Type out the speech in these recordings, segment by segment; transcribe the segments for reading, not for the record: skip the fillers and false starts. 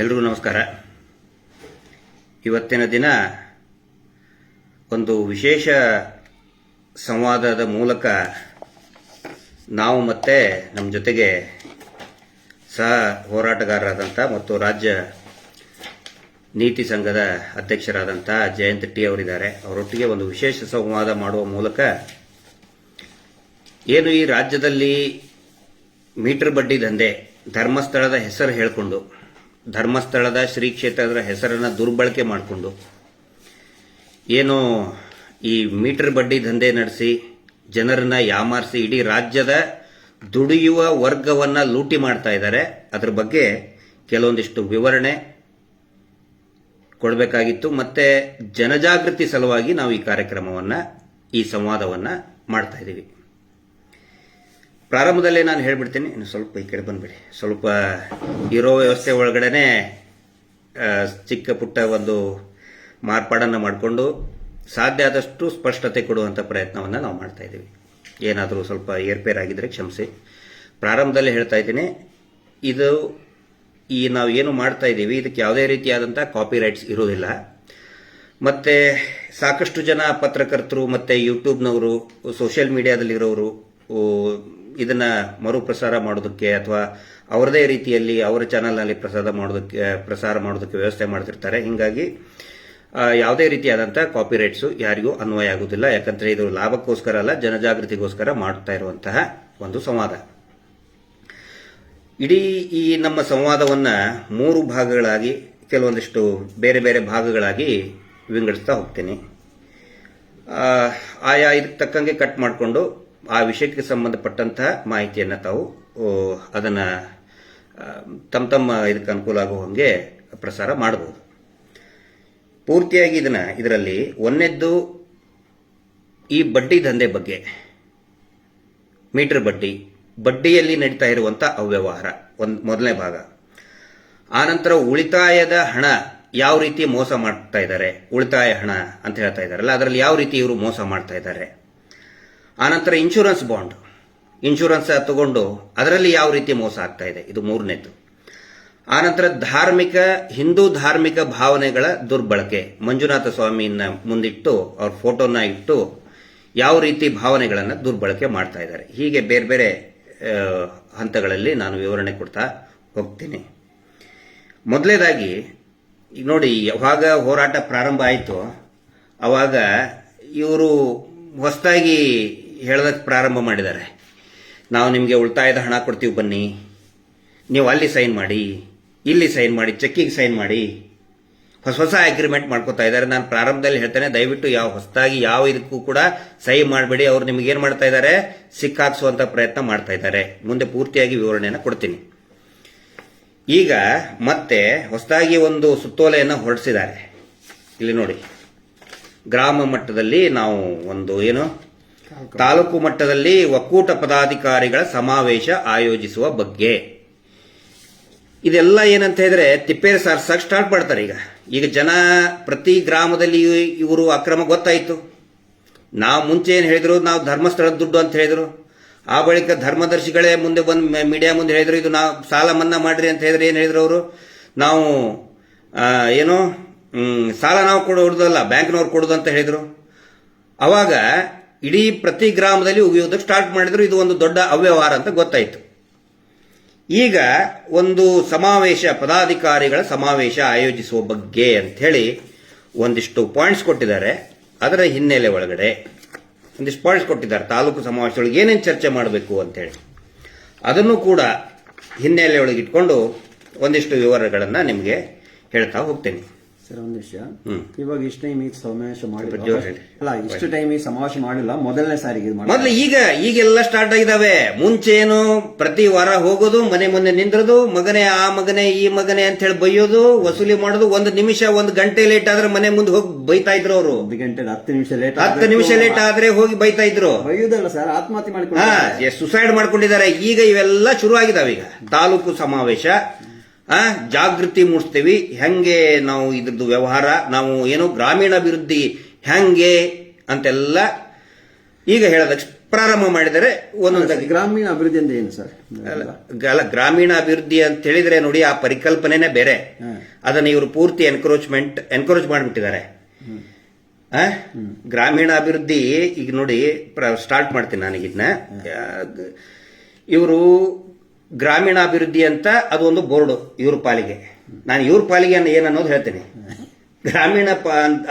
ಎಲ್ರಿಗೂ ನಮಸ್ಕಾರ. ಇವತ್ತಿನ ದಿನ ಒಂದು ವಿಶೇಷ ಸಂವಾದದ ಮೂಲಕ ನಾವು ಮತ್ತೆ ನಮ್ಮ ಜೊತೆಗೆ ಸಹ ಹೋರಾಟಗಾರರಾದಂಥ ಮತ್ತು ರಾಜ್ಯ ನೀತಿ ಸಂಘದ ಅಧ್ಯಕ್ಷರಾದಂಥ ಜಯಂತ್ ಟಿ ಅವರಿದ್ದಾರೆ. ಅವರೊಟ್ಟಿಗೆ ಒಂದು ವಿಶೇಷ ಸಂವಾದ ಮಾಡುವ ಮೂಲಕ ಏನು ಈ ರಾಜ್ಯದಲ್ಲಿ ಮೀಟರ್ ಬಡ್ಡಿ ದಂಧೆ, ಧರ್ಮಸ್ಥಳದ ಹೆಸರು ಹೇಳಿಕೊಂಡು, ಧರ್ಮಸ್ಥಳದ ಶ್ರೀ ಕ್ಷೇತ್ರದ ಹೆಸರನ್ನು ದುರ್ಬಳಕೆ ಮಾಡಿಕೊಂಡು ಏನು ಈ ಮೀಟರ್ ಬಡ್ಡಿ ದಂಧೆ ನಡೆಸಿ ಜನರನ್ನ ಯಾಮಾರಿಸಿ ಇಡೀ ರಾಜ್ಯದ ದುಡಿಯುವ ವರ್ಗವನ್ನ ಲೂಟಿ ಮಾಡ್ತಾ ಇದ್ದಾರೆ. ಅದರ ಬಗ್ಗೆ ಕೆಲವೊಂದಿಷ್ಟು ವಿವರಣೆ ಕೊಡಬೇಕಾಗಿತ್ತು. ಮತ್ತೆ ಜನಜಾಗೃತಿ ಸಲುವಾಗಿ ನಾವು ಈ ಕಾರ್ಯಕ್ರಮವನ್ನ, ಈ ಸಂವಾದವನ್ನ ಮಾಡ್ತಾ ಇದ್ದೀವಿ. ಪ್ರಾರಂಭದಲ್ಲೇ ನಾನು ಹೇಳ್ಬಿಡ್ತೀನಿ, ಇನ್ನು ಸ್ವಲ್ಪ ಈ ಕಡೆ ಬಂದ್ಬಿಡಿ. ಸ್ವಲ್ಪ ಇರೋ ವ್ಯವಸ್ಥೆ ಒಳಗಡೆನೆ ಚಿಕ್ಕ ಪುಟ್ಟ ಒಂದು ಮಾರ್ಪಾಡನ್ನು ಮಾಡಿಕೊಂಡು ಸಾಧ್ಯ ಆದಷ್ಟು ಸ್ಪಷ್ಟತೆ ಕೊಡುವಂಥ ಪ್ರಯತ್ನವನ್ನು ನಾವು ಮಾಡ್ತಾ ಇದ್ದೀವಿ. ಏನಾದರೂ ಸ್ವಲ್ಪ ಏರ್ಪೇರಾಗಿದ್ದರೆ ಕ್ಷಮಿಸಿ. ಪ್ರಾರಂಭದಲ್ಲೇ ಹೇಳ್ತಾ ಇದ್ದೀನಿ, ಇದು ನಾವು ಏನು ಮಾಡ್ತಾ ಇದ್ದೀವಿ ಇದಕ್ಕೆ ಯಾವುದೇ ರೀತಿಯಾದಂಥ ಕಾಪಿ ರೈಟ್ಸ್ ಇರೋದಿಲ್ಲ. ಮತ್ತೆ ಸಾಕಷ್ಟು ಜನ ಪತ್ರಕರ್ತರು ಮತ್ತು ಯೂಟ್ಯೂಬ್ನವರು, ಸೋಷಿಯಲ್ ಮೀಡಿಯಾದಲ್ಲಿರೋರು ಇದನ್ನ ಮರುಪ್ರಸಾರ ಮಾಡೋದಕ್ಕೆ ಅಥವಾ ಅವರದೇ ರೀತಿಯಲ್ಲಿ ಅವರ ಚಾನಲ್ನಲ್ಲಿ ಪ್ರಸಾರ ಮಾಡೋದಕ್ಕೆ ವ್ಯವಸ್ಥೆ ಮಾಡ್ತಿರ್ತಾರೆ. ಹೀಗಾಗಿ ಯಾವುದೇ ರೀತಿಯಾದಂಥ ಕಾಪಿ ರೈಟ್ಸು ಯಾರಿಗೂ ಅನ್ವಯ ಆಗುವುದಿಲ್ಲ. ಯಾಕಂದ್ರೆ ಇದು ಲಾಭಕ್ಕೋಸ್ಕರ ಅಲ್ಲ, ಜನಜಾಗೃತಿಗೋಸ್ಕರ ಮಾಡ್ತಾ ಇರುವಂತಹ ಒಂದು ಸಂವಾದ. ಇಡೀ ಈ ನಮ್ಮ ಸಂವಾದವನ್ನ 3 ಭಾಗಗಳಾಗಿ, ಕೆಲವೊಂದಿಷ್ಟು ಬೇರೆ ಬೇರೆ ಭಾಗಗಳಾಗಿ ವಿಂಗಡಿಸ್ತಾ ಹೋಗ್ತೀನಿ. ಆಯಾ ಇದಕ್ಕೆ ತಕ್ಕಂಗೆ ಕಟ್ ಮಾಡಿಕೊಂಡು ಆ ವಿಷಯಕ್ಕೆ ಸಂಬಂಧಪಟ್ಟಂತಹ ಮಾಹಿತಿಯನ್ನು ತಾವು ಅದನ್ನು ತಮ್ಮ ಇದಕ್ಕೆ ಅನುಕೂಲ ಆಗುವ ಹಾಗೆ ಪ್ರಸಾರ ಮಾಡಬಹುದು. ಪೂರ್ತಿಯಾಗಿ ಇದರಲ್ಲಿ ಒಂದನೇದ್ದು ಈ ಬಡ್ಡಿ ದಂಧೆ ಬಗ್ಗೆ, ಮೀಟರ್ ಬಡ್ಡಿಯಲ್ಲಿ ನಡೀತಾ ಇರುವಂಥ ಅವ್ಯವಹಾರ ಮೊದಲನೇ ಭಾಗ. ಆನಂತರ ಉಳಿತಾಯದ ಹಣ ಯಾವ ರೀತಿ ಮೋಸ ಮಾಡ್ತಾ ಇದ್ದಾರೆ, ಉಳಿತಾಯ ಹಣ ಅಂತ ಹೇಳ್ತಾ ಇದ್ದಾರಲ್ಲ, ಅದರಲ್ಲಿ ಯಾವ ರೀತಿ ಇವರು ಮೋಸ ಮಾಡ್ತಾ ಇದ್ದಾರೆ. ಆನಂತರ ಇನ್ಶೂರೆನ್ಸ್ ತಗೊಂಡು ಅದರಲ್ಲಿ ಯಾವ ರೀತಿ ಮೋಸ ಆಗ್ತಾ ಇದೆ, ಇದು 3ನೇದು. ಆನಂತರ ಹಿಂದೂ ಧಾರ್ಮಿಕ ಭಾವನೆಗಳ ದುರ್ಬಳಕೆ, ಮಂಜುನಾಥ ಸ್ವಾಮಿಯನ್ನ ಮುಂದಿಟ್ಟು ಅವ್ರ ಫೋಟೋನ ಇಟ್ಟು ಯಾವ ರೀತಿ ಭಾವನೆಗಳನ್ನು ದುರ್ಬಳಕೆ ಮಾಡ್ತಾ ಇದ್ದಾರೆ. ಹೀಗೆ ಬೇರೆ ಬೇರೆ ಹಂತಗಳಲ್ಲಿ ನಾನು ವಿವರಣೆ ಕೊಡ್ತಾ ಹೋಗ್ತೀನಿ. ಮೊದಲನೇದಾಗಿ ಈಗ ನೋಡಿ, ಯಾವಾಗ ಹೋರಾಟ ಪ್ರಾರಂಭ ಆಯಿತು ಅವಾಗ ಇವರು ಹೊಸದಾಗಿ ಹೇಳೋದಕ್ಕೆ ಪ್ರಾರಂಭ ಮಾಡಿದ್ದಾರೆ. ನಾವು ನಿಮಗೆ ಉಳಿತಾಯದ ಹಣ ಕೊಡ್ತೀವಿ, ಬನ್ನಿ, ನೀವು ಅಲ್ಲಿ ಸೈನ್ ಮಾಡಿ, ಇಲ್ಲಿ ಸೈನ್ ಮಾಡಿ, ಚೆಕ್ಕಿಗೆ ಸೈನ್ ಮಾಡಿ, ಹೊಸ ಅಗ್ರಿಮೆಂಟ್ ಮಾಡ್ಕೋತಾ ಇದ್ದಾರೆ. ನಾನು ಪ್ರಾರಂಭದಲ್ಲಿ ಹೇಳ್ತೇನೆ, ದಯವಿಟ್ಟು ಹೊಸದಾಗಿ ಯಾವ ಇದಕ್ಕೂ ಕೂಡ ಸಹಿ ಮಾಡಬೇಡಿ. ಅವ್ರು ನಿಮ್ಗೆ ಏನ್ ಮಾಡ್ತಾ ಇದ್ದಾರೆ, ಸಿಕ್ಕಾಕ್ಸುವಂತ ಪ್ರಯತ್ನ ಮಾಡ್ತಾ ಇದ್ದಾರೆ. ಮುಂದೆ ಪೂರ್ತಿಯಾಗಿ ವಿವರಣೆಯನ್ನು ಕೊಡ್ತೀನಿ. ಈಗ ಮತ್ತೆ ಹೊಸದಾಗಿ ಒಂದು ಸುತ್ತೋಲೆಯನ್ನು ಹೊರಡಿಸಿದ್ದಾರೆ. ಇಲ್ಲಿ ನೋಡಿ, ಗ್ರಾಮ ಮಟ್ಟದಲ್ಲಿ ನಾವು ಒಂದು ತಾಲೂಕು ಮಟ್ಟದಲ್ಲಿ ಒಕ್ಕೂಟ ಪದಾಧಿಕಾರಿಗಳ ಸಮಾವೇಶ ಆಯೋಜಿಸುವ ಬಗ್ಗೆ. ಇದೆಲ್ಲ ಏನಂತ ಹೇಳಿದ್ರೆ ತಿಪ್ಪೇರಿ ಸಾರ್ಸಕ್ ಸ್ಟಾರ್ಟ್ ಮಾಡ್ತಾರೆ. ಈಗ ಜನ ಪ್ರತಿ ಗ್ರಾಮದಲ್ಲಿ ಇವರು ಅಕ್ರಮ ಗೊತ್ತಾಯ್ತು. ನಾವು ಮುಂಚೆ ಏನ್ ಹೇಳಿದ್ರು, ನಾವು ಧರ್ಮಸ್ಥಳದ ದುಡ್ಡು ಅಂತ ಹೇಳಿದ್ರು. ಆ ಬಳಿಕ ಧರ್ಮದರ್ಶಿಗಳೇ ಮುಂದೆ ಬಂದು ಮೀಡಿಯಾ ಮುಂದೆ ಹೇಳಿದ್ರು, ಇದು ನಾವು ಸಾಲ ಮನ್ನಾ ಮಾಡ್ರಿ ಅಂತ ಹೇಳಿದ್ರೆ ಏನ್ ಹೇಳಿದ್ರು ಅವರು, ನಾವು ಸಾಲ ನಾವು ಕೊಡೋದಲ್ಲ, ಬ್ಯಾಂಕ್ನವ್ರು ಕೊಡೋದು ಅಂತ ಹೇಳಿದ್ರು. ಅವಾಗ ಇಡೀ ಪ್ರತಿ ಗ್ರಾಮದಲ್ಲಿ ಉಗಿಯೋದಕ್ಕೆ ಸ್ಟಾರ್ಟ್ ಮಾಡಿದ್ರು. ಇದು ಒಂದು ದೊಡ್ಡ ಅವ್ಯವಹಾರ ಅಂತ ಗೊತ್ತಾಯ್ತು. ಈಗ ಒಂದು ಪದಾಧಿಕಾರಿಗಳ ಸಮಾವೇಶ ಆಯೋಜಿಸುವ ಬಗ್ಗೆ ಅಂತ ಹೇಳಿ ಒಂದಿಷ್ಟು ಪಾಯಿಂಟ್ಸ್ ಕೊಟ್ಟಿದ್ದಾರೆ. ಅದರ ಹಿನ್ನೆಲೆ ಒಳಗಡೆ ಒಂದಿಷ್ಟು ಪಾಯಿಂಟ್ಸ್ ಕೊಟ್ಟಿದ್ದಾರೆ. ತಾಲೂಕು ಸಮಾವೇಶದೊಳಗೆ ಏನೇನು ಚರ್ಚೆ ಮಾಡಬೇಕು ಅಂತ ಹೇಳಿ ಅದನ್ನು ಕೂಡ ಹಿನ್ನೆಲೆ ಒಳಗೆ ಇಟ್ಕೊಂಡು ಒಂದಿಷ್ಟು ವಿವರಗಳನ್ನ ನಿಮಗೆ ಹೇಳ್ತಾ ಹೋಗ್ತೇನೆ. ಸರ್, ಒಂದು ವಿಷಯ, ಇವಾಗ ಇಷ್ಟು ಟೈಮ್ ಈಗ ಸಮಾವೇಶ ಮಾಡಿಲ್ಲ, ಇಷ್ಟು ಟೈಮ್ ಈಗ ಸಮಾವೇಶ ಮಾಡಿಲ್ಲ, ಮೊದಲನೇ ಸಾರಿಗೆ ಮೊದಲು ಈಗೆಲ್ಲ ಸ್ಟಾರ್ಟ್ ಆಗಿದಾವೆ. ಮುಂಚೆನು ಪ್ರತಿ ವಾರ ಹೋಗೋದು, ಮನೆ ಮುಂದೆ ನಿಂದ್ರದು, ಮಗನೇ ಆ ಮಗನೇ ಈ ಮಗನೇ ಅಂತ ಹೇಳಿ ಬೈಯೋದು, ವಸೂಲಿ ಮಾಡೋದು. 1 ಗಂಟೆ ಲೇಟ್ ಆದ್ರೆ ಮನೆ ಮುಂದೆ ಹೋಗಿ ಬೈತಾ ಇದ್ರು ಅವರು. 1 ಗಂಟೆ 10 ನಿಮಿಷ ಲೇಟ್ ಆದ್ರೆ ಹೋಗಿ ಬೈತಾ ಇದ್ರು. ಬೈಯೋದಲ್ಲ ಸರ್, ಆತ್ಮಹತ್ಯೆ ಮಾಡ್ಕೊಂಡು ಸುಸೈಡ್ ಮಾಡ್ಕೊಂಡಿದ್ದಾರೆ. ಈಗ ಇವೆಲ್ಲ ಶುರು ಆಗಿದಾವೆ. ಈಗ ತಾಲೂಕು ಸಮಾವೇಶ, ಜಾಗೃತಿ ಮೂಡಿಸ್ತೀವಿ, ಹೆಂಗೆ ನಾವು ಇದ್ರದ್ದು ವ್ಯವಹಾರ, ನಾವು ಗ್ರಾಮೀಣಾಭಿವೃದ್ಧಿ ಹೆಂಗೆ ಅಂತೆಲ್ಲ ಈಗ ಹೇಳೋದಕ್ಕೆ ಪ್ರಾರಂಭ ಮಾಡಿದರೆ ಒಂದೊಂದಾಗಿ. ಗ್ರಾಮೀಣ ಅಭಿವೃದ್ಧಿ ಅಂದ್ರೆ ಏನು ಸರ್? ಅಲ್ಲ, ಗ್ರಾಮೀಣ ಅಭಿವೃದ್ಧಿ ಅಂತ ಹೇಳಿದ್ರೆ ನೋಡಿ, ಆ ಪರಿಕಲ್ಪನೆನೇ ಬೇರೆ. ಅದನ್ನ ಇವರು ಪೂರ್ತಿ ಎನ್ಕರೇಜ್ ಮಾಡಿಬಿಟ್ಟಿದ್ದಾರೆ. ಗ್ರಾಮೀಣ ಅಭಿವೃದ್ಧಿ ಈಗ ನೋಡಿ, ಸ್ಟಾರ್ಟ್ ಮಾಡ್ತೀನಿ ನಾನೀಗಿದ್ನ. ಇವರು ಗ್ರಾಮೀಣಾಭಿವೃದ್ಧಿ ಅಂತ ಅದು ಒಂದು ಬೋರ್ಡ್ ಇವ್ರ ಪಾಲಿಗೆ. ನಾನು ಇವ್ರ ಪಾಲಿಗೆ ಏನನ್ನೋದು ಹೇಳ್ತೀನಿ. ಗ್ರಾಮೀಣ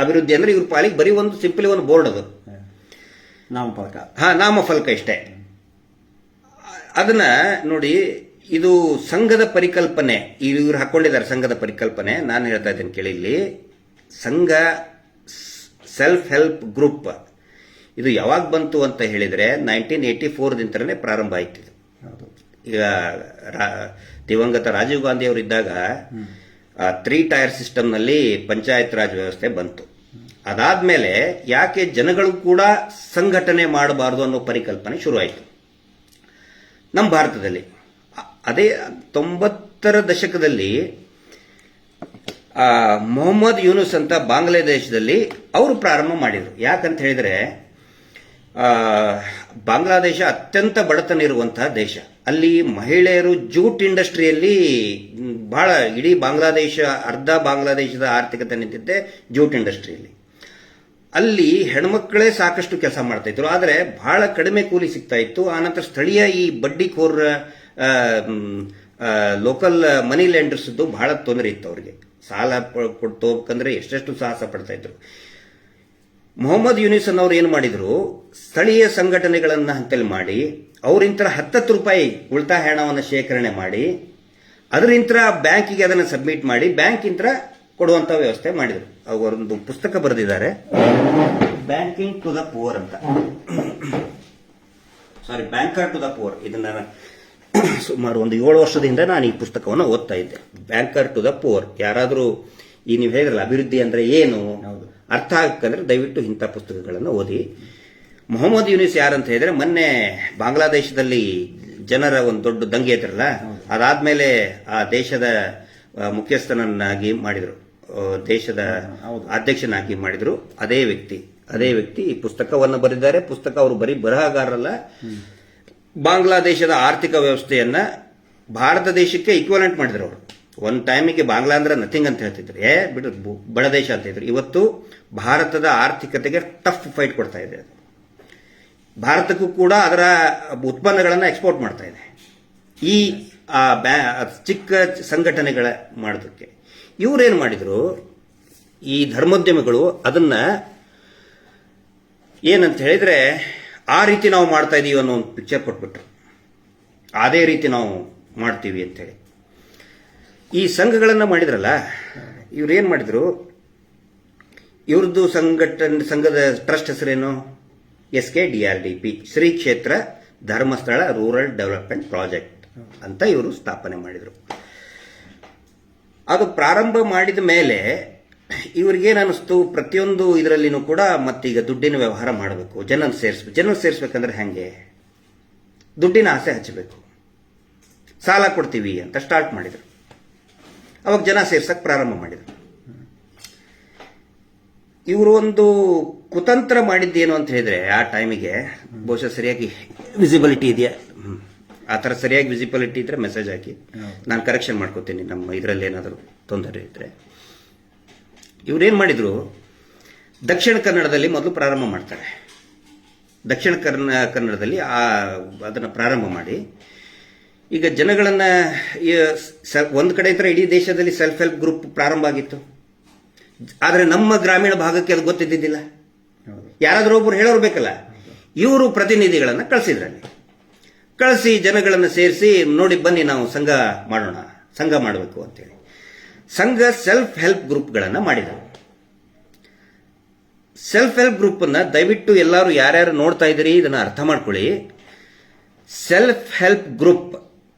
ಅಭಿವೃದ್ಧಿ ಅಂದ್ರೆ ಇವ್ರ ಪಾಲಿಗೆ ಬರೀ ಒಂದು ಸಿಂಪಲಿ ಒಂದು ಬೋರ್ಡ್, ಅದು ನಾಮಫಲಕ. ನಾಮಫಲಕ ಇಷ್ಟೇ. ಅದನ್ನ ನೋಡಿ, ಇದು ಸಂಘದ ಪರಿಕಲ್ಪನೆ ಇವ್ರು ಹಾಕೊಂಡಿದ್ದಾರೆ. ಸಂಘದ ಪರಿಕಲ್ಪನೆ ನಾನು ಹೇಳ್ತಾ ಇದ್ದೇನೆ ಕೇಳಿ. ಇಲ್ಲಿ ಸಂಘ ಸೆಲ್ಫ್ ಹೆಲ್ಪ್ ಗ್ರೂಪ್ ಇದು ಯಾವಾಗ ಬಂತು ಅಂತ ಹೇಳಿದ್ರೆ 1984ದಿಂದಲೇ ಪ್ರಾರಂಭ ಆಯ್ತು. ಈಗ ದಿವಂಗತ ರಾಜೀವ್ ಗಾಂಧಿ ಅವರು ಇದ್ದಾಗ 3 ಟೈರ್ ಸಿಸ್ಟಮ್ನಲ್ಲಿ ಪಂಚಾಯತ್ ರಾಜ್ ವ್ಯವಸ್ಥೆ ಬಂತು. ಅದಾದ್ಮೇಲೆ ಯಾಕೆ ಜನಗಳು ಕೂಡ ಸಂಘಟನೆ ಮಾಡಬಾರದು ಅನ್ನೋ ಪರಿಕಲ್ಪನೆ ಶುರುವಾಯಿತು ನಮ್ಮ ಭಾರತದಲ್ಲಿ. ಅದೇ 90ರ ದಶಕದಲ್ಲಿ ಮೊಹಮ್ಮದ್ ಯೂನುಸ್ ಅಂತ ಬಾಂಗ್ಲಾದೇಶದಲ್ಲಿ ಅವರು ಪ್ರಾರಂಭ ಮಾಡಿದರು. ಯಾಕಂತ ಹೇಳಿದ್ರೆ ಬಾಂಗ್ಲಾದೇಶ ಅತ್ಯಂತ ಬಡತನ ಇರುವಂತಹ ದೇಶ. ಅಲ್ಲಿ ಮಹಿಳೆಯರು ಜೂಟ್ ಇಂಡಸ್ಟ್ರಿಯಲ್ಲಿ ಬಹಳ, ಇಡೀ ಬಾಂಗ್ಲಾದೇಶ, ಅರ್ಧ ಬಾಂಗ್ಲಾದೇಶದ ಆರ್ಥಿಕತೆ ನಿಂತಿದ್ದೆ ಜೂಟ್ ಇಂಡಸ್ಟ್ರಿಯಲ್ಲಿ. ಅಲ್ಲಿ ಹೆಣ್ಮಕ್ಳೇ ಸಾಕಷ್ಟು ಕೆಲಸ ಮಾಡ್ತಾ ಇದ್ರು, ಆದರೆ ಬಹಳ ಕಡಿಮೆ ಕೂಲಿ ಸಿಗ್ತಾ ಇತ್ತು. ಆನಂತರ ಸ್ಥಳೀಯ ಈ ಬಡ್ಡಿಖೋರ್ ಲೋಕಲ್ ಮನಿ ಲ್ಯಾಂಡರ್ಸ್ ಬಹಳ ತೊಂದರೆ ಇತ್ತು. ಅವರಿಗೆ ಸಾಲ ಕೊಡ್ತೋಬೇಕಂದ್ರೆ ಎಷ್ಟೆಷ್ಟು ಸಾಹಸ ಪಡ್ತಾ ಇದ್ರು. ಮೊಹಮ್ಮದ್ ಯೂನಿಸ್ ಅನ್ನೋರು ಏನು ಮಾಡಿದ್ರು, ಸ್ಥಳೀಯ ಸಂಘಟನೆಗಳನ್ನ ಹಂತಲ್ಲಿ ಮಾಡಿ ಅವರಿಂತ 10 ರೂಪಾಯಿ ಉಳಿತಾಯ ಹಣವನ್ನು ಶೇಖರಣೆ ಮಾಡಿ ಅದರಿಂತ ಬ್ಯಾಂಕಿಗೆ ಅದನ್ನು ಸಬ್ಮಿಟ್ ಮಾಡಿ ಬ್ಯಾಂಕ್ ಇಂತ್ರ ಕೊಡುವಂತ ವ್ಯವಸ್ಥೆ ಮಾಡಿದ್ರು. ಅವರೊಂದು ಪುಸ್ತಕ ಬರೆದಿದ್ದಾರೆ, ಬ್ಯಾಂಕಿಂಗ್ ಟು ದ ಪುವರ್ ಅಂತ. ಸಾರಿ, ಬ್ಯಾಂಕರ್ ಟು ದ ಪುವರ್. ಇದನ್ನ ಸುಮಾರು ಒಂದು 7 ವರ್ಷದಿಂದ ನಾನು ಈ ಪುಸ್ತಕವನ್ನು ಓದ್ತಾ ಇದ್ದೆ. Banker to the poor. ಯಾರಾದರೂ ಈ ನೀವು ಹೇಳಿದ್ರಲ್ಲ ಅಭಿವೃದ್ಧಿ ಅಂದ್ರೆ ಏನು ಅರ್ಥ ಆಗಕ್ಕಂದ್ರೆ ದಯವಿಟ್ಟು ಇಂಥ ಪುಸ್ತಕಗಳನ್ನು ಓದಿ. ಮೊಹಮ್ಮದ್ ಯೂನಿಸ್ ಯಾರಂತ ಹೇಳಿದ್ರೆ, ಮೊನ್ನೆ ಬಾಂಗ್ಲಾದೇಶದಲ್ಲಿ ಜನರ ಒಂದು ದೊಡ್ಡ ದಂಗೆ ಇದ್ರಲ್ಲ, ಅದಾದ್ಮೇಲೆ ಆ ದೇಶದ ಮುಖ್ಯಸ್ಥನನ್ನಾಗಿ ಮಾಡಿದ್ರು, ದೇಶದ ಅಧ್ಯಕ್ಷನಾಗಿ ಮಾಡಿದ್ರು. ಅದೇ ವ್ಯಕ್ತಿ ಈ ಪುಸ್ತಕವನ್ನು ಬರೆದಿದ್ದಾರೆ. ಪುಸ್ತಕ ಅವರು ಬರೀ ಬರಹಗಾರರಲ್ಲ, ಬಾಂಗ್ಲಾದೇಶದ ಆರ್ಥಿಕ ವ್ಯವಸ್ಥೆಯನ್ನ ಭಾರತ ದೇಶಕ್ಕೆ ಇಕ್ವಲೆಂಟ್ ಮಾಡಿದ್ರು ಅವರು. ಒಂದು ಟೈಮಿಗೆ ಬಾಂಗ್ಲಾ ಅಂದ್ರೆ ನಥಿಂಗ್ ಅಂತ ಹೇಳ್ತಿದ್ರು, ಬಿಡ್ರಿ ಬಡ ದೇಶ ಅಂತ ಇದ್ರು. ಇವತ್ತು ಭಾರತದ ಆರ್ಥಿಕತೆಗೆ ಟಫ್ ಫೈಟ್ ಕೊಡ್ತಾ ಇದೆ. ಭಾರತಕ್ಕೂ ಕೂಡ ಅದರ ಉತ್ಪನ್ನಗಳನ್ನು ಎಕ್ಸ್ಪೋರ್ಟ್ ಮಾಡ್ತಾ ಇದೆ ಈ ಚಿಕ್ಕ ಸಂಘಟನೆಗಳ ಮಾಡೋದಕ್ಕೆ. ಇವರೇನು ಮಾಡಿದ್ರು, ಈ ಧರ್ಮೋದ್ಯಮಿಗಳು ಅದನ್ನ ಏನಂತ ಹೇಳಿದ್ರೆ, ಆ ರೀತಿ ನಾವು ಮಾಡ್ತಾ ಇದೀವಿ ಅನ್ನೋ ಒಂದು ಪಿಕ್ಚರ್ ಕೊಟ್ಬಿಟ್ರು. ಅದೇ ರೀತಿ ನಾವು ಮಾಡ್ತೀವಿ ಅಂತೇಳಿ ಈ ಸಂಘಗಳನ್ನ ಮಾಡಿದ್ರಲ್ಲ, ಇವ್ರೇನ್ ಮಾಡಿದ್ರು, ಇವ್ರದ್ದು ಸಂಘದ ಟ್ರಸ್ಟ್ ಹೆಸರೇನು, SKDRDP, ಶ್ರೀ ಕ್ಷೇತ್ರ ಧರ್ಮಸ್ಥಳ ರೂರಲ್ ಡೆವಲಪ್ಮೆಂಟ್ ಪ್ರಾಜೆಕ್ಟ್ ಅಂತ ಇವರು ಸ್ಥಾಪನೆ ಮಾಡಿದ್ರು. ಅದು ಪ್ರಾರಂಭ ಮಾಡಿದ ಮೇಲೆ ಇವ್ರಿಗೇನು ಅನಿಸ್ತು, ಪ್ರತಿಯೊಂದು ಇದರಲ್ಲಿನೂ ಕೂಡ ಮತ್ತೀಗ ದುಡ್ಡಿನ ವ್ಯವಹಾರ ಮಾಡಬೇಕು, ಜನನ ಸೇರಿಸ್ಬೇಕಂದ್ರೆ ಹೆಂಗೆ, ದುಡ್ಡಿನ ಆಸೆ ಹಚ್ಚಬೇಕು, ಸಾಲ ಕೊಡ್ತೀವಿ ಅಂತ ಸ್ಟಾರ್ಟ್ ಮಾಡಿದ್ರು. ಅವಾಗ ಜನ ಸೇರ್ಸಕ್ ಪ್ರಾರಂಭ ಮಾಡಿದ್ರು. ಇವರು ಒಂದು ಕುತಂತ್ರ ಮಾಡಿದ್ದೇನು ಅಂತ ಹೇಳಿದ್ರೆ, ಆ ಟೈಮಿಗೆ ಬಹುಶಃ ಸರಿಯಾಗಿ ವಿಸಿಬಿಲಿಟಿ ಇದೆಯಾ, ಆ ಥರ ಸರಿಯಾಗಿ ವಿಸಿಬಿಲಿಟಿ ಇದ್ರೆ ಮೆಸೇಜ್ ಹಾಕಿ, ನಾನು ಕರೆಕ್ಷನ್ ಮಾಡ್ಕೋತೀನಿ ನಮ್ಮ ಇದರಲ್ಲಿ ಏನಾದರೂ ತೊಂದರೆ ಇದ್ರೆ. ಇವ್ರೇನು ಮಾಡಿದ್ರು, ದಕ್ಷಿಣ ಕನ್ನಡದಲ್ಲಿ ಮೊದಲು ಪ್ರಾರಂಭ ಮಾಡ್ತಾರೆ. ದಕ್ಷಿಣ ಕನ್ನಡದಲ್ಲಿ ಅದನ್ನು ಪ್ರಾರಂಭ ಮಾಡಿ ಈಗ ಜನಗಳನ್ನ ಒಂದು ಕಡೆ ಇದ್ರೆ ಇಡೀ ದೇಶದಲ್ಲಿ ಸೆಲ್ಫ್ ಹೆಲ್ಪ್ ಗ್ರೂಪ್ ಪ್ರಾರಂಭ ಆಗಿತ್ತು. ಆದರೆ ನಮ್ಮ ಗ್ರಾಮೀಣ ಭಾಗಕ್ಕೆ ಅದು ಗೊತ್ತಿದ್ದಿದ್ದಿಲ್ಲ. ಯಾರಾದರೂ ಒಬ್ಬರು ಹೇಳೋರು ಬೇಕಲ್ಲ. ಇವರು ಪ್ರತಿನಿಧಿಗಳನ್ನು ಕಳಿಸಿದ್ರಲ್ಲಿ, ಕಳಿಸಿ ಜನಗಳನ್ನು ಸೇರಿಸಿ, ನೋಡಿ ಬನ್ನಿ ನಾವು ಸಂಘ ಮಾಡಬೇಕು ಅಂತೇಳಿ ಸಂಘ ಸೆಲ್ಫ್ ಹೆಲ್ಪ್ ಗ್ರೂಪ್ಗಳನ್ನು ಮಾಡಿದರು. ಸೆಲ್ಫ್ ಹೆಲ್ಪ್ ಗ್ರೂಪ್ ಅನ್ನ ದಯವಿಟ್ಟು ಎಲ್ಲರೂ ಯಾರ್ಯಾರು ನೋಡ್ತಾ ಇದ್ದೀರಿ ಇದನ್ನ ಅರ್ಥ ಮಾಡ್ಕೊಳ್ಳಿ. ಸೆಲ್ಫ್ ಹೆಲ್ಪ್ ಗ್ರೂಪ್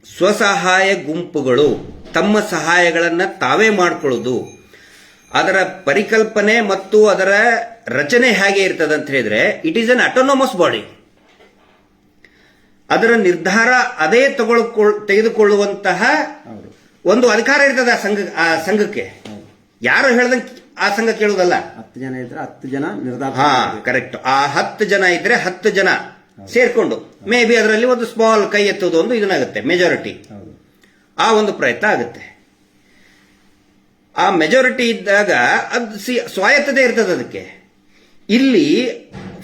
ಸ್ವಸಹಾಯ ಗುಂಪುಗಳು ತಮ್ಮ ಸಹಾಯಗಳನ್ನು ತಾವೇ ಮಾಡಿಕೊಳ್ಳೋದು. ಅದರ ಪರಿಕಲ್ಪನೆ ಮತ್ತು ಅದರ ರಚನೆ ಹೇಗೆ ಇರ್ತದೆ ಅಂತ ಹೇಳಿದ್ರೆ, it is an autonomous body. ಅದರ ನಿರ್ಧಾರ ಅದೇ ತೆಗೆದುಕೊಳ್ಳುವಂತಹ ಒಂದು ಅಧಿಕಾರ ಇರ್ತದೆ ಆ ಸಂಘಕ್ಕೆ. ಯಾರು ಹೇಳ್ದಂಗೆ ಆ ಸಂಘ ಕೇಳುವುದಲ್ಲ. 10 ಜನ ಇದ್ರೆ 10 ಜನ ನಿರ್ಧಾರ. ಕರೆಕ್ಟ್. ಆ 10 ಜನ ಇದ್ರೆ 10 ಜನ ಸೇರ್ಕೊಂಡು ಮೇ ಬಿ ಅದರಲ್ಲಿ ಒಂದು ಸ್ಮಾಲ್ ಕೈ ಎತ್ತುವುದು ಒಂದು ಇದನ್ನಾಗುತ್ತೆ ಮೆಜಾರಿಟಿ. ಹೌದು. ಆ ಒಂದು ಪ್ರಯತ್ನ ಆಗುತ್ತೆ. ಆ ಮೆಜಾರಿಟಿ ಇದ್ದಾಗ ಅದು ಸ್ವಾಯತ್ತತೆ ಇರ್ತದೆ ಅದಕ್ಕೆ. ಇಲ್ಲಿ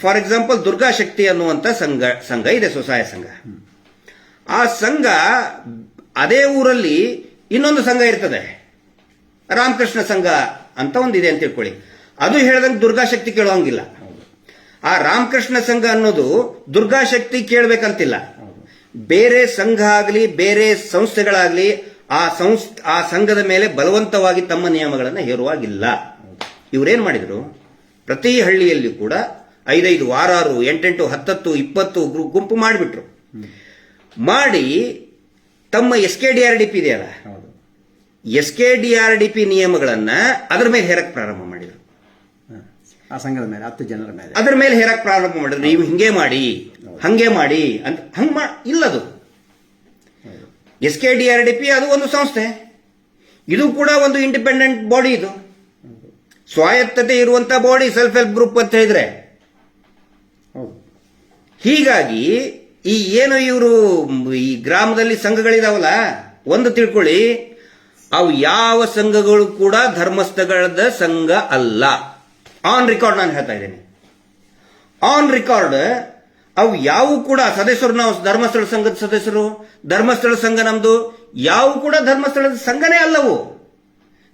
ಫಾರ್ ಎಕ್ಸಾಂಪಲ್ ದುರ್ಗಾ ಶಕ್ತಿ ಅನ್ನುವಂಥ ಸಂಘ ಇದೆ, ಸ್ವಸಹಾಯ ಸಂಘ. ಆ ಸಂಘ ಅದೇ ಊರಲ್ಲಿ ಇನ್ನೊಂದು ಸಂಘ ಇರ್ತದೆ, ರಾಮಕೃಷ್ಣ ಸಂಘ ಅಂತ ಒಂದಿದೆ ಅಂತ ತಿಳ್ಕೊಳ್ಳಿ. ಅದು ಹೇಳ್ದಂಗೆ ದುರ್ಗಾ ಶಕ್ತಿ ಕೇಳೋಂಗಿಲ್ಲ. ಆ ರಾಮಕೃಷ್ಣ ಸಂಘ ಅನ್ನೋದು ದುರ್ಗಾ ಶಕ್ತಿ ಕೇಳಬೇಕಂತಿಲ್ಲ. ಬೇರೆ ಸಂಘ ಆಗಲಿ ಬೇರೆ ಸಂಸ್ಥೆಗಳಾಗಲಿ ಆ ಸಂಘದ ಮೇಲೆ ಬಲವಂತವಾಗಿ ತಮ್ಮ ನಿಯಮಗಳನ್ನು ಹೇರುವಾಗಿಲ್ಲ. ಇವರೇನ್ ಮಾಡಿದ್ರು, ಪ್ರತಿ ಹಳ್ಳಿಯಲ್ಲಿ ಕೂಡ 5 6 8 10 20 ಗುಂಪು ಮಾಡಿಬಿಟ್ರು. ಮಾಡಿ ತಮ್ಮ SKDRDP ಇದೆಯಲ್ಲ, SKDRDP ನಿಯಮಗಳನ್ನ ಅದರ ಮೇಲೆ ಹೇರಕ್ ಪ್ರಾರಂಭ ಮಾಡಿದ್ರು. ಆ ಸಂಘದ ಮೇಲೆ 10 ಜನರ ಮೇಲೆ ಅದರ ಮೇಲೆ ಹೇರಕ್ ಪ್ರಾರಂಭ ಮಾಡಿದ್ರು. ನೀವು ಹಿಂಗೆ ಮಾಡಿ ಹಂಗೆ ಮಾಡಿ ಅಂತ ಇಲ್ಲದು. SKDRDP ಅದು ಒಂದು ಸಂಸ್ಥೆ, ಇದು ಕೂಡ ಒಂದು ಇಂಡಿಪೆಂಡೆಂಟ್ ಬಾಡಿ. ಇದು ಸ್ವಾಯತ್ತತೆ ಇರುವಂತ ಬಾಡಿ, ಸೆಲ್ಫ್ ಹೆಲ್ಪ್ ಗ್ರೂಪ್ ಅಂತ ಹೇಳಿದ್ರೆ. ಹೀಗಾಗಿ ಏನು ಇವರು ಈ ಗ್ರಾಮದಲ್ಲಿ ಸಂಘಗಳಿದಾವಲ್ಲ, ಒಂದು ತಿಳ್ಕೊಳ್ಳಿ, ಅವು ಯಾವ ಸಂಘಗಳು ಕೂಡ ಧರ್ಮಸ್ಥಳದ ಸಂಘ ಅಲ್ಲ. ಆನ್ ರೆಕಾರ್ಡ್ ನಾನು ಹೇಳ್ತಾ ಇದ್ದೇನೆ, ಆನ್ ರೆಕಾರ್ಡ್. ಅವು ಯಾವ ಕೂಡ ಸದಸ್ಯರು, ನಾವು ಧರ್ಮಸ್ಥಳ ಸಂಘದ ಸದಸ್ಯರು, ಧರ್ಮಸ್ಥಳ ಸಂಘ ನಮ್ದು, ಯಾವ ಕೂಡ ಧರ್ಮಸ್ಥಳದ ಸಂಘನೇ ಅಲ್ಲವು.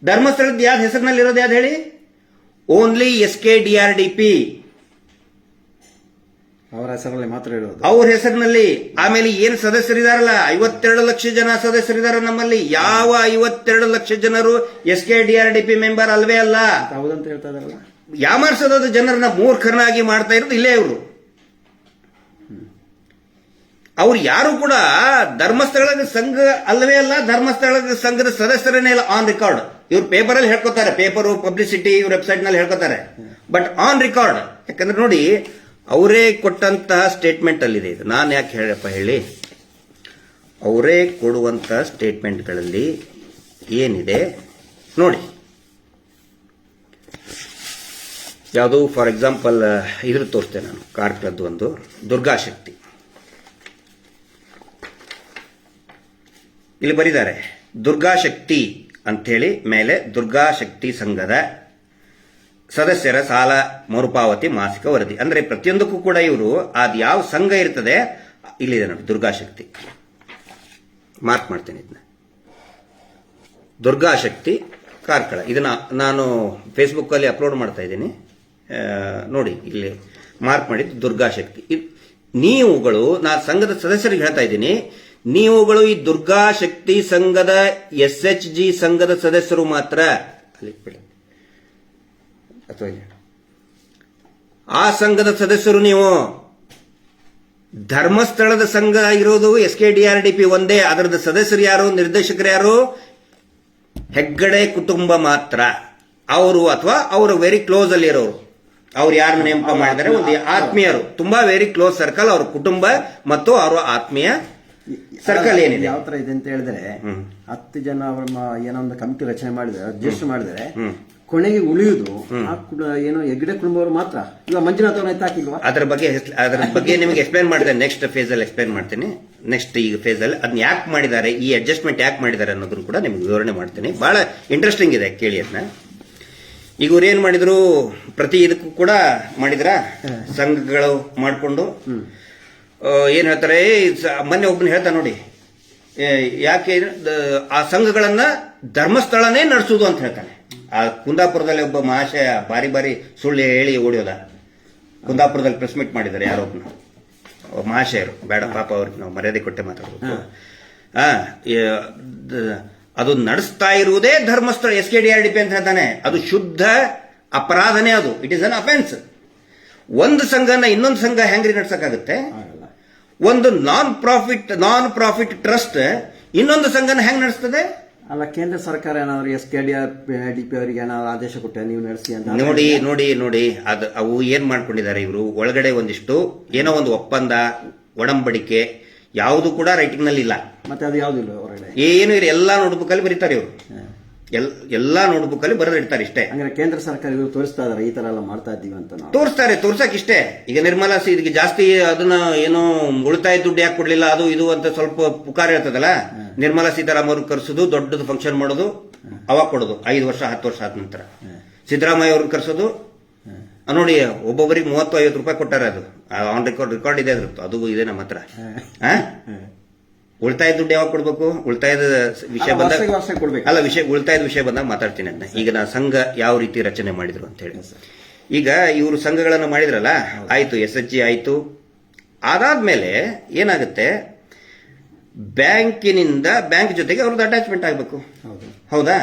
ಧರ್ಮಸ್ಥಳದ ಯಾವ್ದು ಹೆಸರಿನಲ್ಲಿ ಇರೋದು ಯಾವ್ದು ಹೇಳಿ? ಓನ್ಲಿ SKDRDP ಅವರ ಹೆಸರಲ್ಲಿ ಮಾತ್ರ ಇರೋದು, ಅವ್ರ ಹೆಸರಿನಲ್ಲಿ. ಆಮೇಲೆ ಏನು ಸದಸ್ಯರಿದಾರಲ್ಲ, 52 ಲಕ್ಷ ಜನ ಸದಸ್ಯರಿದ್ದಾರೆ ನಮ್ಮಲ್ಲಿ. ಯಾವ 52 ಲಕ್ಷ ಜನರು SKDRDP ಮೆಂಬರ್ ಅಲ್ವೇ ಅಲ್ಲ. ಹೌದಂತ ಹೇಳ್ತಾ ಇದಾರಲ್ಲ. ಯಾಮಾರ್ಸೋದು ಜನರನ್ನ ಮೂರ್ಖರನ್ನಾಗಿ ಮಾಡ್ತಾ ಇರೋದು ಇಲ್ಲೇ ಇವರು. ಅವ್ರು ಯಾರು ಕೂಡ ಧರ್ಮಸ್ಥಳದ ಸಂಘ ಅಲ್ಲವೇ ಅಲ್ಲ, ಧರ್ಮಸ್ಥಳದ ಸಂಘದ ಸದಸ್ಯರನ್ನೇ ಇಲ್ಲ ಆನ್ ರೆಕಾರ್ಡ್. ಇವ್ರು ಪೇಪರ್ ಅಲ್ಲಿ ಹೇಳ್ಕೊತಾರೆ, ಪೇಪರು ಪಬ್ಲಿಸಿಟಿ ಇವ್ರ ವೆಬ್ಸೈಟ್ ನಲ್ಲಿ ಹೇಳ್ಕೊತಾರೆ, ಬಟ್ ಆನ್ ರೆಕಾರ್ಡ್. ಯಾಕಂದ್ರೆ ನೋಡಿ, ಅವರೇ ಕೊಟ್ಟಂತಹ ಸ್ಟೇಟ್ಮೆಂಟ್ ಅಲ್ಲಿದೆ ಇದು. ನಾನು ಯಾಕೆ ಹೇಳಪ್ಪ ಹೇಳಿ, ಅವರೇ ಕೊಡುವಂತಹ ಸ್ಟೇಟ್ಮೆಂಟ್ಗಳಲ್ಲಿ ಏನಿದೆ ನೋಡಿ. ಯಾವುದು ಫಾರ್ ಎಕ್ಸಾಂಪಲ್ ಇದ್ರ ತೋರಿಸ್ತೇನೆ ನಾನು, ಕಾರ್ಕಳದ್ದು ಒಂದು ದುರ್ಗಾ ಶಕ್ತಿ. ಇಲ್ಲಿ ಬರೀತಾರೆ ದುರ್ಗಾ ಶಕ್ತಿ ಅಂಥೇಳಿ, ಮೇಲೆ ದುರ್ಗಾ ಶಕ್ತಿ ಸಂಘದ ಸದಸ್ಯರ ಸಾಲ ಮರುಪಾವತಿ ಮಾಸಿಕ ವರದಿ. ಅಂದ್ರೆ ಪ್ರತಿಯೊಂದಕ್ಕೂ ಕೂಡ ಇವರು ಅದು ಯಾವ ಸಂಘ ಇರ್ತದೆ, ಇಲ್ಲಿದೆ ನೋಡಿ ದುರ್ಗಾ ಶಕ್ತಿ. ಮಾರ್ಕ್ ಮಾಡ್ತೇನೆ ಇದನ್ನ, ದುರ್ಗಾ ಶಕ್ತಿ ಕಾರ್ಕಳ. ಇದನ್ನ ನಾನು ಫೇಸ್ಬುಕ್ ಅಲ್ಲಿ ಅಪ್ಲೋಡ್ ಮಾಡ್ತಾ ಇದ್ದೀನಿ ನೋಡಿ. ಇಲ್ಲಿ ಮಾರ್ಕ್ ಮಾಡಿದ್ದು ದುರ್ಗಾ ಶಕ್ತಿ. ನೀವುಗಳು, ನಾ ಸಂಘದ ಸದಸ್ಯರಿಗೆ ಹೇಳ್ತಾ ಇದ್ದೀನಿ, ನೀವುಗಳು ಈ ದುರ್ಗಾ ಶಕ್ತಿ ಸಂಘದ SHG ಸಂಘದ ಸದಸ್ಯರು ಮಾತ್ರ. ಅಥವಾ ಆ ಸಂಘದ ಸದಸ್ಯರು ನೀವು. ಧರ್ಮಸ್ಥಳದ ಸಂಘ ಇರೋದು SKDRDP ಒಂದೇ. ಅದರದ ಸದಸ್ಯರು ಯಾರು, ನಿರ್ದೇಶಕರು ಯಾರು? ಹೆಗ್ಗಡೆ ಕುಟುಂಬ ಮಾತ್ರ. ಅವರು ಅಥವಾ ಅವರು ವೆರಿ ಕ್ಲೋಸ್ ಅಲ್ಲಿ ಇರೋರು. ಅವ್ರು ಯಾರನ್ನ ನೇಮಕ ಮಾಡಿದರೆ, ಒಂದು ಆತ್ಮೀಯರು, ತುಂಬಾ ವೆರಿ ಕ್ಲೋಸ್ ಸರ್ಕಲ್ ಅವ್ರ ಕುಟುಂಬ ಮತ್ತು ಅವರ ಆತ್ಮೀಯ ಸರ್ಕಲ್ ಏನಿದೆ. ಯಾವ ತರ ಇದೆ ಅಂತ ಹೇಳಿದ್ರೆ, 10 ಜನ ಅವ್ರ ಏನೋ ಒಂದು ಕಮಿಟಿ ರಚನೆ ಮಾಡಿದ್ರೆ, ಅಡ್ಜಸ್ಟ್ ಮಾಡಿದರೆ, ಕೊನೆಗೆ ಉಳಿಯುವುದು ಏನೋ ಹೆಗ್ಗಡೆ ಕುಟುಂಬವರು ಮಾತ್ರ. ಈಗ ಮಂಜುನಾಥ್ ಅವ್ರನ್ನ ಎತ್ತಾಕಿಲ್ವಾ? ಅದರ ಬಗ್ಗೆ ನಿಮಗೆ ಎಕ್ಸ್ಪ್ಲೈನ್ ಮಾಡಿದೆ. ನೆಕ್ಸ್ಟ್ ಫೇಸ್ ಅಲ್ಲಿ ಎಕ್ಸ್ಪ್ಲೈನ್ ಮಾಡ್ತೀನಿ. ನೆಕ್ಸ್ಟ್ ಈಗ ಫೇಸ್ ಅಲ್ಲಿ ಅದನ್ನ ಯಾಕೆ ಮಾಡಿದ್ದಾರೆ, ಈ ಅಡ್ಜಸ್ಟ್ಮೆಂಟ್ ಯಾಕೆ ಮಾಡಿದ್ದಾರೆ ಅನ್ನೋದನ್ನು ಕೂಡ ನಿಮ್ಗೆ ವಿವರಣೆ ಮಾಡ್ತೀನಿ. ಬಹಳ ಇಂಟ್ರೆಸ್ಟಿಂಗ್ ಇದೆ, ಕೇಳಿ ಅದನ್ನ. ಈಗ ಇವ್ರು ಏನ್ ಮಾಡಿದ್ರು, ಪ್ರತಿ ಇದಕ್ಕೂ ಕೂಡ ಮಾಡಿದ್ರ ಸಂಘಗಳು ಮಾಡಿಕೊಂಡು ಏನ್ ಹೇಳ್ತಾರೆ, ಮೊನ್ನೆ ಒಬ್ಬನ ಹೇಳ್ತಾ ನೋಡಿ, ಯಾಕೆ ಆ ಸಂಘಗಳನ್ನ ಧರ್ಮಸ್ಥಳನೇ ನಡೆಸುವುದು ಅಂತ ಹೇಳ್ತಾನೆ. ಆ ಕುಂದಾಪುರದಲ್ಲಿ ಒಬ್ಬ ಮಹಾಶಯ ಬಾರಿ ಸುಳ್ಳು ಹೇಳಿ ಓಡಿಯೋದ. ಕುಂದಾಪುರದಲ್ಲಿ ಪ್ರೆಸ್ ಮೀಟ್ ಮಾಡಿದ್ದಾರೆ ಯಾರೊಬ್ಬನು ಮಹಾಶಯರು, ಬೇಡ ಪಾಪ ಅವ್ರಿಗೆ ನಾವು ಮರ್ಯಾದೆ ಕೊಟ್ಟೆ ಮಾತಾಡಬೇಕು. ಅದು ನಡೆಸ್ತಾ ಇರುವುದೇ ಧರ್ಮಸ್ಥಳ SKDRDP ಅಂತ ಹೇಳ್ತಾನೆ. ಅದು ಶುದ್ಧ ಅಪರಾಧನೇ, ಅದು ಇಟ್ ಇಸ್ ಅನ್ ಅಫೆನ್ಸ್. ಒಂದು ಸಂಘನ ಇನ್ನೊಂದು ಸಂಘ ಹೆಂಗ್ರಿ ನಡ್ಸಕ್ಕಾಗುತ್ತೆ? ಒಂದು ನಾನ್ ಪ್ರಾಫಿಟ್ ಟ್ರಸ್ಟ್ ಇನ್ನೊಂದು ಸಂಘನ ಹೆಂಗ್ ನಡೆಸ್ತದೆ? ಅಲ್ಲ, ಕೇಂದ್ರ ಸರ್ಕಾರ ಏನಾದ್ರು SKDRDP ಅವರಿಗೆ ಏನಾದ್ರು ಆದೇಶ ಕೊಟ್ಟೆ ನೀವು ನಡೆಸಿ ಅಂತ? ನೋಡಿ ಅದು ಅವು ಏನ್ ಮಾಡ್ಕೊಂಡಿದ್ದಾರೆ ಇವರು, ಒಳಗಡೆ ಒಂದಿಷ್ಟು ಏನೋ ಒಂದು ಒಪ್ಪಂದ, ಒಡಂಬಡಿಕೆ ಯಾವುದು ಕೂಡ ರೈಟಿಂಗ್ ನಲ್ಲಿ ಇಲ್ಲ. ಮತ್ತೆ ಅದು ಯಾವ್ದು ಇಲ್ಲ ಹೊರಗಡೆ, ಏನು ಇಲ್ಲ, ಎಲ್ಲಾ ನೋಟ್ಬುಕ್ ಅಲ್ಲಿ ಬರೀತಾರೆ ಇವರು. ಎಲ್ಲಾ ನೋಟ್ಬುಕ್ ಅಲ್ಲಿ ಬರೆದಿಡ್ತಾರೆ ಇಷ್ಟೇ. ಅಂದ್ರೆ ಕೇಂದ್ರ ಸರ್ಕಾರ ಇವರು ತೋರಿಸ್ತಾ ಇದಾರೆ ಈ ತರ ಎಲ್ಲ ಮಾಡ್ತಾ ಇದ್ದೀವಿ ಅಂತ ನಾವು. ತೋರ್ಸಕ್ ಇಷ್ಟೇ. ಈಗ ನಿರ್ಮಲಾ ಇದಕ್ಕೆ ಜಾಸ್ತಿ ಅದನ್ನ ಏನೋ ಉಳಿತಾಯ ದುಡ್ಡು ಯಾಕೆ ಕೊಡ್ಲಿಲ್ಲ ಅದು ಇದು ಅಂತ ಸ್ವಲ್ಪ ಪುಕಾರ ಇರ್ತದಲ್ಲ, ನಿರ್ಮಲಾ ಸೀತಾರಾಮನ್ ಅವ್ರಿಗೆ ಕರ್ಸೋದು, ದೊಡ್ಡದು ಫಂಕ್ಷನ್ ಮಾಡೋದು, ಅವಾಗ ಕೊಡೋದು 5 ವರ್ಷ 10 ವರ್ಷ ಆದ ನಂತರ. ಸಿದ್ದರಾಮಯ್ಯ ಅವ್ರಿಗೆ ಕರ್ಸೋದು ನೋಡಿ, ಒಬ್ಬೊಬ್ಬರಿಗೆ 30-50 ರೂಪಾಯಿ ಕೊಟ್ಟಾರೆ. ಅದು ಆನ್ ರೆಕಾರ್ಡ್ ಇದೆ ಅದ್ರದ್ದು, ಅದು ಇದೆ ನಮ್ಮ ಹತ್ರ. ಉಳಿತಾಯ ದುಡ್ಡು ಯಾವಾಗ ಕೊಡ್ಬೇಕು? ಉಳಿತಾಯದ ವಿಷಯ ಬಂದಾಗ ಅಲ್ಲ, ಉಳಿತಾಯದ ವಿಷಯ ಬಂದಾಗ ಮಾತಾಡ್ತೀನಿ ಅದನ್ನ. ಈಗ ನಾ ಸಂಘ ಯಾವ ರೀತಿ ರಚನೆ ಮಾಡಿದ್ರು ಅಂತ ಹೇಳಿ. ಈಗ ಇವರು ಸಂಘಗಳನ್ನು ಮಾಡಿದ್ರಲ್ಲ, ಆಯ್ತು, SHG ಆಯ್ತು. ಅದಾದ್ಮೇಲೆ ಏನಾಗುತ್ತೆ, ಬ್ಯಾಂಕ್ ಜೊತೆಗೆ ಅವ್ರದ್ದು ಅಟ್ಯಾಚ್ಮೆಂಟ್ ಆಗ್ಬೇಕು. ಹೌದಾ?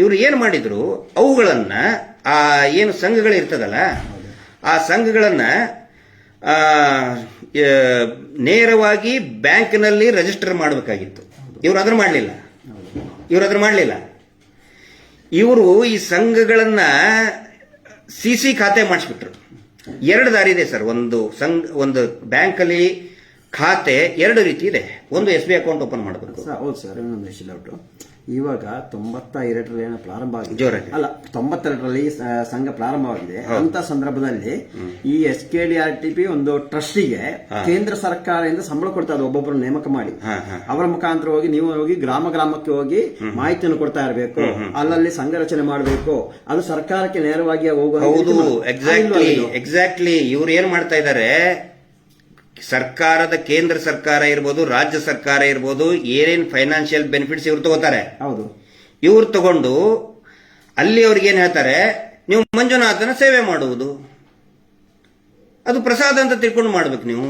ಇವರು ಏನ್ ಮಾಡಿದ್ರು, ಅವುಗಳನ್ನ ಆ ಏನು ಸಂಘಗಳು ಇರ್ತದಲ್ಲ, ಆ ಸಂಘಗಳನ್ನ ನೇರವಾಗಿ ಬ್ಯಾಂಕ್ನಲ್ಲಿ ರಿಜಿಸ್ಟರ್ ಮಾಡಬೇಕಾಗಿತ್ತು. ಇವರು ಅದನ್ನ ಮಾಡಲಿಲ್ಲ. ಇವರು ಈ ಸಂಘಗಳನ್ನ CC ಖಾತೆ ಮಾಡಿಸ್ಬಿಟ್ರು. 2 ದಾರಿ ಇದೆ ಸರ್. ಒಂದು ಬ್ಯಾಂಕ್ ಅಲ್ಲಿ ಖಾತೆ 2 ರೀತಿ ಇದೆ. ಒಂದು SBI ಅಕೌಂಟ್ ಓಪನ್ ಮಾಡಬೇಕು. ಹೌದು ಸರ್, ಇನ್ನೊಂದು ವಿಷಯ ಡೌಟ್. ಇವಾಗ 92ರಲ್ಲಿ ಏನೋ ಪ್ರಾರಂಭ ಆಗಿದೆ, ಅಲ್ಲ 92ರಲ್ಲಿ ಸಂಘ ಪ್ರಾರಂಭವಾಗಿದೆ. ಅಂತ ಸಂದರ್ಭದಲ್ಲಿ ಈ SKDRTP ಒಂದು ಟ್ರಸ್ಟಿಗೆ ಕೇಂದ್ರ ಸರ್ಕಾರದಿಂದ ಸಂಬಳ ಕೊಡ್ತಾ ಇದೆ, ಒಬ್ಬೊಬ್ಬರು ನೇಮಕ ಮಾಡಿ ಅವರ ಮುಖಾಂತರ ನೀವು ಹೋಗಿ ಗ್ರಾಮಕ್ಕೆ ಹೋಗಿ ಮಾಹಿತಿಯನ್ನು ಕೊಡ್ತಾ ಇರಬೇಕು. ಅಲ್ಲಲ್ಲಿ ಸಂಘ ರಚನೆ ಮಾಡಬೇಕು, ಅದು ಸರ್ಕಾರಕ್ಕೆ ನೇರವಾಗಿ ಹೌದು, ಎಕ್ಸಾಕ್ಟ್ಲಿ. ಇವ್ರು ಏನ್ ಮಾಡ್ತಾ ಇದ್ದಾರೆ, ಸರ್ಕಾರದ ಕೇಂದ್ರ ಸರ್ಕಾರ ಇರ್ಬೋದು, ರಾಜ್ಯ ಸರ್ಕಾರ ಇರ್ಬೋದು, ಏನೇನ್ ಫೈನಾನ್ಷಿಯಲ್ ಬೆನಿಫಿಟ್ಸ್ ಇವ್ರು ತಗೋತಾರೆ. ಹೌದು, ಇವ್ರು ತಗೊಂಡು ಅಲ್ಲಿ ಅವ್ರಿಗೆ ಏನ್ ಹೇಳ್ತಾರೆ, ನೀವು ಮಂಜುನಾಥನ ಸೇವೆ ಮಾಡುವುದು, ಅದು ಪ್ರಸಾದ ಅಂತ ತಿಳ್ಕೊಂಡು ಮಾಡ್ಬೇಕು. ನೀವು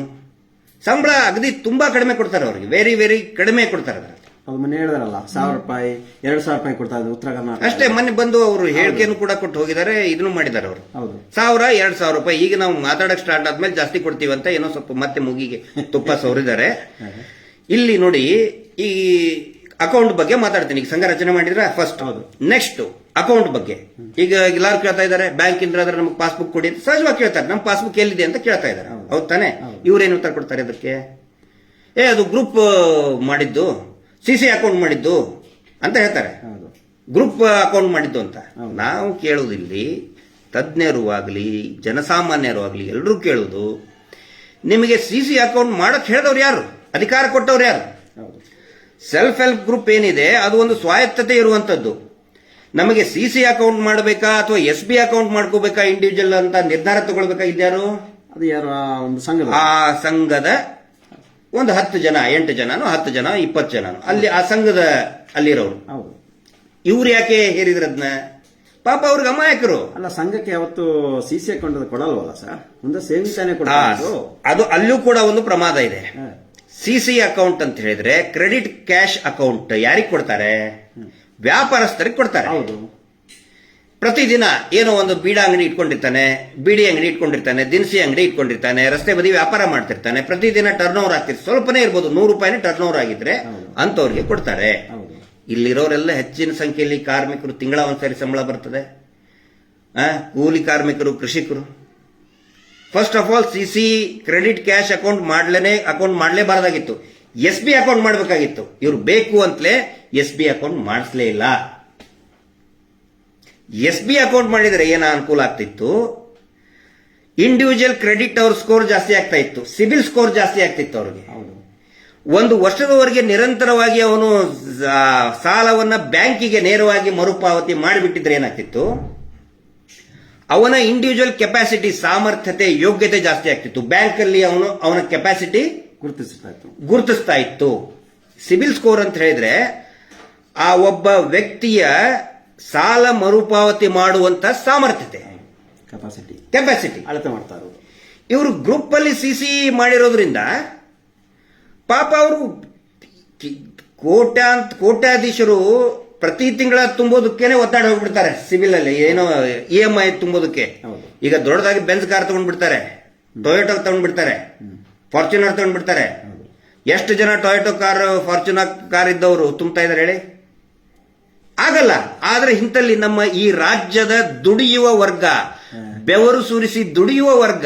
ಸಂಬಳ ಅಗದಿ ತುಂಬಾ ಕಡಿಮೆ ಕೊಡ್ತಾರೆ ಅವ್ರಿಗೆ, ವೆರಿ ವೆರಿ ಕಡಿಮೆ ಕೊಡ್ತಾರೆ. ಮೊನ್ನೆ ಹೇಳಿದಾರಲ್ಲ, 1000 ರೂಪಾಯಿ 2000 ರೂಪಾಯಿ ಕೊಡ್ತಾ ಇದ್ರು ಉತ್ತರ ಕರ್ನಾಟಕ ಅಷ್ಟೇ. ಮೊನ್ನೆ ಬಂದು ಅವರು ಹೇಳಿಕೆಯನ್ನು ಕೂಡ ಕೊಟ್ಟು ಹೋಗಿದ್ದಾರೆ, ಇದನ್ನು ಮಾಡಿದ್ದಾರೆ ಅವರು. 1000-2000 ರೂಪಾಯಿ. ಈಗ ನಾವು ಮಾತಾಡಕ್ ಸ್ಟಾರ್ಟ್ ಆದ್ಮೇಲೆ ಜಾಸ್ತಿ ಕೊಡ್ತೀವಿ ಅಂತ ಏನೋ ಸ್ವಲ್ಪ ಮತ್ತೆ ಮುಗಿಗೆ ತುಪ್ಪ ಸವರಿದ್ದಾರೆ. ಇಲ್ಲಿ ನೋಡಿ, ಈ ಅಕೌಂಟ್ ಬಗ್ಗೆ ಮಾತಾಡ್ತೀನಿ. ಈಗ ಸಂಘ ರಚನೆ ಮಾಡಿದ್ರೆ ಫಸ್ಟ್, ನೆಕ್ಸ್ಟ್ ಅಕೌಂಟ್ ಬಗ್ಗೆ. ಈಗ ಎಲ್ಲಾರು ಕೇಳ್ತಾ ಇದ್ದಾರೆ, ಬ್ಯಾಂಕ್ ಇಂದ ನಮ್ಗೆ ಪಾಸ್ಬುಕ್ ಕೊಡಿ ಅಂತ ಸಹಜವಾಗಿ ಕೇಳ್ತಾರೆ. ನಮ್ ಪಾಸ್ಬುಕ್ ಎಲ್ಲಿದೆ ಅಂತ ಕೇಳ್ತಾ ಇದ್ದಾರೆ. ಹೌದ್ ತಾನೆ? ಇವ್ರೇನು ಉತ್ತರ ಕೊಡ್ತಾರೆ ಅದಕ್ಕೆ? ಅದು ಗ್ರೂಪ್ ಮಾಡಿದ್ದು, CC ಅಕೌಂಟ್ ಮಾಡಿದ್ದು ಅಂತ ಹೇಳ್ತಾರೆ. ಗ್ರೂಪ್ ಅಕೌಂಟ್ ಮಾಡಿದ್ದು ಅಂತ ನಾವು ಕೇಳುವುದಿಲ್ಲಿ. ತಜ್ಞರು ಆಗಲಿ ಜನಸಾಮಾನ್ಯರು ಆಗಲಿ ಎಲ್ಲರೂ ಕೇಳುವುದು, ನಿಮಗೆ CC ಅಕೌಂಟ್ ಮಾಡಕ್ ಹೇಳಿದವ್ರು ಯಾರು? ಅಧಿಕಾರ ಕೊಟ್ಟವ್ರು ಯಾರು? ಸೆಲ್ಫ್ ಹೆಲ್ಪ್ ಗ್ರೂಪ್ ಏನಿದೆ ಅದು ಒಂದು ಸ್ವಾಯತ್ತತೆ ಇರುವಂತದ್ದು. ನಮಗೆ CC ಅಕೌಂಟ್ ಮಾಡಬೇಕಾ ಅಥವಾ SB ಅಕೌಂಟ್ ಮಾಡ್ಕೋಬೇಕಾ ಇಂಡಿವಿಜುವಲ್ ಅಂತ ನಿರ್ಧಾರ ತಗೊಳ್ಬೇಕಾ? ಇದ್ಯಾರು? ಅದು ಯಾರು? ಒಂದು ಸಂಘ. ಆ ಸಂಘದ ಒಂದು 10 ಜನ, 8 ಜನನೋ 10 ಜನ 20 ಜನನೋ ಅಲ್ಲಿ ಆ ಸಂಘದ ಅಲ್ಲಿರೋರು. ಇವ್ರು ಯಾಕೆ ಹೇರಿದ್ರದ್ನ? ಪಾಪ ಅವ್ರಿಗೆ ಅಮಾಯಕರು ಅಲ್ಲ. ಸಂಘಕ್ಕೆ ಯಾವತ್ತು CC ಅಕೌಂಟ್ ಕೊಡಲ್ವಲ್ಲ ಸರ್, ಮುಂದೆ ಸೇವಿಂಗ್ಸ್ ತಾನೇ ಕೊಡೋದು. ಅದು ಅಲ್ಲೂ ಕೂಡ ಒಂದು ಪ್ರಮಾದ ಇದೆ. CC ಅಕೌಂಟ್ ಅಂತ ಹೇಳಿದ್ರೆ ಕ್ರೆಡಿಟ್ ಕ್ಯಾಶ್ ಅಕೌಂಟ್ ಯಾರಿಗೆ ಕೊಡ್ತಾರೆ? ವ್ಯಾಪಾರಸ್ಥರಿಗೆ ಕೊಡ್ತಾರೆ. ಹೌದು. ಪ್ರತಿದಿನ ಏನೋ ಒಂದು ಬೀಡ ಅಂಗಡಿ ಇಟ್ಕೊಂಡಿರ್ತಾನೆ, ಬಿಡಿ ಅಂಗಡಿ ಇಟ್ಕೊಂಡಿರ್ತಾನೆ, ದಿನಸಿ ಅಂಗಡಿ ಇಟ್ಕೊಂಡಿರ್ತಾನೆ, ರಸ್ತೆ ಬದಿ ವ್ಯಾಪಾರ ಮಾಡ್ತಿರ್ತಾನೆ. ಪ್ರತಿದಿನ ಟರ್ನ್ ಓವರ್ ಆಗ್ತಿರ್ತಾರೆ, ಸ್ವಲ್ಪನೇ ಇರ್ಬೋದು, 100 ರೂಪಾಯಿನೇ ಟರ್ನ್ ಓವರ್ ಆಗಿದ್ರೆ ಅಂತವ್ರಿಗೆ ಕೊಡ್ತಾರೆ. ಇಲ್ಲಿರೋರೆಲ್ಲ ಹೆಚ್ಚಿನ ಸಂಖ್ಯೆಯಲ್ಲಿ ಕಾರ್ಮಿಕರು, ತಿಂಗಳ ಒಂದ್ಸರಿ ಸಂಬಳ ಬರ್ತದೆ. ಕೂಲಿ ಕಾರ್ಮಿಕರು, ಕೃಷಿಕರು. First of all CC credit cash account ಮಾಡಲೇಬಾರದಾಗಿತ್ತು. SB ಅಕೌಂಟ್ ಮಾಡಬೇಕಾಗಿತ್ತು. ಇವ್ರು ಬೇಕು ಅಂತಲೇ SB ಅಕೌಂಟ್ ಮಾಡಿಸ್ಲೇ ಇಲ್ಲ. SB ಅಕೌಂಟ್ ಮಾಡಿದ್ರೆ ಏನ ಅನುಕೂಲ ಆಗ್ತಿತ್ತು? ಇಂಡಿವಿಜುವಲ್ ಕ್ರೆಡಿಟ್ ಅವ್ರ ಸ್ಕೋರ್ ಜಾಸ್ತಿ ಆಗ್ತಾ ಇತ್ತು, ಸಿಬಿಲ್ ಸ್ಕೋರ್ ಜಾಸ್ತಿ ಆಗ್ತಿತ್ತು ಅವ್ರಿಗೆ. 1 ವರ್ಷದವರೆಗೆ ನಿರಂತರವಾಗಿ ಅವನು ಸಾಲವನ್ನ ಬ್ಯಾಂಕಿಗೆ ನೇರವಾಗಿ ಮರುಪಾವತಿ ಮಾಡಿಬಿಟ್ಟಿದ್ರೆ ಏನಾಗ್ತಿತ್ತು? ಅವನ ಇಂಡಿವಿಜುವಲ್ ಕೆಪಾಸಿಟಿ, ಸಾಮರ್ಥ್ಯತೆ, ಯೋಗ್ಯತೆ ಜಾಸ್ತಿ ಆಗ್ತಿತ್ತು. ಬ್ಯಾಂಕ್ ಅಲ್ಲಿ ಅವನ ಕೆಪಾಸಿಟಿ ಗುರುತಿಸ್ತಾ ಇತ್ತು. ಸಿಬಿಲ್ ಸ್ಕೋರ್ ಅಂತ ಹೇಳಿದ್ರೆ ಆ ಒಬ್ಬ ವ್ಯಕ್ತಿಯ ಸಾಲ ಮರುಪಾವತಿ ಮಾಡುವಂತ ಸಾಮರ್ಥ್ಯತೆ, ಕೆಪಾಸಿಟಿ ಅಳತೆ ಮಾಡ್ತಾರೆ. ಇವರು ಗ್ರೂಪ್ ಅಲ್ಲಿ CC ಮಾಡಿರೋದ್ರಿಂದ ಪಾಪ ಅವರು ಕೋಟ್ಯಾಧೀಶರು ಪ್ರತಿ ತಿಂಗಳ ತುಂಬೋದಕ್ಕೇನೆ ಒತ್ತಡ ಹೋಗ್ಬಿಡ್ತಾರೆ. ಸಿವಿಲ್ ಅಲ್ಲಿ ಏನೋ EMI ತುಂಬೋದಕ್ಕೆ. ಈಗ ದೊಡ್ಡದಾಗಿ ಬೆಂಜ್ ಕಾರ್ ತಗೊಂಡ್ಬಿಡ್ತಾರೆ, ಟೊಯೋಟೋ ತಗೊಂಡ್ಬಿಡ್ತಾರೆ, ಫಾರ್ಚುನರ್ ತಗೊಂಡ್ಬಿಡ್ತಾರೆ. ಎಷ್ಟು ಜನ ಟೊಯೋಟೋ ಕಾರ್, ಫಾರ್ಚುನರ್ ಕಾರ್ ಇದ್ದವರು ತುಂಬ್ತಾ ಇದಾರೆ ಹೇಳಿ? ಆಗಲ್ಲ. ಆದ್ರೆ ಇಂಥಲ್ಲಿ ನಮ್ಮ ಈ ರಾಜ್ಯದ ದುಡಿಯುವ ವರ್ಗ, ಬೆವರು ಸುರಿಸಿ ದುಡಿಯುವ ವರ್ಗ,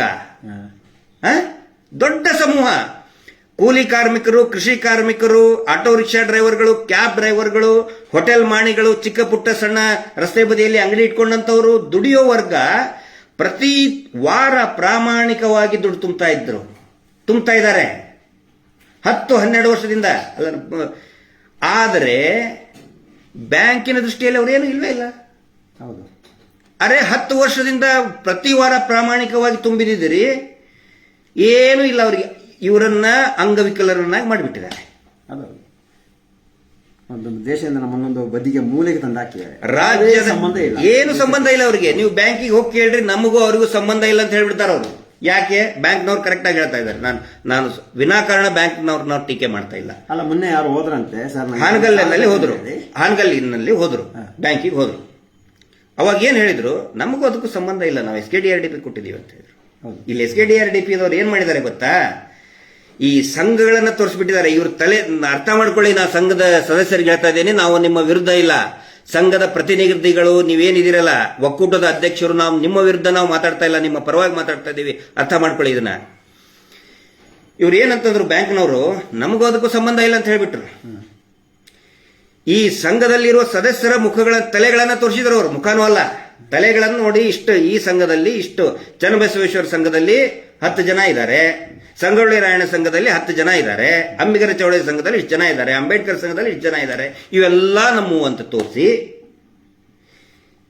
ದೊಡ್ಡ ಸಮೂಹ, ಕೂಲಿ ಕಾರ್ಮಿಕರು, ಕೃಷಿ ಕಾರ್ಮಿಕರು, ಆಟೋ ರಿಕ್ಷಾ ಡ್ರೈವರ್ಗಳು, ಕ್ಯಾಬ್ ಡ್ರೈವರ್ಗಳು, ಹೋಟೆಲ್ ಮಾಣಿಗಳು, ಚಿಕ್ಕ ಪುಟ್ಟ ಸಣ್ಣ ರಸ್ತೆ ಬದಿಯಲ್ಲಿ ಅಂಗಡಿ ಇಟ್ಕೊಂಡಂತವರು ದುಡಿಯೋ ವರ್ಗ ಪ್ರತಿ ವಾರ ಪ್ರಾಮಾಣಿಕವಾಗಿ ದುಡ್ಡು ತುಂಬ್ತಾ ಇದ್ದಾರೆ 10-12 ವರ್ಷದಿಂದ. ಆದರೆ ಬ್ಯಾಂಕಿನ ದೃಷ್ಟಿಯಲ್ಲಿ ಅವರೇನು ಇಲ್ವೇ ಇಲ್ಲ. ಹೌದು. ಅರೆ 10 ವರ್ಷದಿಂದ ಪ್ರತಿ ವಾರ ಪ್ರಾಮಾಣಿಕವಾಗಿ ತುಂಬಿದಿದ್ದೀರಿ, ಏನೂ ಇಲ್ಲ ಅವರಿಗೆ. ಇವರನ್ನ ಅಂಗವಿಕಲರನ್ನಾಗಿ ಮಾಡಿಬಿಟ್ಟಿದ್ದಾರೆ. ಒಂದು ದೇಶದಿಂದ ನಮ್ಮನ್ನೊಂದು ಬದಿಗೆ ಮೂಲೆಗೆ ತಂದು ಹಾಕಿದ್ದಾರೆ. ರಾಜ್ಯದ ಸಂಬಂಧ ಇಲ್ಲ, ಏನು ಸಂಬಂಧ ಇಲ್ಲ ಅವರಿಗೆ. ನೀವು ಬ್ಯಾಂಕಿಗೆ ಹೋಗಿ ಕೇಳ್ರಿ, ನಮಗೂ ಅವರಿಗೂ ಸಂಬಂಧ ಇಲ್ಲ ಅಂತ ಹೇಳ್ಬಿಡ್ತಾರೆ ಅವರು. ಯಾಕೆ? ಬ್ಯಾಂಕ್ನವ್ರು ಕರೆಕ್ಟ್ ಆಗಿ ಹೇಳ್ತಾ ಇದ್ದಾರೆ. ನಾನು ವಿನಾಕಾರಣ ಬ್ಯಾಂಕ್ನವ್ರನ್ನ ಟೀಕೆ ಮಾಡ್ತಾ ಇಲ್ಲ. ಅಲ್ಲ, ಮೊನ್ನೆ ಯಾರು ಹೋದ್ರಂತೆ ಸರ್, ಹಾನಗಲ್ಲಿನಲ್ಲಿ ಹೋದ್ರು, ಬ್ಯಾಂಕಿಗೆ ಹೋದ್ರು. ಅವಾಗ ಏನ್ ಹೇಳಿದ್ರು? ನಮಗೂ ಅದಕ್ಕೂ ಸಂಬಂಧ ಇಲ್ಲ, ನಾವು SKDRDP ಕೊಟ್ಟಿದ್ದೀವಿ ಅಂತ ಹೇಳಿದ್ರು. ಇಲ್ಲಿ SKDRDP ದವ್ರು ಏನ್ ಮಾಡಿದ್ದಾರೆ ಗೊತ್ತಾ? ಈ ಸಂಘಗಳನ್ನ ತೋರಿಸ್ಬಿಟ್ಟಿದ್ದಾರೆ. ಇವ್ರ ತಲೆ ಅರ್ಥ ಮಾಡ್ಕೊಳ್ಳಿ. ನಾ ಸಂಘದ ಸದಸ್ಯರಿಗೆ ಹೇಳ್ತಾ ಇದ್ದೇನೆ, ನಾವು ನಿಮ್ಮ ವಿರುದ್ಧ ಇಲ್ಲ. ಸಂಘದ ಪ್ರತಿನಿಧಿಗಳು ನೀವೇನಿದಿರಲ್ಲ, ಒಕ್ಕೂಟದ ಅಧ್ಯಕ್ಷರು, ನಾವು ನಿಮ್ಮ ವಿರುದ್ಧ ನಾವು ಮಾತಾಡ್ತಾ ಇಲ್ಲ, ನಿಮ್ಮ ಪರವಾಗಿ ಮಾತಾಡ್ತಾ ಇದ್ದೀವಿ. ಅರ್ಥ ಮಾಡ್ಕೊಳ್ಳಿ ಇದನ್ನ. ಇವ್ರು ಏನಂತಂದ್ರು ಬ್ಯಾಂಕ್ನವರು, ನಮಗೂ ಅದಕ್ಕೂ ಸಂಬಂಧ ಇಲ್ಲ ಅಂತ ಹೇಳ್ಬಿಟ್ರು. ಈ ಸಂಘದಲ್ಲಿರುವ ಸದಸ್ಯರ ಮುಖಗಳ ತಲೆಗಳನ್ನ ತೋರಿಸಿದ್ರು. ಅವರು ಮುಖನೂ ಅಲ್ಲ, ತಲೆಗಳನ್ನು ನೋಡಿ. ಈ ಸಂಘದಲ್ಲಿ ಚನ್ನಬಸವೇಶ್ವರ ಸಂಘದಲ್ಲಿ 10 ಜನ ಇದ್ದಾರೆ, ಸಂಗೊಳ್ಳಿ ರಾಯಣ್ಣ ಸಂಘದಲ್ಲಿ 10 ಜನ ಇದ್ದಾರೆ, ಅಂಬಿಗರ ಚೌಡಯ್ಯ ಸಂಘದಲ್ಲಿ ಇಷ್ಟು ಜನ ಇದ್ದಾರೆ, ಅಂಬೇಡ್ಕರ್ ಸಂಘದಲ್ಲಿ ಇಷ್ಟು ಜನ ಇದ್ದಾರೆ, ಇವೆಲ್ಲ ನಮ್ಮವು ಅಂತ ತೋರಿಸಿ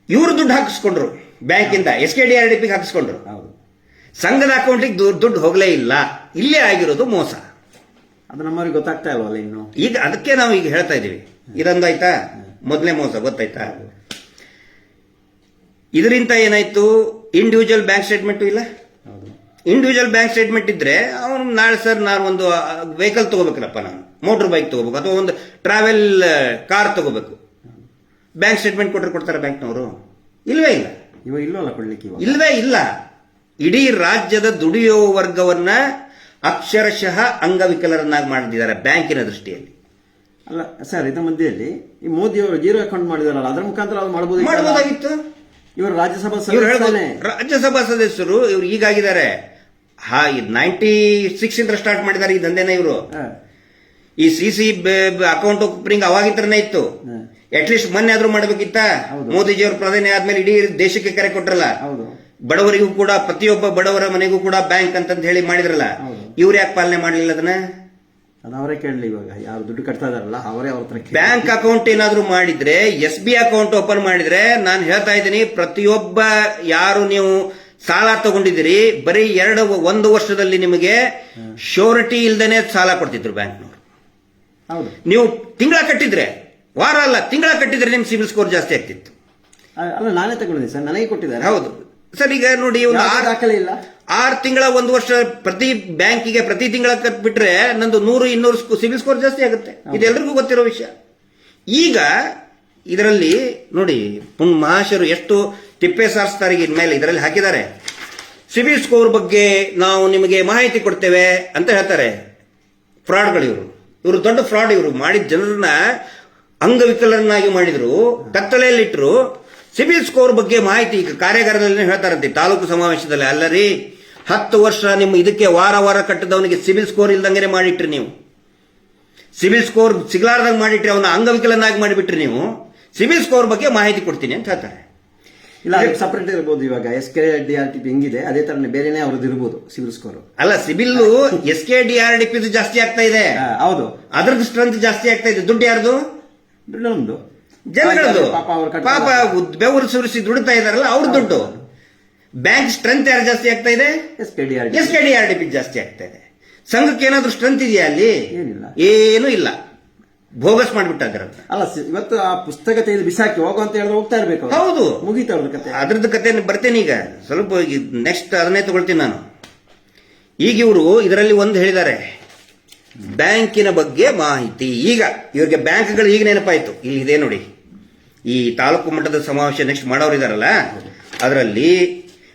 ಇವರು ದುಡ್ಡು ಹಾಕಿಸ್ಕೊಂಡ್ರು. ಬ್ಯಾಂಕಿಂದ SKDRDPಗೆ ಹಾಕಿಸ್ಕೊಂಡ್ರು. ಸಂಘದ ಅಕೌಂಟಿಗೆ ದುಡ್ಡು ಹೋಗಲೇ ಇಲ್ಲ. ಇಲ್ಲೇ ಆಗಿರೋದು ಮೋಸ. ಅದು ನಮ್ಮವ್ರಿಗೆ ಗೊತ್ತಾಗ್ತಾ ಇಲ್ವಲ್ಲ ಇನ್ನು. ಈಗ ಅದಕ್ಕೆ ನಾವು ಈಗ ಹೇಳ್ತಾ ಇದೀವಿ. ಇದೊಂದಾಯ್ತಾ? ಮೊದಲನೇ ಮೋಸ ಗೊತ್ತಾಯ್ತಾ? ಇದರಿಂದ ಏನಾಯ್ತು? ಇಂಡಿವಿಜುವಲ್ ಬ್ಯಾಂಕ್ ಸ್ಟೇಟ್ಮೆಂಟ್ ಇಲ್ಲ. ಇಂಡಿವಿಜುವಲ್ ಬ್ಯಾಂಕ್ ಸ್ಟೇಟ್ಮೆಂಟ್ ಇದ್ರೆ ಅವನು ನಾಳೆ ಸರ್ ನಾನು ಒಂದು ವೆಹಿಕಲ್ ತಗೋಬೇಕಲ್ಲಪ್ಪ, ನಾನು ಮೋಟರ್ ಬೈಕ್ ತಗೋಬೇಕು ಅಥವಾ ಒಂದು ಟ್ರಾವೆಲ್ ಕಾರ್ ತಗೋಬೇಕು, ಬ್ಯಾಂಕ್ ಸ್ಟೇಟ್ಮೆಂಟ್ ಕೊಡ್ತಾರೆ ಬ್ಯಾಂಕ್ನವರು? ಇಲ್ವೇ ಇಲ್ಲ. ಇಲ್ವೇ ಇಲ್ಲ. ಇಡೀ ರಾಜ್ಯದ ದುಡಿಯೋ ವರ್ಗವನ್ನ ಅಕ್ಷರಶಃ ಅಂಗವಿಕಲರನ್ನಾಗಿ ಮಾಡಿದ್ದಾರೆ ಬ್ಯಾಂಕಿನ ದೃಷ್ಟಿಯಲ್ಲಿ. ಅಲ್ಲ ಸರ್, ಇದರ ಮಧ್ಯೆಯಲ್ಲಿ ಈ ಮೋದಿ ಅವರು ಜೀರೋ ಅಕೌಂಟ್ ಮಾಡಿದಾರಲ್ಲ, ಅದರ ಮುಖಾಂತರ ಅವ್ರು ಮಾಡಬಹುದಾಗಿತ್ತು. ಇವರು ರಾಜ್ಯಸಭಾ ಸದಸ್ಯರು ಇವ್ರು ಈಗಾಗಿದ್ದಾರೆ. 96 ಸ್ಟಾರ್ಟ್ ಮಾಡಿದ್ದಾರೆ ಈ ದಂಧೆನ ಇವರು. ಈ CC ಅಕೌಂಟ್ ಓಪನಿಂಗ್ ಅವಾಗಿಂತನೇ ಇತ್ತು. ಅಟ್ಲೀಸ್ಟ್ ಮೊನ್ನೆ ಆದ್ರೂ ಮಾಡ್ಬೇಕಿತ್ತ? ಮೋದಿಜಿಯವರು ಪ್ರಧಾನಿ ಆದ್ಮೇಲೆ ಇಡೀ ದೇಶಕ್ಕೆ ಕರೆ ಕೊಟ್ರಲ್ಲ, ಬಡವರಿಗೂ ಕೂಡ, ಪ್ರತಿಯೊಬ್ಬ ಬಡವರ ಮನೆಗೂ ಕೂಡ ಬ್ಯಾಂಕ್ ಅಂತ ಹೇಳಿ ಮಾಡಿದ್ರಲ್ಲ, ಇವ್ರು ಯಾಕೆ ಪಾಲನೆ ಮಾಡಲಿಲ್ಲ ಅದನ್ನ? ಅವರೇ ಕೇಳಲಿ. ಇವಾಗ ಯಾರು ದುಡ್ಡು ಕಟ್ತಾ ಇದಾರಲ್ಲ ಅವರೇ ಅವ್ರ ಹತ್ರ ಬ್ಯಾಂಕ್ ಅಕೌಂಟ್ ಏನಾದ್ರೂ ಮಾಡಿದ್ರೆ, SB ಅಕೌಂಟ್ ಓಪನ್ ಮಾಡಿದ್ರೆ, ನಾನು ಹೇಳ್ತಾ ಇದ್ದೀನಿ, ಪ್ರತಿಯೊಬ್ಬ ಯಾರು ನೀವು ಸಾಲ ತಗೊಂಡಿದ್ದೀರಿ, ಬರೀ 1 ವರ್ಷದಲ್ಲಿ ನಿಮಗೆ ಶ್ಯೂರಿಟಿ ಇಲ್ದೇನೆ ಸಾಲ ಕೊಡ್ತಿದ್ರು ಬ್ಯಾಂಕ್ನವರು. ನೀವು ತಿಂಗಳ ಕಟ್ಟಿದ್ರೆ, ವಾರ ಅಲ್ಲ ತಿಂಗಳ ಕಟ್ಟಿದ್ರೆ ನಿಮ್ ಸಿಬಿಲ್ ಸ್ಕೋರ್ ಜಾಸ್ತಿ ಆಗ್ತಿತ್ತು. ಅಲ್ಲ, ನಾನೇ ತಗೊಂಡಿದ್ದೀನಿ ಸರ್, ನನಗೆ ಕೊಟ್ಟಿದ್ದಾರೆ. ಹೌದು ಸರ್. ಈಗ ನೋಡಿ, ಒಂದು ದಾಖಲೆ ಇಲ್ಲ. 6 ತಿಂಗಳ 1 ವರ್ಷ ಪ್ರತಿ ಬ್ಯಾಂಕಿಗೆ ಪ್ರತಿ ತಿಂಗಳ ಕಟ್ಬಿಟ್ರೆ ನಂದು 100-200 ಸಿಬಿಲ್ ಸ್ಕೋರ್ ಜಾಸ್ತಿ ಆಗುತ್ತೆ. ಇದೆಲ್ಲರಿಗೂ ಗೊತ್ತಿರೋ ವಿಷಯ. ಈಗ ಇದರಲ್ಲಿ ನೋಡಿ, ಮಹಾಶಯರು ಎಷ್ಟು ತಿಪ್ಪೆ ಸಾರಿಸ್ತಾರೆ ಇನ್ಮೇಲೆ ಇದರಲ್ಲಿ ಹಾಕಿದ್ದಾರೆ. ಸಿಬಿಲ್ ಸ್ಕೋರ್ ಬಗ್ಗೆ ನಾವು ನಿಮಗೆ ಮಾಹಿತಿ ಕೊಡ್ತೇವೆ ಅಂತ ಹೇಳ್ತಾರೆ. ಫ್ರಾಡ್ಗಳು ಇವರು ದೊಡ್ಡ ಫ್ರಾಡ್. ಇವರು ಮಾಡಿದ ಜನರನ್ನ ಅಂಗವಿಕಲರನ್ನಾಗಿ ಮಾಡಿದ್ರು, ಕತ್ತಲೆಯಲ್ಲಿಟ್ಟರು. ಸಿಬಿಲ್ ಸ್ಕೋರ್ ಬಗ್ಗೆ ಮಾಹಿತಿ ಈಗ ಕಾರ್ಯಾಗಾರದಲ್ಲಿ ಹೇಳ್ತಾರಂತೆ, ತಾಲೂಕು ಸಮಾವೇಶದಲ್ಲಿ. ಅಲ್ಲರಿ, 10 ವರ್ಷ ನಿಮ್ಮ ಇದಕ್ಕೆ ವಾರ ಕಟ್ಟದವನಿಗೆ ಸಿಬಿಲ್ ಸ್ಕೋರ್ ಇಲ್ದಂಗೆ ಮಾಡಿಟ್ರಿ ನೀವು. ಸಿಬಿಲ್ ಸ್ಕೋರ್ ಸಿಗ್ಲಾರ್ದಂಗೆ ಮಾಡಿಟ್ರಿ, ಅವನ ಅಂಗವಿಕಲನಾಗಿ ಮಾಡಿಬಿಟ್ರಿ ನೀವು. ಸಿಬಿಲ್ ಸ್ಕೋರ್ ಬಗ್ಗೆ ಮಾಹಿತಿ ಕೊಡ್ತೀನಿ ಅಂತ ಹೇಳ್ತಾರೆ. ಇಲ್ಲ, ಸಪರೇಟ್ ಇರಬಹುದು. ಇವಾಗ SKDRDP ಹೆಂಗಿದೆ ಅದೇ ತರ ಬೇರೆನೆ ಅವ್ರದ್ದು ಇರಬಹುದು ಸಿಬಿಲ್ ಸ್ಕೋರ್. ಅಲ್ಲ, ಸಿಬಿಲ್ SKDRDP ಜಾಸ್ತಿ ಆಗ್ತಾ ಇದೆ. ಹೌದು, ಅದ್ರದ್ದು ಸ್ಟ್ರೆಂತ್ ಜಾಸ್ತಿ ಆಗ್ತಾ ಇದೆ. ದುಡ್ಡು ಯಾರ್ದು? ದುಡ್ಡು ನಮ್ದು, ಜನಗಳದ್ದು. ಪಾಪ ಬೆವರು ಸುರಿಸಿ ದುಡ್ತಾ ಇದಾರಲ್ಲ ಅವ್ರ ದುಡ್ಡು. ಬ್ಯಾಂಕ್ ಸ್ಟ್ರೆಂತ್ ಯಾರು ಜಾಸ್ತಿ ಆಗ್ತಾ ಇದೆ? SKDRDP ಜಾಸ್ತಿ ಆಗ್ತಾ ಇದೆ. ಸಂಘಕ್ಕೆ ಏನಾದ್ರೂ ಸ್ಟ್ರೆಂತ್ ಇದೆಯಾ ಅಲ್ಲಿ? ಏನೂ ಇಲ್ಲ. ಬೋಗಸ್ ಮಾಡಿಬಿಟ್ಟಾರ. ಅಲ್ಲ, ಇವತ್ತು ಆ ಪುಸ್ತಕ ತೆಗೆದು ಬಿಸಾಕಿ ಹೋಗು ಅಂತ ಹೇಳಿದ್ರೆ ಹೋಗ್ತಾ ಇರ್ಬೇಕು. ಹೌದು, ಮುಗೀತು ಅವ್ರದ್ದು ಕತೆ. ಅದ್ರದ್ದು ಕತೆ ಬರ್ತೇನೆ ಈಗ ಸ್ವಲ್ಪ. ನೆಕ್ಸ್ಟ್ ಅದನ್ನೇ ತಗೊಳ್ತೀನಿ ನಾನು. ಈಗ ಇವರು ಇದರಲ್ಲಿ ಒಂದು ಹೇಳಿದ್ದಾರೆ, ಬ್ಯಾಂಕಿನ ಬಗ್ಗೆ ಮಾಹಿತಿ. ಈಗ ಇವ್ರಿಗೆ ಬ್ಯಾಂಕ್ಗಳು ಈಗ ನೆನಪಾಯ್ತು. ಇಲ್ಲಿ ಇದೆ ನೋಡಿ, ಈ ತಾಲೂಕು ಮಟ್ಟದ ಸಮಾವೇಶ ನೆಕ್ಸ್ಟ್ ಮಾಡೋರಿದಾರಲ್ಲ, ಅದರಲ್ಲಿ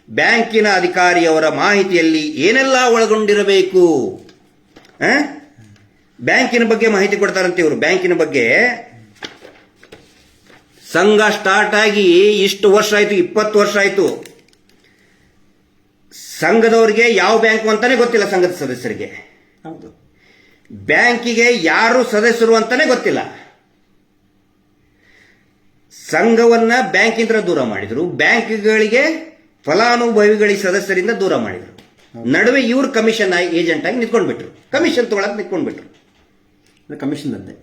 ಬ್ಯಾಂಕಿನ ಅಧಿಕಾರಿಯವರ ಮಾಹಿತಿಯಲ್ಲಿ ಏನೆಲ್ಲ ಒಳಗೊಂಡಿರಬೇಕು, ಬ್ಯಾಂಕಿನ ಬಗ್ಗೆ ಮಾಹಿತಿ ಕೊಡ್ತಾರಂತೆ ಇವರು. ಬ್ಯಾಂಕಿನ ಬಗ್ಗೆ ಸಂಘ ಸ್ಟಾರ್ಟ್ ಆಗಿ ಇಷ್ಟು ವರ್ಷ ಆಯ್ತು, 20 ವರ್ಷ ಆಯ್ತು. ಸಂಘದವರಿಗೆ ಯಾವ ಬ್ಯಾಂಕ್ ಅಂತಾನೆ ಗೊತ್ತಿಲ್ಲ ಸಂಘದ ಸದಸ್ಯರಿಗೆ. ಬ್ಯಾಂಕಿಗೆ ಯಾರು ಸದಸ್ಯರು ಅಂತಾನೆ ಗೊತ್ತಿಲ್ಲ. ಸಂಘವನ್ನ ಬ್ಯಾಂಕಿಂದ ದೂರ ಮಾಡಿದ್ರು, ಬ್ಯಾಂಕ್ಗಳಿಗೆ ಫಲಾನುಭವಿಗಳಿಗೆ ಸದಸ್ಯರಿಂದ ದೂರ ಮಾಡಿದ್ರು. ನಡುವೆ ಇವ್ರು ಕಮಿಷನ್ ಏಜೆಂಟ್ ಆಗಿ ನಿಂತ್ಕೊಂಡ್ಬಿಟ್ರು, ಕಮಿಷನ್ ತಗೊಳಕ್ ನಿಂತ್ಕೊಂಡ್ಬಿಟ್ರು. ಕಮಿಷನ್ ಅಂತೆ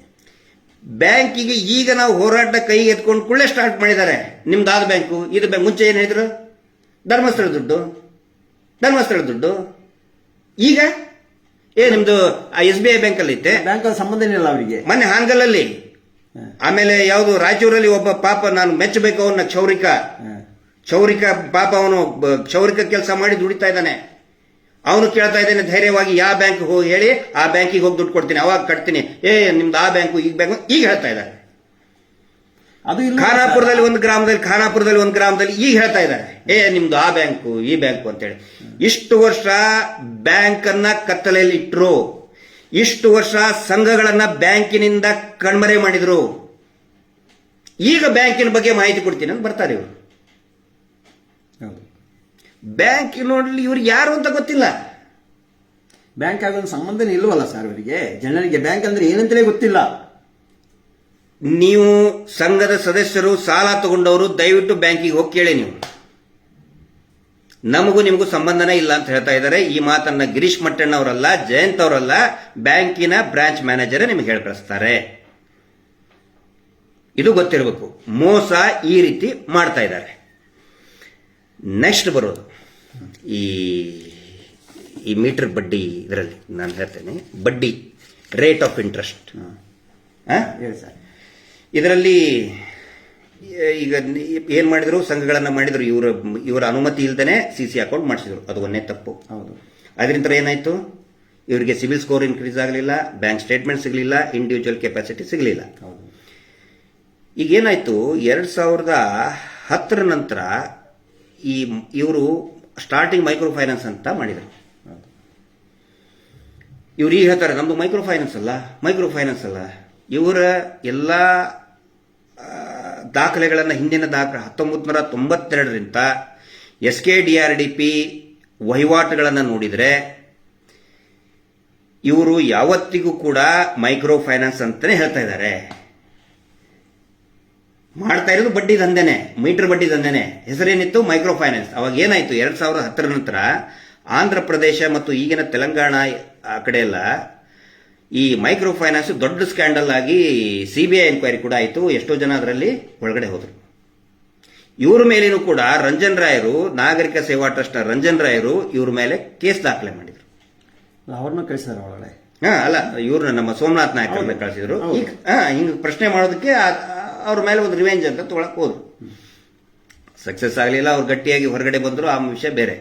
ಬ್ಯಾಂಕಿಗೆ ಈಗ ನಾವು ಹೋರಾಟ ಕೈಗೆ ಎತ್ಕೊಂಡು ಕುಳ್ಳೆ ಸ್ಟಾರ್ಟ್ ಮಾಡಿದ್ದಾರೆ. ನಿಮ್ದಾದ ಬ್ಯಾಂಕು ಇದು ಬ್ಯಾಂಕ್. ಮುಂಚೆ ಏನ್ ಹೇಳಿದ್ರು? ಧರ್ಮಸ್ಥಳ ದುಡ್ಡು. ಈಗ ನಿಮ್ದು SBI ಬ್ಯಾಂಕ್ ಅಲ್ಲಿ ಇತ್ತೆ, ಬ್ಯಾಂಕ್ ಸಂಬಂಧ ಇಲ್ಲ ಅವರಿಗೆ. ಮೊನ್ನೆ ಹಾನಗಲ್ಲಲ್ಲಿ, ಆಮೇಲೆ ಯಾವುದು ರಾಯಚೂರಲ್ಲಿ ಒಬ್ಬ ಪಾಪ, ನಾನು ಮೆಚ್ಚಬೇಕು ಅವನ್ನ, ಕ್ಷೌರಿಕ ಪಾಪ, ಅವನು ಕ್ಷೌರಿಕ ಕೆಲಸ ಮಾಡಿ ದುಡಿತಾ ಇದ್ದಾನೆ. ಅವನು ಕೇಳ್ತಾ ಇದ್ದೇನೆ ಧೈರ್ಯವಾಗಿ, ಯಾವ ಬ್ಯಾಂಕ್ ಹೋಗಿ ಹೇಳಿ, ಆ ಬ್ಯಾಂಕಿಗೆ ಹೋಗಿ ದುಡ್ಡು ಕೊಡ್ತೀನಿ, ಅವಾಗ ಕಟ್ತೀನಿ. ನಿಮ್ದು ಆ ಬ್ಯಾಂಕು ಈ ಬ್ಯಾಂಕು ಈಗ ಹೇಳ್ತಾ ಇದ್ದಾರೆ. ಅದು ಖಾನಾಪುರದಲ್ಲಿ ಒಂದು ಗ್ರಾಮದಲ್ಲಿ ಈಗ ಹೇಳ್ತಾ ಇದ್ದಾರೆ, ನಿಮ್ದು ಆ ಬ್ಯಾಂಕು ಈ ಬ್ಯಾಂಕು ಅಂತೇಳಿ. ಇಷ್ಟು ವರ್ಷ ಬ್ಯಾಂಕ್ ಅನ್ನ ಕತ್ತಲೆಯಲ್ಲಿ ಇಟ್ಟರು, ಇಷ್ಟು ವರ್ಷ ಸಂಘಗಳನ್ನ ಬ್ಯಾಂಕಿನಿಂದ ಕಣ್ಮರೆ ಮಾಡಿದ್ರು. ಈಗ ಬ್ಯಾಂಕಿನ ಬಗ್ಗೆ ಮಾಹಿತಿ ಕೊಡ್ತೀನಿ ಅಂತ ಬರ್ತಾರೆ ಇವರು. ಬ್ಯಾಂಕ್ ನೋಡ್ಲಿ ಇವ್ರಿಗೆ ಯಾರು ಅಂತ ಗೊತ್ತಿಲ್ಲ. ಬ್ಯಾಂಕ್ ಆಗೋದು ಸಂಬಂಧನೇ ಇಲ್ವಲ್ಲ ಸರ್ ಅವರಿಗೆ. ಜನರಿಗೆ ಬ್ಯಾಂಕ್ ಅಂದ್ರೆ ಏನಂತಲೇ ಗೊತ್ತಿಲ್ಲ. ನೀವು ಸಂಘದ ಸದಸ್ಯರು, ಸಾಲ ತಗೊಂಡವರು, ದಯವಿಟ್ಟು ಬ್ಯಾಂಕಿಗೆ ಹೋಗಿ ಕೇಳಿ. ನೀವು ನಮಗೂ ನಿಮಗೂ ಸಂಬಂಧನೇ ಇಲ್ಲ ಅಂತ ಹೇಳ್ತಾ ಇದ್ದಾರೆ. ಈ ಮಾತನ್ನ ಗಿರೀಶ್ ಮಟ್ಟಣ್ಣ ಅವರಲ್ಲ, ಜಯಂತ್ ಅವರಲ್ಲ, ಬ್ಯಾಂಕಿನ ಬ್ರಾಂಚ್ ಮ್ಯಾನೇಜರ್ ನಿಮಗೆ ಹೇಳಿ ಕಳಿಸ್ತಾರೆ. ಇದು ಗೊತ್ತಿರಬೇಕು. ಮೋಸ ಈ ರೀತಿ ಮಾಡ್ತಾ ಇದ್ದಾರೆ. ನೆಕ್ಸ್ಟ್ ಬರೋದು ಈ ಮೀಟರ್ ಬಡ್ಡಿ. ಇದರಲ್ಲಿ ನಾನು ಹೇಳ್ತೇನೆ, ಬಡ್ಡಿ ರೇಟ್ ಆಫ್ ಇಂಟ್ರೆಸ್ಟ್. ಇದರಲ್ಲಿ ಈಗ ಏನ್ ಮಾಡಿದ್ರು, ಸಂಘಗಳನ್ನ ಮಾಡಿದ್ರು, ಇವರ ಅನುಮತಿ ಇಲ್ದೇನೆ CC ಅಕೌಂಟ್ ಮಾಡಿಸಿದ್ರು. ಅದು ಒಂದೇ ತಪ್ಪು. ಅದರಿಂದ ಏನಾಯ್ತು, ಇವರಿಗೆ ಸಿಬಿಲ್ ಸ್ಕೋರ್ ಇನ್ಕ್ರೀಸ್ ಆಗಲಿಲ್ಲ, ಬ್ಯಾಂಕ್ ಸ್ಟೇಟ್ಮೆಂಟ್ ಸಿಗಲಿಲ್ಲ, ಇಂಡಿವಿಜುವಲ್ ಕೆಪಾಸಿಟಿ ಸಿಗಲಿಲ್ಲ. ಈಗ ಏನಾಯ್ತು, 2010 ನಂತರ ಇವರು ಸ್ಟಾರ್ಟಿಂಗ್ ಮೈಕ್ರೋ ಫೈನಾನ್ಸ್ ಅಂತ ಮಾಡಿದರು. ಇವ್ರು ಈಗ ಹೇಳ್ತಾರೆ ನಮ್ದು ಮೈಕ್ರೋ ಫೈನಾನ್ಸ್ ಅಲ್ಲ. ಇವರ ಎಲ್ಲ ದಾಖಲೆಗಳನ್ನು, ಹಿಂದಿನ ದಾಖಲೆ 1992ರಿಂದ SKDRDP ವಹಿವಾಟುಗಳನ್ನು ನೋಡಿದರೆ ಇವರು ಯಾವತ್ತಿಗೂ ಕೂಡ ಮೈಕ್ರೋ ಫೈನಾನ್ಸ್ ಅಂತಾನೆ ಹೇಳ್ತಾ ಇದ್ದಾರೆ. ಮಾಡ್ತಾ ಇರೋದು ಬಡ್ಡಿ ದಂಧೆನೆ, ಮೀಟರ್ ಬಡ್ಡಿ ದಂಧೆನೆ. ಹೆಸರೇನಿತ್ತು? Micro finance. ಅವಾಗ ಏನಾಯ್ತು, 2010 ನಂತರ ಆಂಧ್ರ ಪ್ರದೇಶ ಮತ್ತು ಈಗಿನ ತೆಲಂಗಾಣ ಆ ಕಡೆ ಎಲ್ಲ ಈ ಮೈಕ್ರೋ ಫೈನಾನ್ಸ್ ದೊಡ್ಡ ಸ್ಕ್ಯಾಂಡಲ್ ಆಗಿ CBI ಎನ್ಕ್ವೈರಿ ಕೂಡ ಆಯಿತು. ಎಷ್ಟೋ ಜನ ಅದರಲ್ಲಿ ಒಳಗಡೆ ಹೋದರು. ಇವ್ರ ಮೇಲೇನೂ ಕೂಡ ರಂಜನ್ ರಾಯರು, ನಾಗರಿಕ ಸೇವಾ ಟ್ರಸ್ಟ್ ರಂಜನ್ ರಾಯರು ಇವ್ರ ಮೇಲೆ ಕೇಸ್ ದಾಖಲೆ ಮಾಡಿದ್ರು. ಅವ್ರನ್ನ ಕಳಿಸಿದಾರೆ ಒಳಗಡೆ. ಅಲ್ಲ, ಇವ್ರನ್ನ ನಮ್ಮ ಸೋಮನಾಥ್ ನಾಯಕ್ ಕಳಿಸಿದ್ರು. ಈಗ ಹಿಂಗ್ ಪ್ರಶ್ನೆ ಮಾಡೋದಕ್ಕೆ ಅವ್ರ ಮೇಲೆ ಒಂದು ರಿವೆಂಜ್ ಅಂತ ತೊಗೊಳಕ್ ಹೋದ್ರು. ಸಕ್ಸಸ್ ಆಗಲಿಲ್ಲ. ಅವ್ರು ಗಟ್ಟಿಯಾಗಿ ಹೊರಗಡೆ ಬಂದ್ರು. ಆ ವಿಷಯ ಬೇರೆ.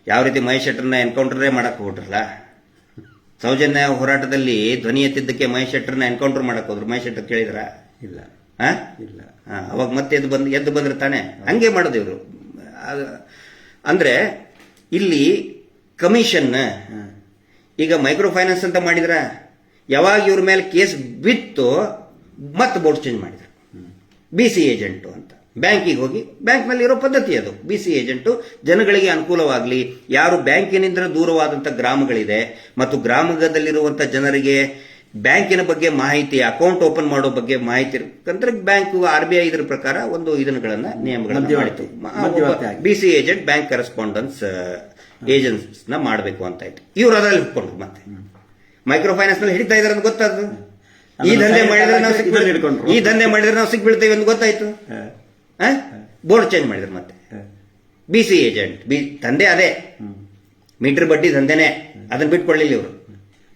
ಯಾವ ರೀತಿ ಮಹೇಶ್ ಶೆಟ್ಟರ್ನ ಎನ್ಕೌಂಟರೇ ಮಾಡಕ್ ಹೋಗ್ರಲ್ಲ. ಸೌಜನ್ಯ ಹೋರಾಟದಲ್ಲಿ ಧ್ವನಿ ಎತ್ತಿದ್ದಕ್ಕೆ ಮಹೇಶ್ ಶೆಟ್ಟರ್ನ ಎನ್ಕೌಂಟರ್ ಮಾಡಕ್ ಹೋದ್ರು. ಮಹೇಶ್ ಶೆಟ್ಟರ್ ಕೇಳಿದ್ರ? ಇಲ್ಲ. ಅವಾಗ ಮತ್ತೆ ಎದ್ದು ಬಂದ್ರೆ ತಾನೆ. ಹಂಗೆ ಮಾಡೋದು ಇವರು. ಅಂದ್ರೆ ಇಲ್ಲಿ ಕಮಿಷನ್, ಈಗ ಮೈಕ್ರೋ ಫೈನಾನ್ಸ್ ಅಂತ ಮಾಡಿದ್ರ, ಯಾವಾಗ ಇವ್ರ ಮೇಲೆ ಕೇಸ್ ಬಿತ್ತು ಮತ್ತೆ ಬೋರ್ಡ್ ಚೇಂಜ್ ಮಾಡಿದ್ರು. BC ಏಜೆಂಟು ಅಂತ ಬ್ಯಾಂಕಿಗೆ ಹೋಗಿ, ಬ್ಯಾಂಕ್ನಲ್ಲಿ ಇರೋ ಪದ್ಧತಿ ಅದು. BC ಏಜೆಂಟು ಜನಗಳಿಗೆ ಅನುಕೂಲವಾಗಲಿ, ಯಾರು ಬ್ಯಾಂಕಿನಿಂದ ದೂರವಾದಂಥ ಗ್ರಾಮಗಳಿದೆ ಮತ್ತು ಗ್ರಾಮದಲ್ಲಿರುವಂಥ ಜನರಿಗೆ ಬ್ಯಾಂಕಿನ ಬಗ್ಗೆ ಮಾಹಿತಿ, ಅಕೌಂಟ್ ಓಪನ್ ಮಾಡೋ ಬಗ್ಗೆ ಮಾಹಿತಿ ಇರಬೇಕಂದ್ರೆ ಬ್ಯಾಂಕ್ RBI ಇದ್ರ ಪ್ರಕಾರ ಒಂದು ನಿಯಮಗಳನ್ನು ಮಾಡಿತು. BC ಏಜೆಂಟ್ ಬ್ಯಾಂಕ್ ಕರೆಸ್ಪಾಂಡೆನ್ಸ್ ಏಜೆನ್ಸ್ ನ ಮಾಡಬೇಕು ಅಂತ ಆಯ್ತು. ಇವ್ರು ಅದರಲ್ಲಿ ಹಿಡ್ಕೊಂಡ್ರು. ಮತ್ತೆ ಮೈಕ್ರೋ ಫೈನಾನ್ಸ್ ನಲ್ಲಿ ಹಿಡಿತಾ ಇದಾರೆ ಅಂತ ಗೊತ್ತಾದ್ರು. ಈ ದಂಧೆ ಮಾಡಿದ್ರೆ ನಾವು ಸಿಕ್ಬಿಡ್ತೇವೆ ಅಂತ ಗೊತ್ತಾಯ್ತು. ಬೋರ್ಡ್ ಚೇಂಜ್ ಮಾಡಿದ್ರು. ಮತ್ತೆ BC ಏಜೆಂಟ್ ದಂಧೆ ಅದೇ, ಮೀಟರ್ ಬಡ್ಡಿ ದಂಧೆನೆ. ಅದನ್ನ ಬಿಟ್ಕೊಳ್ಳಿಲ್ಲ ಇವರು.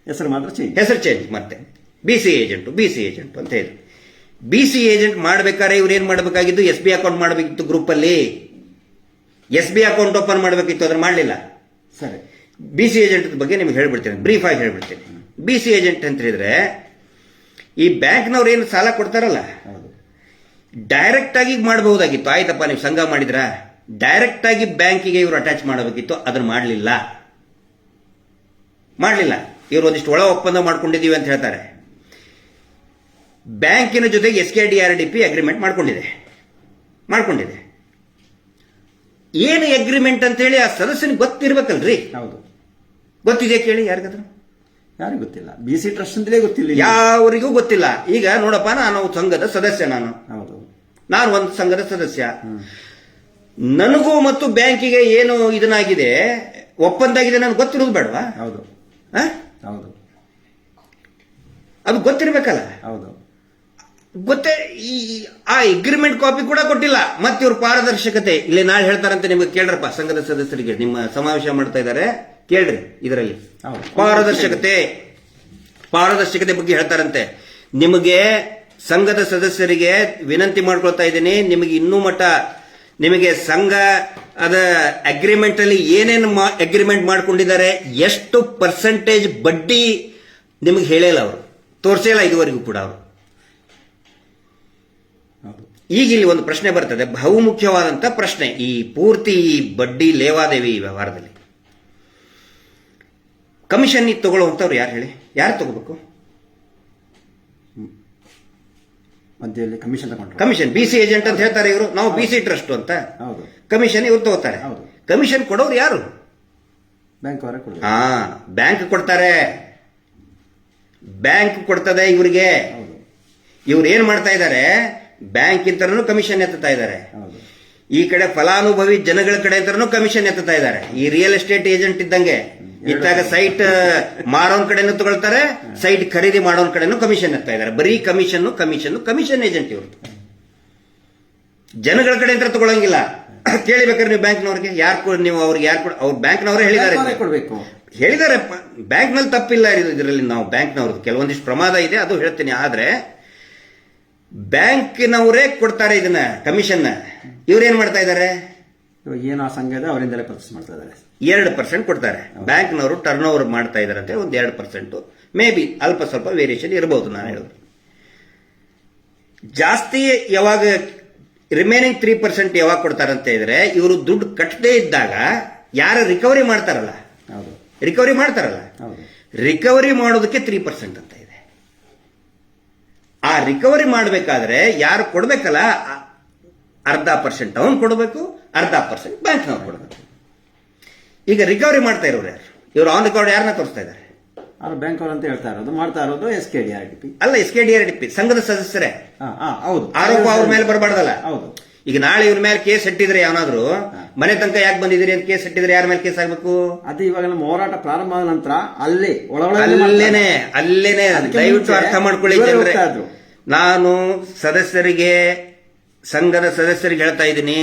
ಹೆಸರು ಚೇಂಜ್. ಮತ್ತೆ BC ಏಜೆಂಟ್ ಅಂತ ಹೇಳಿದ್ರು. BC ಏಜೆಂಟ್ ಮಾಡ್ಬೇಕಾದ್ರೆ ಇವ್ರು ಏನ್ ಮಾಡಬೇಕಾಗಿದ್ದು, SBI ಅಕೌಂಟ್ ಮಾಡಬೇಕಿತ್ತು. ಗ್ರೂಪ್ ಅಲ್ಲಿ SBI ಅಕೌಂಟ್ ಓಪನ್ ಮಾಡಬೇಕಿತ್ತು. ಅದನ್ನ ಮಾಡಲಿಲ್ಲ. ಸರಿ. BC ಏಜೆಂಟ್ ಬಗ್ಗೆ ನಿಮ್ಗೆ ಹೇಳ್ಬಿಡ್ತೇನೆ, ಬ್ರೀಫ್ ಆಗಿ ಹೇಳ್ಬಿಡ್ತೇನೆ. BC ಏಜೆಂಟ್ ಅಂತ ಹೇಳಿದ್ರೆ, ಈ ಬ್ಯಾಂಕ್ನವ್ರು ಏನು ಸಾಲ ಕೊಡ್ತಾರಲ್ಲ, ಡೈರೆಕ್ಟ್ ಆಗಿ ಮಾಡಬಹುದಾಗಿತ್ತು. ಆಯ್ತಪ್ಪ, ನೀವು ಸಂಘ ಮಾಡಿದ್ರ ಡೈರೆಕ್ಟ್ ಆಗಿ ಬ್ಯಾಂಕಿಗೆ ಇವರು ಅಟ್ಯಾಚ್ ಮಾಡಬೇಕಿತ್ತು. ಅದನ್ನ ಮಾಡಲಿಲ್ಲ. ಇವರು ಒಂದಿಷ್ಟು ಒಳ ಒಪ್ಪಂದ ಮಾಡ್ಕೊಂಡಿದೀವಿ ಅಂತ ಹೇಳ್ತಾರೆ. ಬ್ಯಾಂಕಿನ ಜೊತೆಗೆ SKDRDP ಅಗ್ರಿಮೆಂಟ್ ಮಾಡ್ಕೊಂಡಿದೆ. ಏನು ಅಗ್ರಿಮೆಂಟ್ ಅಂತ ಹೇಳಿ ಆ ಸದಸ್ಯನಿಗೆ ಗೊತ್ತಿರ್ಬೇಕಲ್ರಿ. ಹೌದು. ಗೊತ್ತಿದೆ ಕೇಳಿ ಯಾರಿಗಾದ್ರು? ಯಾರಿಗೂ ಗೊತ್ತಿಲ್ಲ. BC ಟ್ರಸ್ಟ್ ಅಂತಲೇ ಗೊತ್ತಿಲ್ಲ ಇಲ್ಲಿ. ಯಾವರಿಗೂ ಗೊತ್ತಿಲ್ಲ. ಈಗ ನೋಡಪ್ಪ, ನಾನು ಸಂಘದ ಸದಸ್ಯ, ಹೌದು, ನಾನು ಒಂದು ಸಂಘದ ಸದಸ್ಯ. ನನಗೂ ಮತ್ತು ಬ್ಯಾಂಕಿಗೆ ಏನು ಇದನ್ನಾಗಿದೆ, ಒಪ್ಪಂದ ಆಗಿದೆ, ನನಗೆ ಗೊತ್ತಿರೋದು ಬೇಡವಾ? ಹೌದು, ಹೌದು, ಅದು ಗೊತ್ತಿರ್ಬೇಕಲ್ಲ. ಹೌದು, ಗೊತ್ತೇ. ಆ ಅಗ್ರಿಮೆಂಟ್ ಕಾಪಿ ಕೂಡ ಕೊಟ್ಟಿಲ್ಲ. ಮತ್ತೆ ಇವ್ರ ಪಾರದರ್ಶಕತೆ ಇಲ್ಲಿ ನಾಳೆ ಹೇಳ್ತಾರಂತೆ. ನಿಮ್ಗೆ ಕೇಳ್ರಪ್ಪ, ಸಂಘದ ಸದಸ್ಯರಿಗೆ ನಿಮ್ಮ ಸಮಾವೇಶ ಮಾಡ್ತಾ ಇದ್ದಾರೆ, ಕೇಳ್ರಿ. ಇದರಲ್ಲಿ ಪಾರದರ್ಶಕತೆ ಬಗ್ಗೆ ಹೇಳ್ತಾರಂತೆ. ನಿಮಗೆ ಸಂಘದ ಸದಸ್ಯರಿಗೆ ವಿನಂತಿ ಮಾಡ್ಕೊಳ್ತಾ ಇದ್ದೀನಿ, ನಿಮಗೆ ಇನ್ನೂ ಮಟ್ಟ ನಿಮಗೆ ಸಂಘ ಅದ ಅಗ್ರಿಮೆಂಟ್ ಅಲ್ಲಿ ಏನೇನು ಅಗ್ರಿಮೆಂಟ್ ಮಾಡ್ಕೊಂಡಿದ್ದಾರೆ, ಎಷ್ಟು ಪರ್ಸೆಂಟೇಜ್ ಬಡ್ಡಿ ನಿಮಗೆ ಹೇಳಿಲ್ಲ, ಅವರು ತೋರಿಸಿಲ್ಲ ಇದುವರೆಗೂ ಕೂಡ ಅವರು. ಈಗ ಇಲ್ಲಿ ಒಂದು ಪ್ರಶ್ನೆ ಬರ್ತದೆ, ಬಹುಮುಖ್ಯವಾದಂತ ಪ್ರಶ್ನೆ. ಈ ಪೂರ್ತಿ ಬಡ್ಡಿ ಲೇವಾದೇವಿ ವ್ಯವಹಾರದಲ್ಲಿ ಕಮಿಷನ್ ತಗೊಳ್ಳುವಂತವ್ರು ಯಾರು ಹೇಳಿ? ಯಾರು ತಗೋಬೇಕು? ಮಧ್ಯದಲ್ಲಿ ಕಮಿಷನ್ ತಗೊಂಡ್ರು. ಕಮಿಷನ್ BC ಏಜೆಂಟ್ ಅಂತ ಹೇಳ್ತಾರೆ ಇವರು. ನಾವು BC ಟ್ರಸ್ಟ್ ಅಂತ. ಹೌದು, ಕಮಿಷನ್ ಇವ್ರು ತಗೋತಾರೆ. ಕಮಿಷನ್ ಕೊಡೋರು ಯಾರು? ಬ್ಯಾಂಕ್ ಅವರೇ ಕೊಡ್ತಾರೆ. ಬ್ಯಾಂಕ್ ಕೊಡ್ತಾರೆ. ಬ್ಯಾಂಕ್ ಕೊಡ್ತದೆ ಇವರಿಗೆ. ಇವ್ರು ಏನ್ ಮಾಡ್ತಾ ಇದ್ದಾರೆ, ಬ್ಯಾಂಕ್ ಇಂತನೂ ಕಮಿಷನ್ ಎತ್ತುತ್ತಾ ಇದ್ದಾರೆ. ಈ ಕಡೆ ಫಲಾನುಭವಿ ಜನಗಳ ಕಡೆ ಅಂತನೂ ಕಮಿಷನ್ ಎತ್ತುತ್ತಾ ಇದ್ದಾರೆ. ಈ ರಿಯಲ್ ಎಸ್ಟೇಟ್ ಏಜೆಂಟ್ ಇದ್ದಂಗೆ ಇದ್ದಾಗ ಸೈಟ್ ಮಾರೋನ್ ಕಡೆನೂ ತಗೊಳ್ತಾರೆ, ಸೈಟ್ ಖರೀದಿ ಮಾಡೋನ್ ಕಡೆನೂ ಕಮಿಷನ್ ಎತ್ತಾ ಇದ್ದಾರೆ. ಬರೀ ಕಮಿಷನ್ ಏಜೆಂಟ್ ಇವರು. ಜನಗಳ ಕಡೆ ಅಂತ ತಗೊಳಂಗಿಲ್ಲ. ಕೇಳಿಬೇಕಾದ್ರೆ ನೀವು ಬ್ಯಾಂಕ್ನವ್ರಿಗೆ ನೀವು ಅವ್ರಿಗೆ ಅವ್ರು ಬ್ಯಾಂಕ್ನವರೇ ಹೇಳಿದ್ದಾರೆ. ಬ್ಯಾಂಕ್ನಲ್ಲಿ ತಪ್ಪಿಲ್ಲ ಇದರಲ್ಲಿ. ನಾವು ಬ್ಯಾಂಕ್ನವ್ರದ್ದು ಕೆಲವೊಂದಿಷ್ಟು ಪ್ರಮಾದ ಇದೆ, ಅದು ಹೇಳ್ತೀನಿ. ಆದ್ರೆ ಬ್ಯಾಂಕ್ನವರೇ ಕೊಡ್ತಾರೆ ಇದನ್ನ ಕಮಿಷನ್. ಇವ್ರೇನ್ ಮಾಡ್ತಾ ಇದ್ದಾರೆ, ಏನು ಆ ಸಂಘ ಇದೆ ಅವರಿಂದಲೇ ಪರ್ಚೇಸ್ ಮಾಡ್ತಾ ಇದ್ದಾರೆ. 2% ಕೊಡ್ತಾರೆ. ಬ್ಯಾಂಕ್ನವರು ಟರ್ನ್ ಓವರ್ ಮಾಡ್ತಾ ಇದ್ದಾರೆ ಅಂತ ಒಂದು 2%, ಮೇ ಬಿ ಅಲ್ಪ ಸ್ವಲ್ಪ ವೇರಿಯೇಷನ್ ಇರಬಹುದು. ನಾನು ಹೇಳೋದು ಜಾಸ್ತಿ ಯಾವಾಗ ರಿಮೈನಿಂಗ್ 3% ಯಾವಾಗ ಕೊಡ್ತಾರಂತ ಇದ್ರೆ, ಇವರು ದುಡ್ಡು ಕಟ್ಟದೇ ಇದ್ದಾಗ ಯಾರು ರಿಕವರಿ ಮಾಡ್ತಾರಲ್ಲ, ರಿಕವರಿ ಮಾಡೋದಕ್ಕೆ 3% ಅಂತ ಇದೆ. ಆ ರಿಕವರಿ ಮಾಡಬೇಕಾದ್ರೆ ಯಾರು ಕೊಡ್ಬೇಕಲ್ಲ, 0.5% ಅವನು ಕೊಡಬೇಕು, 0.5% ಬ್ಯಾಂಕ್ನವ್ರು ಕೊಡಬೇಕು. ಈಗ ರಿಕವರಿ ಮಾಡ್ತಾ ಇರೋರು ಯಾರು? ಇವರು ಆನ್ ರೆಕಾರ್ಡ್ ಯಾರನ್ನ ತೋರಿಸ್ತಾ ಇದ್ದಾರೆ? ಬ್ಯಾಂಕ್ ಅವರು ಅಂತ ಹೇಳ್ತಾ ಇರೋದು, ಮಾಡ್ತಾ ಇರೋದು SKDRTP ಅಲ್ಲ, SKDRTP ಸಂಘದ ಸದಸ್ಯರೇ. ಹೌದು, ಆರೋಪ ಅವ್ರ ಮೇಲೆ ಬರಬಾರ್ದಲ್ಲ. ಹೌದು. ಈಗ ನಾಳೆ ಇವ್ರ ಮೇಲೆ ಕೇಸ್ ಇಟ್ಟಿದ್ರೆ, ಯಾವನಾದ್ರು ಮನೆ ತನಕ ಯಾಕೆ ಬಂದಿದ್ದೀರಿ ಅಂತ ಕೇಸ್ ಇಟ್ಟಿದ್ರೆ ಯಾರ ಮೇಲೆ ಕೇಸ್ ಆಗ್ಬೇಕು? ಅದು ಇವಾಗ ನಮ್ಮ ಹೋರಾಟ ಪ್ರಾರಂಭ ಆದ ನಂತರ ಅಲ್ಲೇನೆ ದಯವಿಟ್ಟು ಅರ್ಥ ಮಾಡ್ಕೊಳ್ಳಿ ಜನರೇ. ನಾನು ಸಂಘದ ಸದಸ್ಯರಿಗೆ ಹೇಳ್ತಾ ಇದ್ದೀನಿ,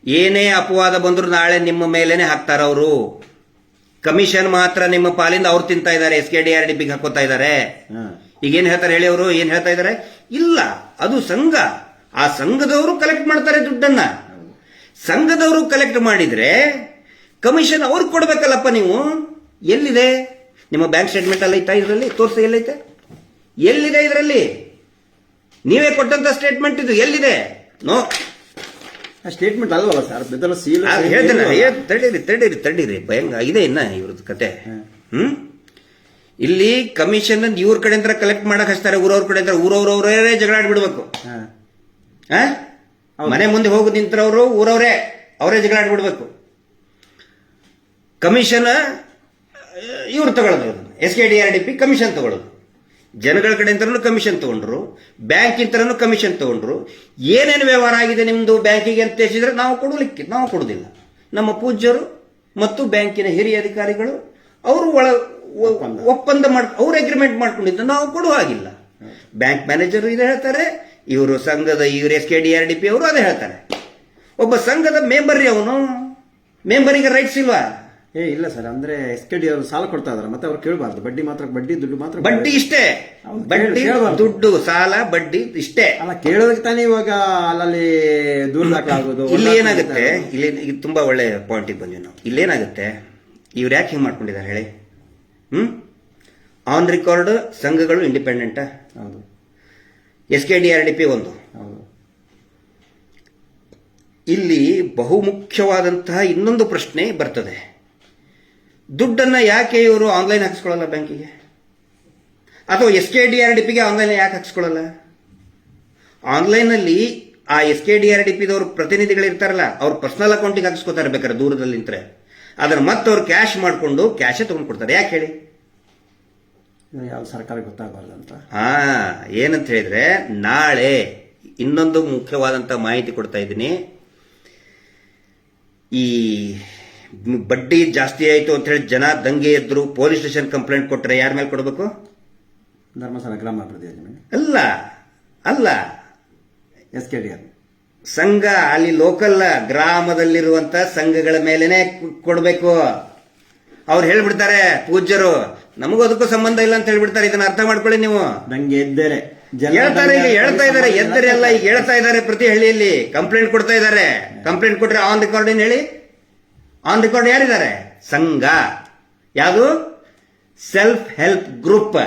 ಏನೇ ಅಪವಾದ ಬಂದ್ರು ನಾಳೆ ನಿಮ್ಮ ಮೇಲೇನೆ ಹಾಕ್ತಾರ ಅವರು. ಕಮಿಷನ್ ಮಾತ್ರ ನಿಮ್ಮ ಪಾಲಿಂದ ಅವ್ರು ತಿಂತಾ ಇದ್ದಾರೆ, SKDRTPಗೆ ಹಾಕೋತಾ ಇದ್ದಾರೆ. ಈಗೇನ್ ಹೇಳ್ತಾರೆ ಹೇಳಿ? ಅವರು ಏನ್ ಹೇಳ್ತಾ ಇದ್ದಾರೆ? ಇಲ್ಲ, ಅದು ಸಂಘ, ಆ ಸಂಘದವರು ಕಲೆಕ್ಟ್ ಮಾಡ್ತಾರೆ ದುಡ್ಡನ್ನ. ಸಂಘದವರು ಕಲೆಕ್ಟ್ ಮಾಡಿದ್ರೆ ಕಮಿಷನ್ ಅವ್ರಿಗೆ ಕೊಡ್ಬೇಕಲ್ಲಪ್ಪ. ನೀವು ಎಲ್ಲಿದೆ ನಿಮ್ಮ ಬ್ಯಾಂಕ್ ಸ್ಟೇಟ್ಮೆಂಟ್ ಅಲ್ಲಿ ಐತಾ? ಇದರಲ್ಲಿ ತೋರಿಸಿ, ಎಲ್ಲೈತೆ? ಎಲ್ಲಿದೆ ಇದರಲ್ಲಿ? ನೀವೇ ಕೊಟ್ಟಂತ ಸ್ಟೇಟ್ಮೆಂಟ್ ಇದು ಎಲ್ಲಿದೆ? ನೋ ಸ್ಟೇಟ್ಮೆಂಟ್ ಅಲ್ವಲ್ಲ ಸರ್, ಬೆದರ ಸೀಲ್ ಹೇಳ್ತೇನೆ. ತಡೀರಿ ಭಯಂಗ ಇದೆ ಇನ್ನ ಇವ್ರದ್ದು ಕತೆ. ಇಲ್ಲಿ ಕಮಿಷನ್ ಇವ್ರ ಕಡೆ ಅಂತ ಕಲೆಕ್ಟ್ ಮಾಡಕ್ ಹಚ್ತಾರೆ, ಊರವ್ರ ಕಡೆ ಅಂತ ಊರವ್ರವರೇ ಜಗಳಾಡ್ಬಿಡ್ಬೇಕು. ಮನೆ ಮುಂದೆ ಹೋಗಿ ನಿಂತರವರು ಊರವರೇ ಅವರೇ ಜಗಳಾಡ್ಬಿಡ್ಬೇಕು. ಕಮಿಷನ್ ಇವ್ರು ತಗೊಳ್ಳೋದು, SKDRTP ಕಮಿಷನ್ ತಗೊಳ್ಳೋದು. ಜನಗಳ ಕಡೆ ಅಂತನೂ ಕಮಿಷನ್ ತಗೊಂಡ್ರು, ಬ್ಯಾಂಕ್ ಇಂತನೂ ಕಮಿಷನ್ ತಗೊಂಡ್ರು. ಏನೇನು ವ್ಯವಹಾರ ಆಗಿದೆ ನಿಮ್ದು ಬ್ಯಾಂಕಿಗೆ ಅಂತ ತಿಳಿಸಿದ್ರೆ ನಾವು ಕೊಡುವುದಿಲ್ಲ. ನಮ್ಮ ಪೂಜ್ಯರು ಮತ್ತು ಬ್ಯಾಂಕಿನ ಹಿರಿಯ ಅಧಿಕಾರಿಗಳು ಅವರು ಒಪ್ಪಂದ ಅವ್ರು ಅಗ್ರಿಮೆಂಟ್ ಮಾಡ್ಕೊಂಡಿದ್ದು ನಾವು ಕೊಡುವ ಹಾಗಿಲ್ಲ. ಬ್ಯಾಂಕ್ ಮ್ಯಾನೇಜರ್ ಇದೇ ಹೇಳ್ತಾರೆ, ಇವರು ಸಂಘದ SKDRTP ಅವರು ಅದೇ ಹೇಳ್ತಾರೆ. ಒಬ್ಬ ಸಂಘದ ಮೆಂಬರ್ ಅವನು, ಮೆಂಬರಿಗೆ ರೈಟ್ಸ್ ಇಲ್ವಾ? ಇಲ್ಲ ಸರ್, ಅಂದ್ರೆ SKD ಅವರು ಸಾಲ ಕೊಡ್ತಾ ಇದಾರೆ, ಮತ್ತೆ ಅವ್ರು ಕೇಳಬಾರ್ದು. ಬಡ್ಡಿ ದುಡ್ಡು ಮಾತ್ರ, ಬಡ್ಡಿ ಇಷ್ಟೇ. ಬಡ್ಡಿ ದುಡ್ಡು ಸಾಲ ಬಡ್ಡಿ ಇಷ್ಟೇ ಅಲ್ಲ. ಕೇಳೋದಕ್ಕೆ ತಾನೇ ಇವಾಗ ಅಲ್ಲಲ್ಲಿ ದೂರ ದಾಖಲಾಗೋದು. ಇಲ್ಲಿ ಏನಾಗುತ್ತೆ, ಇಲ್ಲಿ ತುಂಬಾ ಒಳ್ಳೆ ಪಾಯಿಂಟಿಗೆ ಬಂದ್ವಿ ನಾವು. ಇಲ್ಲೇನಾಗುತ್ತೆ, ಇವ್ರು ಯಾಕೆ ಹಿಂಗೆ ಮಾಡ್ಕೊಂಡಿದ್ದಾರೆ ಹೇಳಿ? ಆನ್ ರೆಕಾರ್ಡ್ ಸಂಘಗಳು ಇಂಡಿಪೆಂಡೆಂಟ್. ಹೌದು. SKDRTP ಒಂದು. ಇಲ್ಲಿ ಬಹುಮುಖ್ಯವಾದಂತಹ ಇನ್ನೊಂದು ಪ್ರಶ್ನೆ ಬರ್ತದೆ. ದುಡ್ಡನ್ನ ಯಾಕೆ ಇವರು ಆನ್ಲೈನ್ ಹಾಕಿಸ್ಕೊಳ್ಳಲ್ಲ ಬ್ಯಾಂಕಿಗೆ? ಅಥವಾ SKDRTPಗೆ ಆನ್ಲೈನ್ ಯಾಕೆ ಹಾಕಿಸ್ಕೊಳ್ಳಲ್ಲ? ಆನ್ಲೈನ್ ಅಲ್ಲಿ ಆ SKDRTPದವ್ರ ಪ್ರತಿನಿಧಿಗಳು ಇರ್ತಾರಲ್ಲ, ಅವ್ರ ಪರ್ಸನಲ್ ಅಕೌಂಟಿಗೆ ಹಾಕಿಸ್ಕೊತಾರೆ ಬೇಕಾದ್ರೆ ದೂರದಲ್ಲಿ ನಿಂತ್ರೆ. ಅದನ್ನ ಮತ್ತೆ ಅವ್ರು ಕ್ಯಾಶ್ ಮಾಡ್ಕೊಂಡು ಕ್ಯಾಶೇ ತಗೊಂಡು ಕೊಡ್ತಾರೆ. ಯಾಕೆ ಹೇಳಿ? ಯಾವ ಸರ್ಕಾರ ಗೊತ್ತಾಗಬಾರ್ದು ಅಂತ. ಏನಂತ ಹೇಳಿದ್ರೆ, ನಾಳೆ ಇನ್ನೊಂದು ಮುಖ್ಯವಾದಂತ ಮಾಹಿತಿ ಕೊಡ್ತಾ ಇದ್ದೀನಿ. ಈ ಬಡ್ಡಿ ಜಾಸ್ತಿ ಆಯಿತು ಅಂತ ಹೇಳಿ ಜನ ದಂಗೆ ಎದ್ರು ಪೊಲೀಸ್ ಸ್ಟೇಷನ್ ಕಂಪ್ಲೇಂಟ್ ಕೊಟ್ಟರೆ ಯಾರ ಮೇಲೆ ಕೊಡಬೇಕು? ಧರ್ಮಸ್ಥಳ ಗ್ರಾಮಾಭಿವೃದ್ಧಿ ಯೋಜನೆ ಅಲ್ಲ SKDR ಸಂಘ, ಅಲ್ಲಿ ಲೋಕಲ್ ಗ್ರಾಮದಲ್ಲಿರುವಂತ ಸಂಘಗಳ ಮೇಲೆನೆ ಕೊಡಬೇಕು. ಅವ್ರು ಹೇಳ್ಬಿಡ್ತಾರೆ ಪೂಜ್ಯರು, ನಮಗೂ ಅದಕ್ಕೂ ಸಂಬಂಧ ಇಲ್ಲ ಅಂತ ಹೇಳ್ಬಿಡ್ತಾರೆ. ಇದನ್ನ ಅರ್ಥ ಮಾಡ್ಕೊಳ್ಳಿ ನೀವು. ದಂಗೆ ಎದ್ದರೆ ಹೇಳ್ತಾರೆ, ಈಗ ಹೇಳ್ತಾ ಇದ್ದಾರೆ, ಎದ್ದರೆ ಎಲ್ಲ ಈಗ ಹೇಳ್ತಾ ಇದ್ದಾರೆ. ಪ್ರತಿ ಹಳ್ಳಿಯಲ್ಲಿ ಕಂಪ್ಲೇಂಟ್ ಕೊಡ್ತಾ ಇದ್ದಾರೆ. ಕಂಪ್ಲೇಂಟ್ ಕೊಟ್ರೆ ಆನ್ ರೆಕಾರ್ಡ್ ಏನ್ ಹೇಳಿ? ಆನ್ ರೆಕಾರ್ಡ್ ಯಾರಿದ್ದಾರೆ? ಸಂಘ. ಯಾವುದು? Self help group,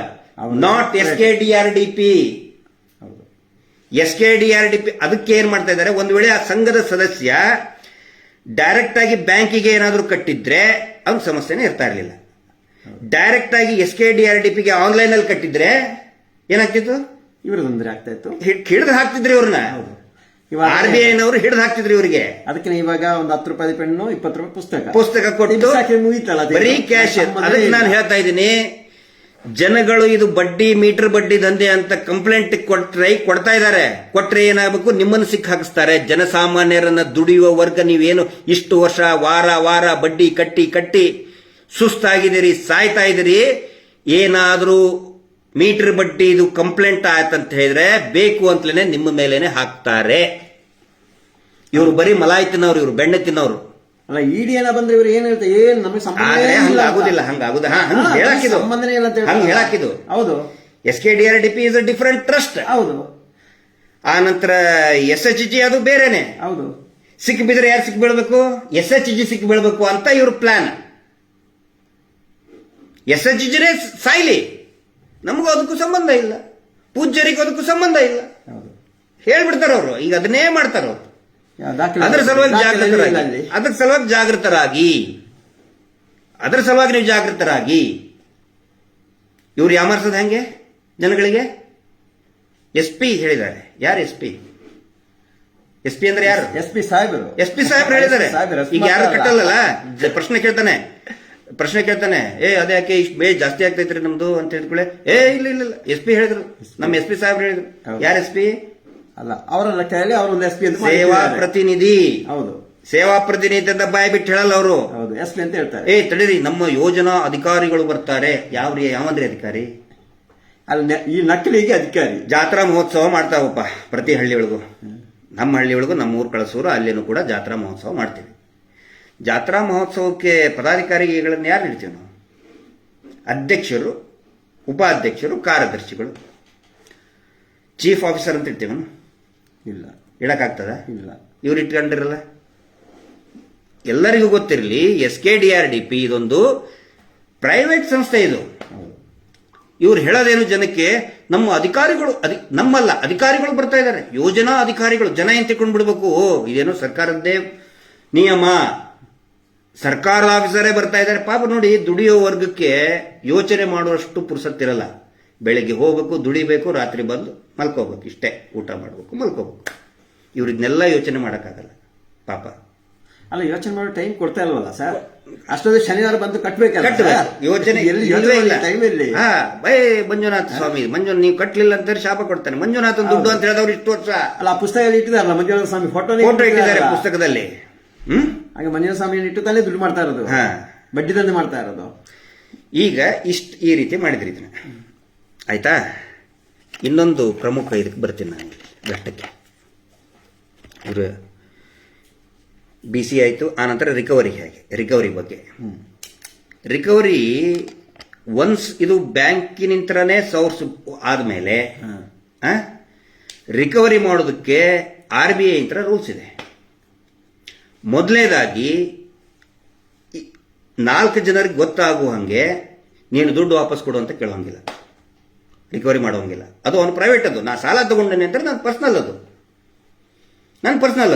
not SKDRDP. SKDRDP ಅದಕ್ಕೆ ಏನ್ ಮಾಡ್ತಾ ಇದ್ದಾರೆ, ಒಂದು ವೇಳೆ ಆ ಸಂಘದ ಸದಸ್ಯ ಡೈರೆಕ್ಟ್ ಆಗಿ ಬ್ಯಾಂಕಿಗೆ ಏನಾದರೂ ಕಟ್ಟಿದ್ರೆ ಅವ್ನ ಸಮಸ್ಯೆನೇ ಇರ್ತಾ ಇರಲಿಲ್ಲ. ಡೈರೆಕ್ಟ್ ಆಗಿ SKDRDPಗೆ ಆನ್ಲೈನ್ ಅಲ್ಲಿ ಕಟ್ಟಿದ್ರೆ ಏನಾಗ್ತಿತ್ತು? ಇವ್ರ ತೊಂದರೆ ಆಗ್ತಾ ಇತ್ತು. ಹಿಡಿದು ಹಾಕ್ತಿದ್ರಿ ಇವ್ರನ್ನ. RBIನವರು ಹಿಡಿದು ಹಾಕ್ತಿದ್ರಿ ಇವರಿಗೆ. ಅದಕ್ಕೆ ಇವಾಗ ಒಂದು 10 ರೂಪಾಯಿ ಪೆನ್ನು, 20 ರೂಪಾಯಿ ಪುಸ್ತಕ ಕೊಟ್ಟು ಮುಗಿತಲ್ಲ, ಬರೀ ಕ್ಯಾಶ್. ಅದಕ್ಕೆ ನಾನು ಹೇಳ್ತಾ ಇದ್ದೀನಿ, ಜನಗಳು ಇದು ಬಡ್ಡಿ, ಮೀಟರ್ ಬಡ್ಡಿ ದಂಧೆ ಅಂತ ಕಂಪ್ಲೇಂಟ್ ಕೊಡ್ತಾ ಇದ್ದಾರೆ. ಕೊಟ್ರೆ ಏನಾಗಬೇಕು? ನಿಮ್ಮನ್ನು ಸಿಕ್ಕ ಹಾಕಿಸ್ತಾರೆ. ಜನಸಾಮಾನ್ಯರನ್ನ ದುಡಿಯುವ ವರ್ಗ ನೀವೇನು ಇಷ್ಟು ವರ್ಷ ವಾರ ಬಡ್ಡಿ ಕಟ್ಟಿ ಸುಸ್ತಾಗಿದ್ದೀರಿ, ಸಾಯ್ತಾ ಇದ್ದೀರಿ. ಏನಾದ್ರೂ ಮೀಟರ್ ಬಡ್ಡಿ ಇದು ಕಂಪ್ಲೇಂಟ್ ಆಯ್ತಂತ ಹೇಳಿದ್ರೆ ಬೇಕು ಅಂತಲೇ ನಿಮ್ಮ ಮೇಲೇನೆ ಹಾಕ್ತಾರೆ. ಇವರು ಬರೀ ಮಲಾಯಿ ತಿನ್ನೋರು, ಇವರು ಬೆಣ್ಣೆ ತಿನ್ನೋರು. ಅಲ್ಲ, ಇಡಿ ಏನ ಬಂದ್ರೆ ಇವ್ರು ಏನ್ ಹೇಳ್ತಾರೆ, ಏನ್ ನಮಗೆ ಹಂಗಾಗುದಿಲ್ಲ. ಹೇಳಾಕಿದು ಹೌದು. SKDRDP is a different trust. ಹೌದು. ಆ ನಂತರ SHG ಅದು ಬೇರೆನೆ. ಹೌದು. ಸಿಕ್ಕಿ ಬಿದ್ರೆ ಯಾರು ಸಿಕ್ಕಿ ಬೀಳ್ಬೇಕು? SHG ಸಿಕ್ಕಿ ಬೀಳ್ಬೇಕು ಅಂತ ಇವ್ರ ಪ್ಲಾನ್. SHGನೇ ಸಾಯ್ಲಿ, ನಮಗೂ ಅದಕ್ಕೂ ಸಂಬಂಧ ಇಲ್ಲ, ಪೂಜ್ಯರಿಗೂ ಅದಕ್ಕೂ ಸಂಬಂಧ ಇಲ್ಲ ಹೇಳ್ಬಿಡ್ತಾರ ಅವರು. ಈಗ ಅದನ್ನೇ ಮಾಡ್ತಾರ ಅವರು. ಅದರ ಸಲುವಾಗಿ ನೀವು ಜಾಗೃತರಾಗಿ. ಇವ್ರು ಯಾಮಾರ್ಸೋದು ಹೆಂಗೆ ಜನಗಳಿಗೆ? SP ಹೇಳಿದ್ದಾರೆ. ಯಾರು SP ಅಂದ್ರೆ ಯಾರು? SP ಸಾಹೇಬರು ಹೇಳಿದ್ದಾರೆ. ಈಗ ಯಾರು ಕಟ್ಟಲ್ಲ, ಪ್ರಶ್ನೆ ಕೇಳ್ತಾನೆ, ಅದೇ ಯಾಕೆ ಇಷ್ಟು ಜಾಸ್ತಿ ಆಗ್ತೈತ್ರಿ ನಮ್ದು ಅಂತ ಹೇಳಿದ್ಕೊಳ್ಳೆ, ಇಲ್ಲ SP ಹೇಳಿದ್ರು, ನಮ್ಮ SP ಸಾಹೇಬ್ರು ಹೇಳಿದ್ರು. ಯಾರು SP? ಅಲ್ಲ, ಅವರ ಕೈಯಲ್ಲಿ ಅವರೊಂದು SP ಅಂತ ಸೇವಾ ಪ್ರತಿನಿಧಿ. ಹೌದು, ಸೇವಾ ಪ್ರತಿನಿಧಿ ಅಂತ ಬಾಯಿ ಬಿಟ್ಟು ಹೇಳಲ್ಲ ಅವರು. ಹೌದು, SP ಅಂತ ಹೇಳ್ತಾರೆ. ತಡೀರಿ, ನಮ್ಮ ಯೋಜನಾ ಅಧಿಕಾರಿಗಳು ಬರ್ತಾರೆ. ಯಾವಂದ್ರಿ ಅಧಿಕಾರಿ? ಅಲ್ಲಿ ಈ ನಕಲಿಗೆ ಅಧಿಕಾರಿ. ಜಾತ್ರಾ ಮಹೋತ್ಸವ ಮಾಡ್ತಾವಪ್ಪ ಪ್ರತಿ ಹಳ್ಳಿಯೊಳಗು. ನಮ್ಮ ಹಳ್ಳಿಯೊಳಗು, ನಮ್ಮ ಊರು ಕಳಸೂರು, ಅಲ್ಲಿನೂ ಕೂಡ ಜಾತ್ರಾ ಮಹೋತ್ಸವ ಮಾಡ್ತೀವಿ. ಜಾತ್ರಾ ಮಹೋತ್ಸವಕ್ಕೆ ಪದಾಧಿಕಾರಿಗಳನ್ನು ಯಾರು ಇಡ್ತೀವಿ ನಾವು? ಅಧ್ಯಕ್ಷರು, ಉಪಾಧ್ಯಕ್ಷರು, ಕಾರ್ಯದರ್ಶಿಗಳು, ಚೀಫ್ ಆಫೀಸರ್ ಅಂತ ಇಡ್ತೀವಿ. ಇಲ್ಲ, ಇಡಕ್ಕಾಗ್ತದ? ಇಲ್ಲ. ಇವ್ರು ಇಟ್ಕೊಂಡಿರಲ್ಲ. ಎಲ್ಲರಿಗೂ ಗೊತ್ತಿರಲಿ, SKDRDP ಇದೊಂದು ಪ್ರೈವೇಟ್ ಸಂಸ್ಥೆ. ಇದು ಇವ್ರು ಹೇಳೋದೇನು ಜನಕ್ಕೆ? ನಮ್ಮ ಅಧಿಕಾರಿಗಳು, ನಮ್ಮಲ್ಲ, ಅಧಿಕಾರಿಗಳು ಬರ್ತಾ ಇದ್ದಾರೆ, ಯೋಜನಾ ಅಧಿಕಾರಿಗಳು. ಜನ ಏನ್ ತಿಳ್ಕೊಂಡು ಬಿಡ್ಬೇಕು, ಇದೇನು ಸರ್ಕಾರದ್ದೇ ನಿಯಮ, ಸರ್ಕಾರದ ಆಫೀಸರೇ ಬರ್ತಾ ಇದ್ದಾರೆ. ಪಾಪ ನೋಡಿ, ದುಡಿಯೋ ವರ್ಗಕ್ಕೆ ಯೋಚನೆ ಮಾಡುವಷ್ಟು ಪುರ್ಸತ್ತಿರಲ್ಲ. ಬೆಳಿಗ್ಗೆ ಹೋಗ್ಬೇಕು, ದುಡಿಬೇಕು, ರಾತ್ರಿ ಬಂದು ಮಲ್ಕೋಬೇಕು, ಇಷ್ಟೇ. ಊಟ ಮಾಡ್ಬೇಕು, ಮಲ್ಕೋಬೇಕು. ಇವ್ರಿದ್ನೆಲ್ಲ ಯೋಚನೆ ಮಾಡೋಕ್ಕಾಗಲ್ಲ ಪಾಪ. ಅಲ್ಲ, ಯೋಚನೆ ಮಾಡೋ ಟೈಮ್ ಕೊಡ್ತಾ ಇಲ್ವಲ್ಲ ಸರ್? ಅಷ್ಟೊಂದು ಶನಿವಾರ ಬಂದು ಕಟ್ಟಬೇಕಲ್ಲ. ಯೋಚನೆ ಟೈಮಲ್ಲಿ ಮಂಜುನಾಥ ಸ್ವಾಮಿ, ನೀವು ಕಟ್ಟಲಿಲ್ಲ ಅಂತ ಶಾಪ ಕೊಡ್ತಾನೆ. ಮಂಜುನಾಥನ್ ದುಡ್ಡು ಅಂತ ಹೇಳಿದವ್ರು ಇಷ್ಟು ವರ್ಷ. ಅಲ್ಲ, ಆ ಪುಸ್ತಕದಲ್ಲಿ ಇಟ್ಟಿದಾರಲ್ಲ ಮಂಜುನಾಥ ಸ್ವಾಮಿ ಫೋಟೋ ಇಟ್ಟಿದ್ದಾರೆ ಪುಸ್ತಕದಲ್ಲಿ. ಹಾಗೆ ಮಂಜುನಾಥ ಸ್ವಾಮಿ ಇಟ್ಟು ತಾನೇ ದುಡ್ಡು ಮಾಡ್ತಾ ಇರೋದು, ಬಡ್ಡಿ ದಂಧೆ ಮಾಡ್ತಾ ಇರೋದು. ಈಗ ಈ ರೀತಿ ಮಾಡಿದ್ರಿ ಇದನ್ನ, ಆಯ್ತಾ? ಇನ್ನೊಂದು ಪ್ರಮುಖ ಇದಕ್ಕೆ ಬರ್ತೀನಿ ನಾನು, ಘಟ್ಟಕ್ಕೆ. ಇವರು BC ಆಯಿತು, ಆನಂತರ ರಿಕವರಿ ಬಗ್ಗೆ. ರಿಕವರಿ ಒನ್ಸ್ ಇದು ಬ್ಯಾಂಕಿನಿಂದನೇ ಸೋರ್ಸ್ ಆದಮೇಲೆ ರಿಕವರಿ ಮಾಡೋದಕ್ಕೆ RBI ಇಂದ ರೂಲ್ಸ್ ಇದೆ. ಮೊದಲನೇದಾಗಿ 4 ಜನರಿಗೆ ಗೊತ್ತಾಗುವ ಹಾಗೆ ನೀನು ದುಡ್ಡು ವಾಪಸ್ ಕೊಡು ಅಂತ ಕೇಳೋಂಗಿಲ್ಲ, ರಿಕವರಿ ಮಾಡೋಂಗಿಲ್ಲ. ಅದು ಅವನು ಪ್ರೈವೇಟ್. ಅದು ನಾ ಸಾಲ ತಗೊಂಡೇನೆ ಅಂತ ನನ್ನ ಪರ್ಸನಲ್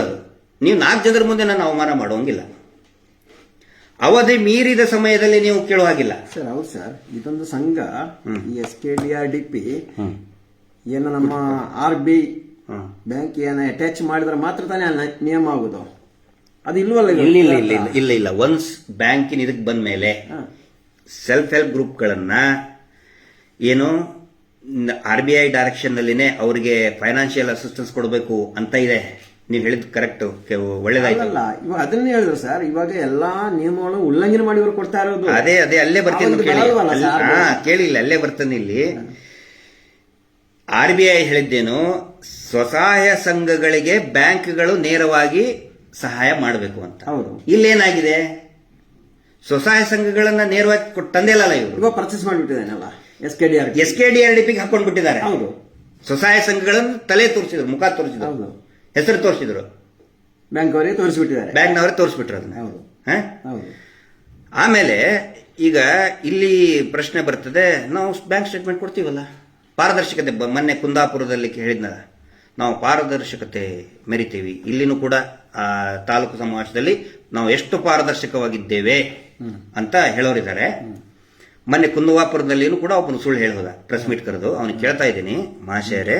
ಅದು. ನೀವು 4 ಜನರ ಮುಂದೆ ನಾನು ಅವಮಾನ ಮಾಡೋಂಗಿಲ್ಲ. ಅವಧಿ ಮೀರಿದ ಸಮಯದಲ್ಲಿ ನೀವು ಕೇಳೋ ಹಾಗಿಲ್ಲ ಸರ್. ಹೌದು ಸರ್, ಇದೊಂದು ಸಂಘ, ಈ SKDRDP ಏನು ನಮ್ಮ RBI ಬ್ಯಾಂಕ್ ಏನ ಅಟ್ಯಾಚ್ ಮಾಡಿದ್ರೆ ಮಾತ್ರ ತಾನೇ ನಿಯಮ ಆಗುದು. ಅದು ಇಲ್ವಲ್ಲ? ಇಲ್ಲ. ಒನ್ಸ್ ಬ್ಯಾಂಕಿನ ಇದಕ್ಕೆ ಬಂದ ಮೇಲೆ ಸೆಲ್ಫ್ ಹೆಲ್ಪ್ ಗ್ರೂಪ್ಗಳನ್ನ ಏನು RBI ಡೈರೆಕ್ಷನ್ನಲ್ಲಿನೇ ಅವರಿಗೆ ಫೈನಾನ್ಷಿಯಲ್ ಅಸಿಸ್ಟೆನ್ಸ್ ಕೊಡಬೇಕು ಅಂತ ಇದೆ. ನೀವು ಹೇಳಿದ್ ಕರೆಕ್ಟ್, ಒಳ್ಳೇದಾಯ್ತು. ಅಲ್ಲ, ಇವಾಗ ಅದನ್ನೇ ಹೇಳಿದ್ರು ಸರ್. ಇವಾಗ ಎಲ್ಲಾ ನಿಯಮಗಳು ಉಲ್ಲಂಘನೆ ಮಾಡಿ ಕೊಡ್ತಾ ಇರೋದು. ಅದೇ ಅಲ್ಲೇ ಬರ್ತೀನಿ ಕೇಳಿಲ್ಲ, ಅಲ್ಲೇ ಬರ್ತಾನೆ ಇಲ್ಲಿ. RBI ಹೇಳಿದ್ದೇನು, ಸ್ವಸಹಾಯ ಸಂಘಗಳಿಗೆ ಬ್ಯಾಂಕ್ಗಳು ನೇರವಾಗಿ ಸಹಾಯ ಮಾಡಬೇಕು ಅಂತ. ಹೌದು. ಇಲ್ಲೇನಾಗಿದೆ, ಸ್ವಸಹಾಯ ಸಂಘಗಳನ್ನ ನೇರವಾಗಿ ತಂದೆಲ್ಲ ಇವರು ಇವಾಗ ಪರ್ಚೇಸ್ ಮಾಡಿಬಿಟ್ಟಿದ್ದಾನಲ್ಲ SKDRDP ಹಾಕೊಂಡು ಬಿಟ್ಟಿದ್ದಾರೆ. ಹೌದು. ಸ್ವಸಹಾಯ ಸಂಘಗಳನ್ನು ತಲೆ ತೋರಿಸಿದ್ರು, ಮುಖ ತೋರಿಸಿದ್ರು, ಹೌದು, ಹೆಸರು ತೋರಿಸಿದ್ರು, ಬ್ಯಾಂಕ್ ಅವರೇ ತೋರಿಸ್ಬಿಟ್ಟಿದ್ದಾರೆ, ಬ್ಯಾಂಕ್ನವರೇ ತೋರಿಸ್ಬಿಟ್ರು ಅದನ್ನ. ಹೌದು, ಹೌದು. ಆಮೇಲೆ ಈಗ ಇಲ್ಲಿ ಪ್ರಶ್ನೆ ಬರ್ತದೆ, ನಾವು ಬ್ಯಾಂಕ್ ಸ್ಟೇಟ್ಮೆಂಟ್ ಕೊಡ್ತೀವಲ್ಲ, ಪಾರದರ್ಶಕತೆ. ಮೊನ್ನೆ ಕುಂದಾಪುರದಲ್ಲಿ ಹೇಳಿದ್ನಲ್ಲ, ನಾವು ಪಾರದರ್ಶಕತೆ ಮೆರಿತೀವಿ. ಇಲ್ಲಿನೂ ಕೂಡ ತಾಲೂಕು ಸಮಾವೇಶದಲ್ಲಿ ನಾವು ಎಷ್ಟು ಪಾರದರ್ಶಕವಾಗಿದ್ದೇವೆ ಅಂತ ಹೇಳೋರಿದ್ದಾರೆ. ಮೊನ್ನೆ ಕುಂದಾಪುರದಲ್ಲಿನೂ ಕೂಡ ಒಬ್ಬನು ಸುಳ್ಳು ಹೇಳೋದ, ಪ್ರೆಸ್ ಮೀಟ್ ಕರೆದು ಅವನಿಗೆ ಕೇಳ್ತಾ ಇದ್ದೀನಿ, ಮಹಾಶಯರೇ,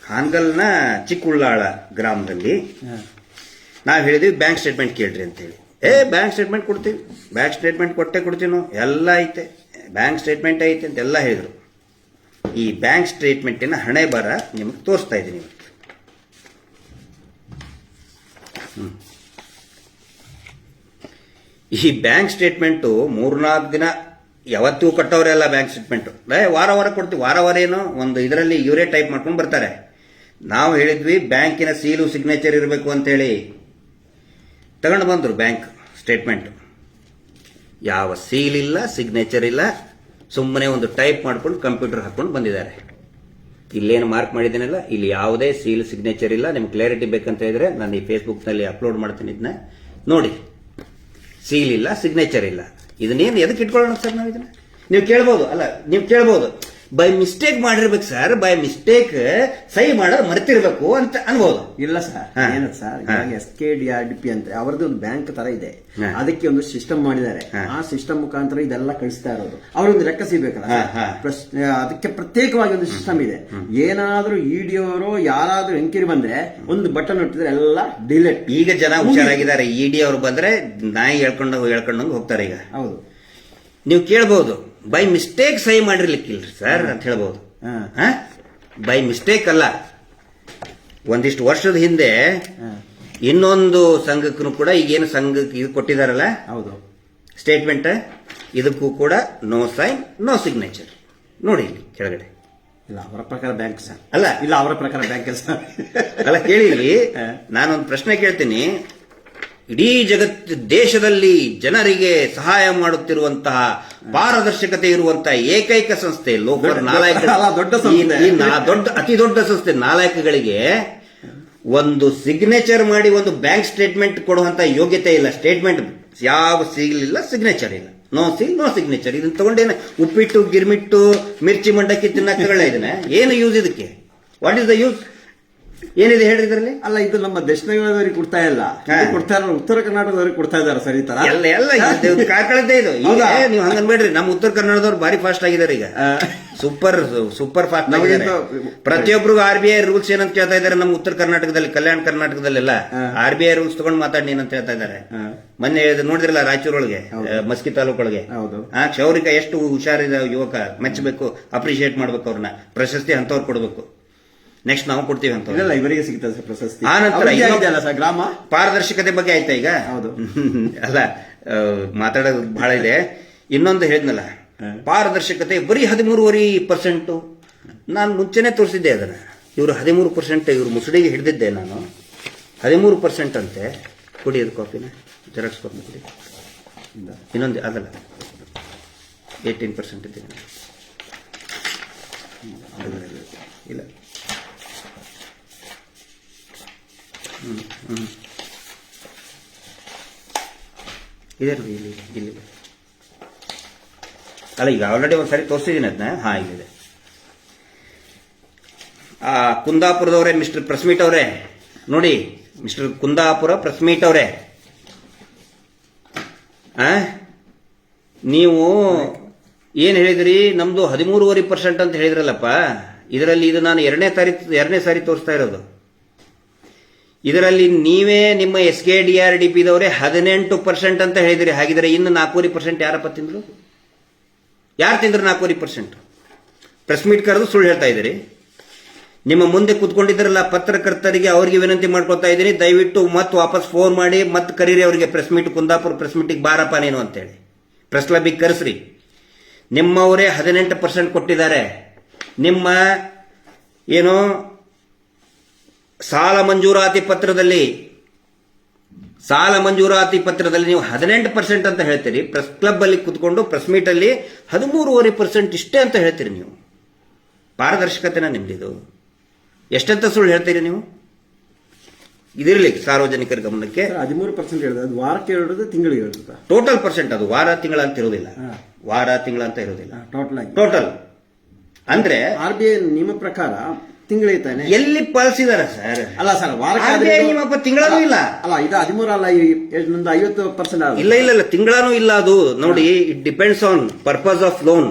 ಹಾನಗಲ್ನ ಚಿಕ್ಕುಳ್ಳಾಳ ಗ್ರಾಮದಲ್ಲಿ ನಾವು ಹೇಳಿದ್ವಿ ಬ್ಯಾಂಕ್ ಸ್ಟೇಟ್ಮೆಂಟ್ ಕೇಳ್ರಿ ಅಂತೇಳಿ. ಬ್ಯಾಂಕ್ ಸ್ಟೇಟ್ಮೆಂಟ್ ಕೊಡ್ತೀವಿ, ಬ್ಯಾಂಕ್ ಸ್ಟೇಟ್ಮೆಂಟ್ ಕೊಡ್ತೀವಿ ನಾವು, ಎಲ್ಲ ಐತೆ, ಬ್ಯಾಂಕ್ ಸ್ಟೇಟ್ಮೆಂಟ್ ಐತೆ ಅಂತೆಲ್ಲ ಹೇಳಿದ್ರು. ಈ ಬ್ಯಾಂಕ್ ಸ್ಟೇಟ್ಮೆಂಟಿನ ಹಣೆ ಬರ ನಿಮಗೆ ತೋರಿಸ್ತಾ ಇದ್ದೀನಿ ಇವತ್ತು. ಈ ಬ್ಯಾಂಕ್ ಸ್ಟೇಟ್ಮೆಂಟು 3-4 ದಿನ ಯಾವತ್ತೂ ಕಟ್ಟೋರೆಲ್ಲ ಬ್ಯಾಂಕ್ ಸ್ಟೇಟ್ಮೆಂಟು ವಾರ ಕೊಡ್ತೀವಿ. ವಾರ ಏನು ಒಂದು ಇದರಲ್ಲಿ ಇವರೇ ಟೈಪ್ ಮಾಡ್ಕೊಂಡು ಬರ್ತಾರೆ. ನಾವು ಹೇಳಿದ್ವಿ ಬ್ಯಾಂಕಿನ ಸೀಲು ಸಿಗ್ನೇಚರ್ ಇರಬೇಕು ಅಂತೇಳಿ, ತಗೊಂಡು ಬಂದರು ಬ್ಯಾಂಕ್ ಸ್ಟೇಟ್ಮೆಂಟ್. ಯಾವ ಸೀಲ್ ಇಲ್ಲ, ಸಿಗ್ನೇಚರ್ ಇಲ್ಲ, ಸುಮ್ಮನೆ ಒಂದು ಟೈಪ್ ಮಾಡ್ಕೊಂಡು ಕಂಪ್ಯೂಟರ್ ಹಾಕೊಂಡು ಬಂದಿದ್ದಾರೆ. ಇಲ್ಲೇನು ಮಾರ್ಕ್ ಮಾಡಿದ್ದೇನಲ್ಲ, ಇಲ್ಲಿ ಯಾವುದೇ ಸೀಲ್ ಸಿಗ್ನೇಚರ್ ಇಲ್ಲ. ನಿಮ್ಗೆ ಕ್ಲಾರಿಟಿ ಬೇಕಂತ ಹೇಳಿದ್ರೆ ನಾನು ಈ ಫೇಸ್ಬುಕ್ನಲ್ಲಿ ಅಪ್ಲೋಡ್ ಮಾಡ್ತೀನಿ, ಇದನ್ನ ನೋಡಿ. ಸೀಲ್ ಇಲ್ಲ, ಸಿಗ್ನೇಚರ್ ಇಲ್ಲ. ಇದನ್ನೇನು ಎದಕ್ಕೆ ಇಟ್ಕೊಳ್ಳೋಣ ಸರ್ ನಾವು ಇದನ್ನ? ನೀವು ಕೇಳ್ಬೋದು, ಅಲ್ಲ ನೀವು ಕೇಳ್ಬೋದು, ಬೈ ಮಿಸ್ಟೇಕ್ ಮಾಡಿರ್ಬೇಕು ಸರ್, ಬೈ ಮಿಸ್ಟೇಕ್ ಸಹಿ ಮಾಡೋದು ಮರೆತಿರ್ಬೇಕು ಅಂತ ಅನ್ಬೋದು. ಇಲ್ಲ ಸರ್, ಏನದು ಸರ್, ಇವಾಗ SKDRDP ಅಂತ ಅವರದ್ದು ಒಂದು ಬ್ಯಾಂಕ್ ತರ ಇದೆ, ಅದಕ್ಕೆ ಒಂದು ಸಿಸ್ಟಮ್ ಮಾಡಿದ್ದಾರೆ. ಆ ಸಿಸ್ಟಮ್ ಮುಖಾಂತರ ಇದೆಲ್ಲ ಕಳಿಸ್ತಾ ಇರೋದು. ಅವ್ರೊಂದು ಲೆಕ್ಕ ಸಿಗ್ಬೇಕಲ್ಲ, ಅದಕ್ಕೆ ಪ್ರತ್ಯೇಕವಾಗಿ ಒಂದು ಸಿಸ್ಟಮ್ ಇದೆ. ಏನಾದ್ರೂ ED ಅವರು ಯಾರಾದ್ರೂ ಎಂಕ್ವೈರಿ ಬಂದ್ರೆ ಒಂದು ಬಟನ್ ಹೊಟ್ಟಿದ್ರೆ ಎಲ್ಲ ಡಿಲೇಟ್. ಈಗ ಜನ ಹುಷಾರಾಗಿದ್ದಾರೆ. ED ಅವರು ಬಂದ್ರೆ ನಾಯಿ ಹೇಳ್ಕೊಂಡಂಗೆ ಹೋಗ್ತಾರೆ. ಈಗ ಹೌದು, ನೀವು ಕೇಳ್ಬಹುದು, ಬೈ ಮಿಸ್ಟೇಕ್ ಸಹಿ ಮಾಡಿರ್ಲಿಕ್ಕಿಲ್ರಿ ಸರ್ ಅಂತ ಹೇಳ್ಬಹುದು. ಬೈ ಮಿಸ್ಟೇಕ್ ಅಲ್ಲ. ಒಂದಿಷ್ಟು ವರ್ಷದ ಹಿಂದೆ ಇನ್ನೊಂದು ಸಂಘಕ್ಕೂ ಕೂಡ ಈಗೇನು ಸಂಘಕ್ಕೆ ಇದು ಕೊಟ್ಟಿದಾರಲ್ಲ, ಹೌದು, ಸ್ಟೇಟ್ಮೆಂಟ್, ಇದಕ್ಕೂ ಕೂಡ ನೋ ಸೈನ್ ನೋ ಸಿಗ್ನೇಚರ್. ನೋಡಿ ಇಲ್ಲಿ ಕೆಳಗಡೆ. ಇಲ್ಲ ಅವರ ಪ್ರಕಾರ ಬ್ಯಾಂಕ್ ಸರ್, ಅಲ್ಲ ಇಲ್ಲ ಅವರ ಪ್ರಕಾರ ಬ್ಯಾಂಕ್ ಸರ್. ಅಲ್ಲ ಕೇಳಿ, ನಾನೊಂದು ಪ್ರಶ್ನೆ ಕೇಳ್ತೀನಿ. ಇಡೀ ದೇಶದಲ್ಲಿ ಜನರಿಗೆ ಸಹಾಯ ಮಾಡುತ್ತಿರುವಂತಹ ಪಾರದರ್ಶಕತೆ ಇರುವಂತಹ ಏಕೈಕ ಸಂಸ್ಥೆ ಲೋಕಲ್ ಅತಿ ದೊಡ್ಡ ಸಂಸ್ಥೆ ನಾಲ್ಕಗಳಿಗೆ ಒಂದು ಸಿಗ್ನೇಚರ್ ಮಾಡಿ ಒಂದು ಬ್ಯಾಂಕ್ ಸ್ಟೇಟ್ಮೆಂಟ್ ಕೊಡುವಂತ ಯೋಗ್ಯತೆ ಇಲ್ಲ. ಸ್ಟೇಟ್ಮೆಂಟ್ ಯಾವ ಸೀಲ್ ಇಲ್ಲ, ಸಿಗ್ನೇಚರ್ ಇಲ್ಲ, ನೋ ಸೀಲ್ ನೋ ಸಿಗ್ನೇಚರ್. ಇದನ್ನ ತಗೊಂಡೇನೆ ಉಪ್ಪಿಟ್ಟು ಗಿರ್ಮಿಟ್ಟು ಮಿರ್ಚಿ ಮಂಡಕ್ಕಿ ತಿನ್ನಕ್ಕೆ ತಗೊಳ್ಳ, ಇದನ್ನ ಏನು ಯೂಸ್? ಇದಕ್ಕೆ ವಾಟ್ ಇಸ್ ದ ಯೂಸ್? ಏನಿದೆ ಹೇಳಿ ಇದರಲ್ಲಿ? ಅಲ್ಲ, ಇದು ನಮ್ಮ ದಕ್ಷಿಣದವರಿಗೆ ಕೊಡ್ತಾ ಇಲ್ಲ, ಕೊಡ್ತಾ ಇರೋ ಉತ್ತರ ಕರ್ನಾಟಕದವ್ರಿಗೆ ಕೊಡ್ತಾ ಇದ್ದಾರೆ ಸರ್. ಈ ತರ ಎಲ್ಲ ಕಾರ್ಕಳದ್ದೇ ಇದು. ಈಗ ನೀವು ಹಂಗನ್ಬೇಡ್ರಿ, ನಮ್ಮ ಉತ್ತರ ಕನ್ನಡದವ್ರು ಭಾರಿ ಫಾಸ್ಟ್ ಆಗಿದ್ದಾರೆ ಈಗ, ಸೂಪರ್ ಫಾಸ್ಟ್ ಆಗಿದ್ದಾರೆ. ಪ್ರತಿಯೊಬ್ಬರಿಗೂ RBI ರೂಲ್ಸ್ ಏನಂತ ಕೇಳ್ತಾ ಇದ್ದಾರೆ. ನಮ್ಮ ಉತ್ತರ ಕರ್ನಾಟಕದಲ್ಲಿ, ಕಲ್ಯಾಣ ಕರ್ನಾಟಕದಲ್ಲೆಲ್ಲ RBI ರೂಲ್ಸ್ ತಗೊಂಡು ಮಾತಾಡಿ ಏನಂತ ಹೇಳ್ತಾ ಇದ್ದಾರೆ. ಮೊನ್ನೆ ನೋಡಿದ್ರಲ್ಲ ರಾಯಚೂರೊಳಗೆ, ಮಸ್ಕಿ ತಾಲೂಕೊಳಗೆ, ಕ್ಷೌರಿಕ ಎಷ್ಟು ಹುಷಾರಿದ ಯುವಕ, ಮೆಚ್ಚಬೇಕು, ಅಪ್ರಿಶಿಯೇಟ್ ಮಾಡ್ಬೇಕು, ಅವ್ರನ್ನ ಪ್ರಶಸ್ತಿ ಅಂತವ್ರು ಕೊಡ್ಬೇಕು. ನೆಕ್ಸ್ಟ್ ನಾವು ಕೊಡ್ತೀವಿ ಅಂತ ಇವರಿಗೆ ಸಿಗ್ತದೆ ಪ್ರಶಸ್ತಿ. ಆ ನಂತರ ಗ್ರಾಮ ಪಾರದರ್ಶಕತೆ ಬಗ್ಗೆ ಆಯ್ತಾ ಈಗ? ಹೌದು. ಅಲ್ಲ, ಮಾತಾಡೋದು ಬಹಳ ಇದೆ. ಇನ್ನೊಂದು ಹೇಳಿದ್ನಲ್ಲ, ಪಾರದರ್ಶಕತೆ ಬರೀ 13.5%. ನಾನು ಮುಂಚೆನೆ ತೋರಿಸಿದ್ದೆ ಅದನ್ನ. ಇವರು 13%, ಇವರು ಮುಸುಡಿಗೆ ಹಿಡಿದಿದ್ದೆ ನಾನು. 13% ಅಂತೆ. ಕೊಡಿ ಅದು ಕಾಪಿನ, ಜೆರಾಕ್ಸ್ ಕಾಪಿ ಕೊಡಿ. ಇನ್ನೊಂದು ಅದಲ್ಲ, 18% ಇದೆ. ಇಲ್ಲ, ಇದೆ ನೋಡಿ, ಇಲ್ಲಿ ಅಲ್ಲ, ಈಗ ಆಲ್ರೆಡಿ ಒಂದ್ಸರಿ ತೋರಿಸಿದ್ದೀನಿ ಅದನ್ನ. ಇಲ್ಲಿದೆ. ಕುಂದಾಪುರದವರೇ, ಮಿಸ್ಟರ್ ಪ್ರೆಸ್ ಮೀಟ್ ಅವರೇ ನೋಡಿ, ಮಿಸ್ಟರ್ ಕುಂದಾಪುರ ಪ್ರೆಸ್ ಮೀಟ್ ಅವರೇ, ನೀವು ಏನ್ ಹೇಳಿದ್ರಿ? ನಮ್ದು 13.5% ಅಂತ ಹೇಳಿದ್ರಲ್ಲಪ್ಪ. ಇದರಲ್ಲಿ ಇದು ನಾನು ಎರಡನೇ ಸಾರಿ ತೋರಿಸ್ತಾ ಇರೋದು. ಇದರಲ್ಲಿ ನೀವೇ ನಿಮ್ಮ SKDRDP ದವರೇ 18% ಅಂತ ಹೇಳಿದ್ರಿ. ಹಾಗಿದ್ರೆ ಇನ್ನು 4.5% ಯಾರಪ್ಪ ತಿಂದ್ರು? ಯಾರು ತಿಂದ್ರು 4.5%? ಪ್ರೆಸ್ ಮೀಟ್ ಕರೆದು ಸುಳ್ಳು ಹೇಳ್ತಾ ಇದ್ದೀರಿ. ನಿಮ್ಮ ಮುಂದೆ ಕೂತ್ಕೊಂಡಿದ್ರಲ್ಲ ಪತ್ರಕರ್ತರಿಗೆ ಅವರಿಗೆ ವಿನಂತಿ ಮಾಡ್ಕೊಳ್ತಾ ಇದ್ದೀನಿ, ದಯವಿಟ್ಟು ಮತ್ತೆ ವಾಪಸ್ ಫೋನ್ ಮಾಡಿ ಮತ್ತೆ ಕರೀರಿ ಅವರಿಗೆ ಪ್ರೆಸ್ ಮೀಟ್, ಕುಂದಾಪುರ ಪ್ರೆಸ್ ಮೀಟಿಗೆ ಬಾರಪ್ಪ ನೀನು ಅಂತೇಳಿ ಪ್ರೆಸ್ ಕ್ಲಬ್ಬಿಗೆ ಕರೆಸ್ರಿ. ನಿಮ್ಮವರೇ 18% ಕೊಟ್ಟಿದ್ದಾರೆ. ನಿಮ್ಮ ಏನು ಸಾಲ ಮಂಜೂರಾತಿ ಪತ್ರದಲ್ಲಿ ನೀವು 18% ಅಂತ ಹೇಳ್ತೀರಿ. ಪ್ರೆಸ್ ಕ್ಲಬ್ ಅಲ್ಲಿ ಕೂತ್ಕೊಂಡು ಪ್ರೆಸ್ ಮೀಟ್ ಅಲ್ಲಿ 13.5% ಇಷ್ಟೇ ಅಂತ ಹೇಳ್ತೀರಿ. ನೀವು ಪಾರದರ್ಶಕತೆನ ನಿಮ್ದಿದು? ಎಷ್ಟಂತ ಸುಳ್ಳು ಹೇಳ್ತೀರಿ ನೀವು? ಇದಿರಲಿ ಸಾರ್ವಜನಿಕರ ಗಮನಕ್ಕೆ. 13% ಹೇಳಿದ್ರೆ ಅದು ವಾರಕ್ಕೆ ಹೇಳೋದು, ತಿಂಗಳಿಗೆ ಹೇಳೋದು? Total percent. ಅದು ವಾರ ತಿಂಗಳ ಅಂತ ಇರೋದಿಲ್ಲ. ವಾರ ತಿಂಗಳ ಅಂತ ಇರೋದಿಲ್ಲ, ಟೋಟಲ್. ಅಂದ್ರೆ RBI ನಿಮ್ಮ ಪ್ರಕಾರ ತಿಂಗಳಿಗೆ ತಾನೆ ಎಲ್ಲಿ ಪಾಲಿಸಿದಾರ ಸರ್? ಅಲ್ಲ ಸರ್, ವಾರಕ್ಕೆ ನಿಮ್ಮಪ್ಪ ತಿಂಗಳೂ ಇಲ್ಲ. ಅಲ್ಲ, ಇದು 13 ಅಲ್ಲ, 50% ಇಲ್ಲ, ತಿಂಗಳೂ ಇಲ್ಲ. ಅದು ನೋಡಿ, it depends on purpose of loan.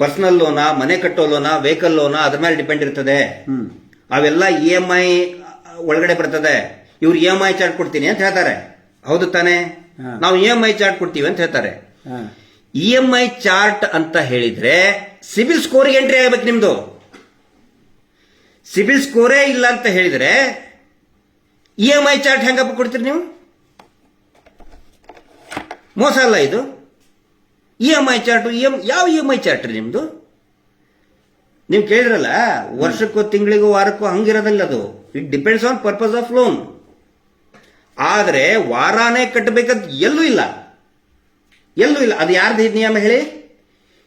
Personal ಲೋನಾ, ಮನೆ ಕಟ್ಟೋ ಲೋನಾ, ವೆಹಿಕಲ್ ಲೋನಾ, ಅದ್ರ ಮೇಲೆ ಡಿಪೆಂಡ್ ಇರ್ತದೆ. ಅವೆಲ್ಲ EMI ಒಳಗಡೆ ಬರ್ತದೆ. ಇವ್ರು EMI ಚಾರ್ಟ್ ಕೊಡ್ತೀನಿ ಅಂತ ಹೇಳ್ತಾರೆ, ಹೌದು ತಾನೆ? ನಾವು EMI ಚಾರ್ಟ್ ಕೊಡ್ತೀವಿ ಅಂತ ಹೇಳ್ತಾರೆ. EMI ಚಾರ್ಟ್ ಅಂತ ಹೇಳಿದ್ರೆ ಸಿಬಿಲ್ ಸ್ಕೋರ್ಗೆ ಎಂಟ್ರಿ ಆಗ್ಬೇಕು ನಿಮ್ದು. ಸಿಬಿಲ್ ಸ್ಕೋರೇ ಇಲ್ಲ ಅಂತ ಹೇಳಿದ್ರೆ EMI ಚಾರ್ಟ್ ಹೆಂಗಪ್ಪ ಕೊಡ್ತೀರಿ ನೀವು? ಮೋಸ ಅಲ್ಲ ಇದು? EMI ಚಾರ್ಟ್ ಯಾವ EMI ಚಾರ್ಟ್ ರೀ ನಿಮ್ದು? ನೀವು ಕೇಳಿದ್ರಲ್ಲ, ವರ್ಷಕ್ಕೂ ತಿಂಗಳಿಗೂ ವಾರಕ್ಕೂ ಹಂಗಿರೋದಿಲ್ಲ ಅದು. It depends on purpose of loan. ಆದ್ರೆ ವಾರಾನೇ ಕಟ್ಟಬೇಕಂತ ಎಲ್ಲೂ ಇಲ್ಲ. ಅದು ಯಾರ್ದು ನಿಯಮ ಹೇಳಿ?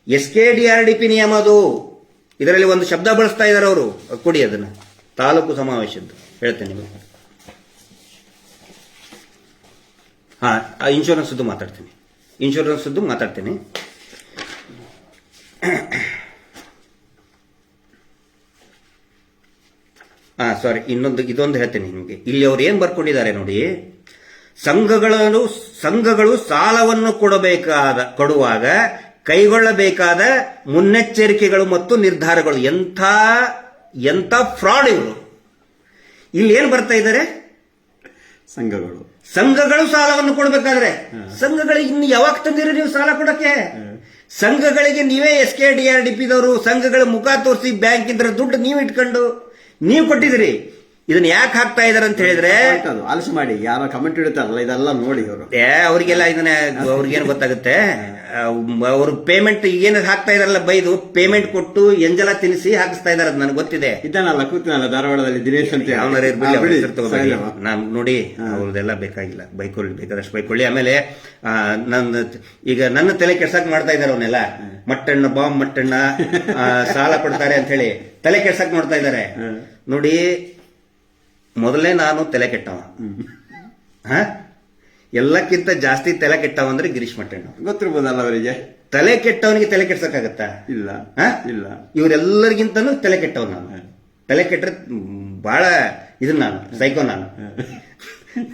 SKDRDP ನಿಯಮ ಅದು. ಇದರಲ್ಲಿ ಒಂದು ಶಬ್ದ ಬಳಸ್ತಾ ಇದ್ದಾರೆ ಅವರು, ಕೊಡಿ ಅದನ್ನ. ತಾಲೂಕು ಸಮಾವೇಶದ್ದು ಹೇಳ್ತೇನೆ ನಿಮಗೆ. ಇನ್ಶೂರೆನ್ಸ್ ಮಾತಾಡ್ತೀನಿ. ಸಾರಿ, ಇದೊಂದು ಹೇಳ್ತೇನೆ ನಿಮಗೆ. ಇಲ್ಲಿ ಅವ್ರು ಏನ್ ಬರ್ಕೊಂಡಿದ್ದಾರೆ ನೋಡಿ, ಸಂಘಗಳು ಸಾಲವನ್ನು ಕೊಡುವಾಗ ಕೈಗೊಳ್ಳಬೇಕಾದ ಮುನ್ನೆಚ್ಚರಿಕೆಗಳು ಮತ್ತು ನಿರ್ಧಾರಗಳು. ಎಂಥ ಫ್ರಾಡ್ ಇವರು! ಇಲ್ಲಿ ಏನ್ ಬರ್ತಾ ಇದ್ದಾರೆ? ಸಂಘಗಳು ಸಾಲವನ್ನು ಕೊಡಬೇಕಾದ್ರೆ, ಸಂಘಗಳಿಗೆ ಇನ್ನು ಯಾವಾಗ ತಂದಿರಿ ನೀವು ಸಾಲ ಕೊಡಕ್ಕೆ? ಸಂಘಗಳಿಗೆ ನೀವೇ SKDRDPದವರು ಸಂಘಗಳ ಮುಖ ತೋರಿಸಿ ಬ್ಯಾಂಕ್ ಇಂದ ದುಡ್ಡು ನೀವು ಇಟ್ಕೊಂಡು ನೀವು ಕೊಟ್ಟಿದ್ದೀರಿ. ಇದನ್ನ ಯಾಕೆ ಹಾಕ್ತಾ ಇದಾರೆ ಅಂತ ಹೇಳಿದ್ರೆ, ಆಲೋಚನೆ ಮಾಡಿ, ಯಾರೋ ಕಮೆಂಟ್ ಇಡ್ತಾರಲ್ಲ ಇದೆಲ್ಲ ನೋಡಿ ಅವರು, ಅವ್ರಿಗೆಲ್ಲ ಇದನ್ನ ಅವ್ರಿಗೇನು ಗೊತ್ತಾಗುತ್ತೆ? ಅವರು ಪೇಮೆಂಟ್ ಏನ ಹಾಕ್ತಾ ಇದಾರಲ್ಲ, ಬೈದು ಪೇಮೆಂಟ್ ಕೊಟ್ಟು ಎಂಜಲ ತಿನ್ನಿಸಿ ಹಾಕಿಸ್ತಾ ಇದಾರೆ. ಅದು ನನಗೆ ಗೊತ್ತಿದೆ. ಇದನ್ನಲ್ಲ ಕೂತಿನಲ್ಲ ಧಾರವಾಡದಲ್ಲಿ ದಿನೇಶ್ ಅಂತ ನಾನು ನೋಡಿ, ಅವ್ರದೆಲ್ಲ ಬೇಕಾಗಿಲ್ಲ. ಬೇಕಾದಷ್ಟು ಬೈಕೊಳ್ಳಿ. ಆಮೇಲೆ ನನ್ನ ತಲೆ ಕೆಡ್ಸಕ್ ಮಾಡ್ತಾ ಇದಾರೆ ಅವನ್ನೆಲ್ಲ. ಬಾಂಬ್ ಮಟ್ಟಣ್ಣ ಸಾಲ ಕೊಡ್ತಾರೆ ಅಂತ ಹೇಳಿ ತಲೆ ಕೆಡ್ಸಕ್ ನೋಡ್ತಾ ಇದ್ದಾರೆ ನೋಡಿ. ಮೊದಲೇ ನಾನು ತಲೆ ಕೆಟ್ಟವ. ಎಲ್ಲಕ್ಕಿಂತ ಜಾಸ್ತಿ ತಲೆ ಕೆಟ್ಟವ ಅಂದ್ರೆ ಗಿರೀಶ್ ಮಟ್ಟಣ್ಣ. ಗೊತ್ತಿರ್ಬೋದಲ್ಲ ಅವರಿಗೆ. ತಲೆ ಕೆಟ್ಟವನಿಗೆ ತಲೆ ಕೆಡ್ಸಕ್ಕಾಗತ್ತಾ? ಇಲ್ಲ. ಇವರೆಲ್ಲರಿಗಿಂತನೂ ತಲೆ ಕೆಟ್ಟವ್ ನಾನು. ತಲೆ ಕೆಟ್ಟರೆ ಬಹಳ ನಾನು ಸೈಕೋ. ನಾನು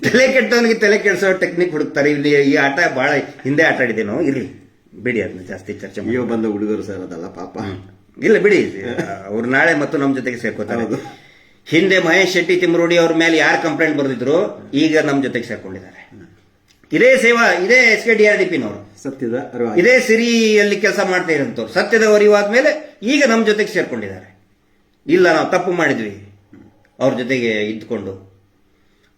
ತಲೆ ಕೆಟ್ಟವನಿಗೆ ತಲೆ ಕೆಡ್ಸೋ ಟೆಕ್ನಿಕ್ ಹುಡುಕ್ತಾರೆ. ಇಲ್ಲಿ ಈ ಆಟ ಬಹಳ ಹಿಂದೆ ಆಟ ಆಡಿದೇನೋ. ಇರ್ಲಿ ಬಿಡಿ, ಅದನ್ನ ಜಾಸ್ತಿ ಚರ್ಚೆ ಮಾಡಿ. ಬಂದ ಹುಡುಗರು ಸರ್ ಅದಲ್ಲ ಪಾಪ. ಇಲ್ಲ ಬಿಡಿ, ಅವ್ರು ನಾಳೆ ಮತ್ತು ನಮ್ಮ ಜೊತೆಗೆ ಸೇರ್ಕೋತಾರೆ. ಹಿಂದೆ ಮಹೇಶ್ ಶೆಟ್ಟಿ ತಿಮ್ಮರೋಡಿ ಅವ್ರ ಮೇಲೆ ಯಾರು ಕಂಪ್ಲೇಂಟ್ ಬರೆದಿದ್ರು, ಈಗ ನಮ್ಮ ಜೊತೆಗೆ ಸೇರ್ಕೊಂಡಿದ್ದಾರೆ. ಇದೇ SKDRDPನವರು, ಇದೇ ಸಿರಿಯಲ್ಲಿ ಕೆಲಸ ಮಾಡ್ತಾ ಇರೋಂಥವ್ರು, ಸತ್ಯದ ಅರಿವಾದ್ಮೇಲೆ ಈಗ ನಮ್ಮ ಜೊತೆಗೆ ಸೇರ್ಕೊಂಡಿದ್ದಾರೆ. ಇಲ್ಲ, ನಾವು ತಪ್ಪು ಮಾಡಿದ್ವಿ ಅವ್ರ ಜೊತೆಗೆ ಇದ್ಕೊಂಡು.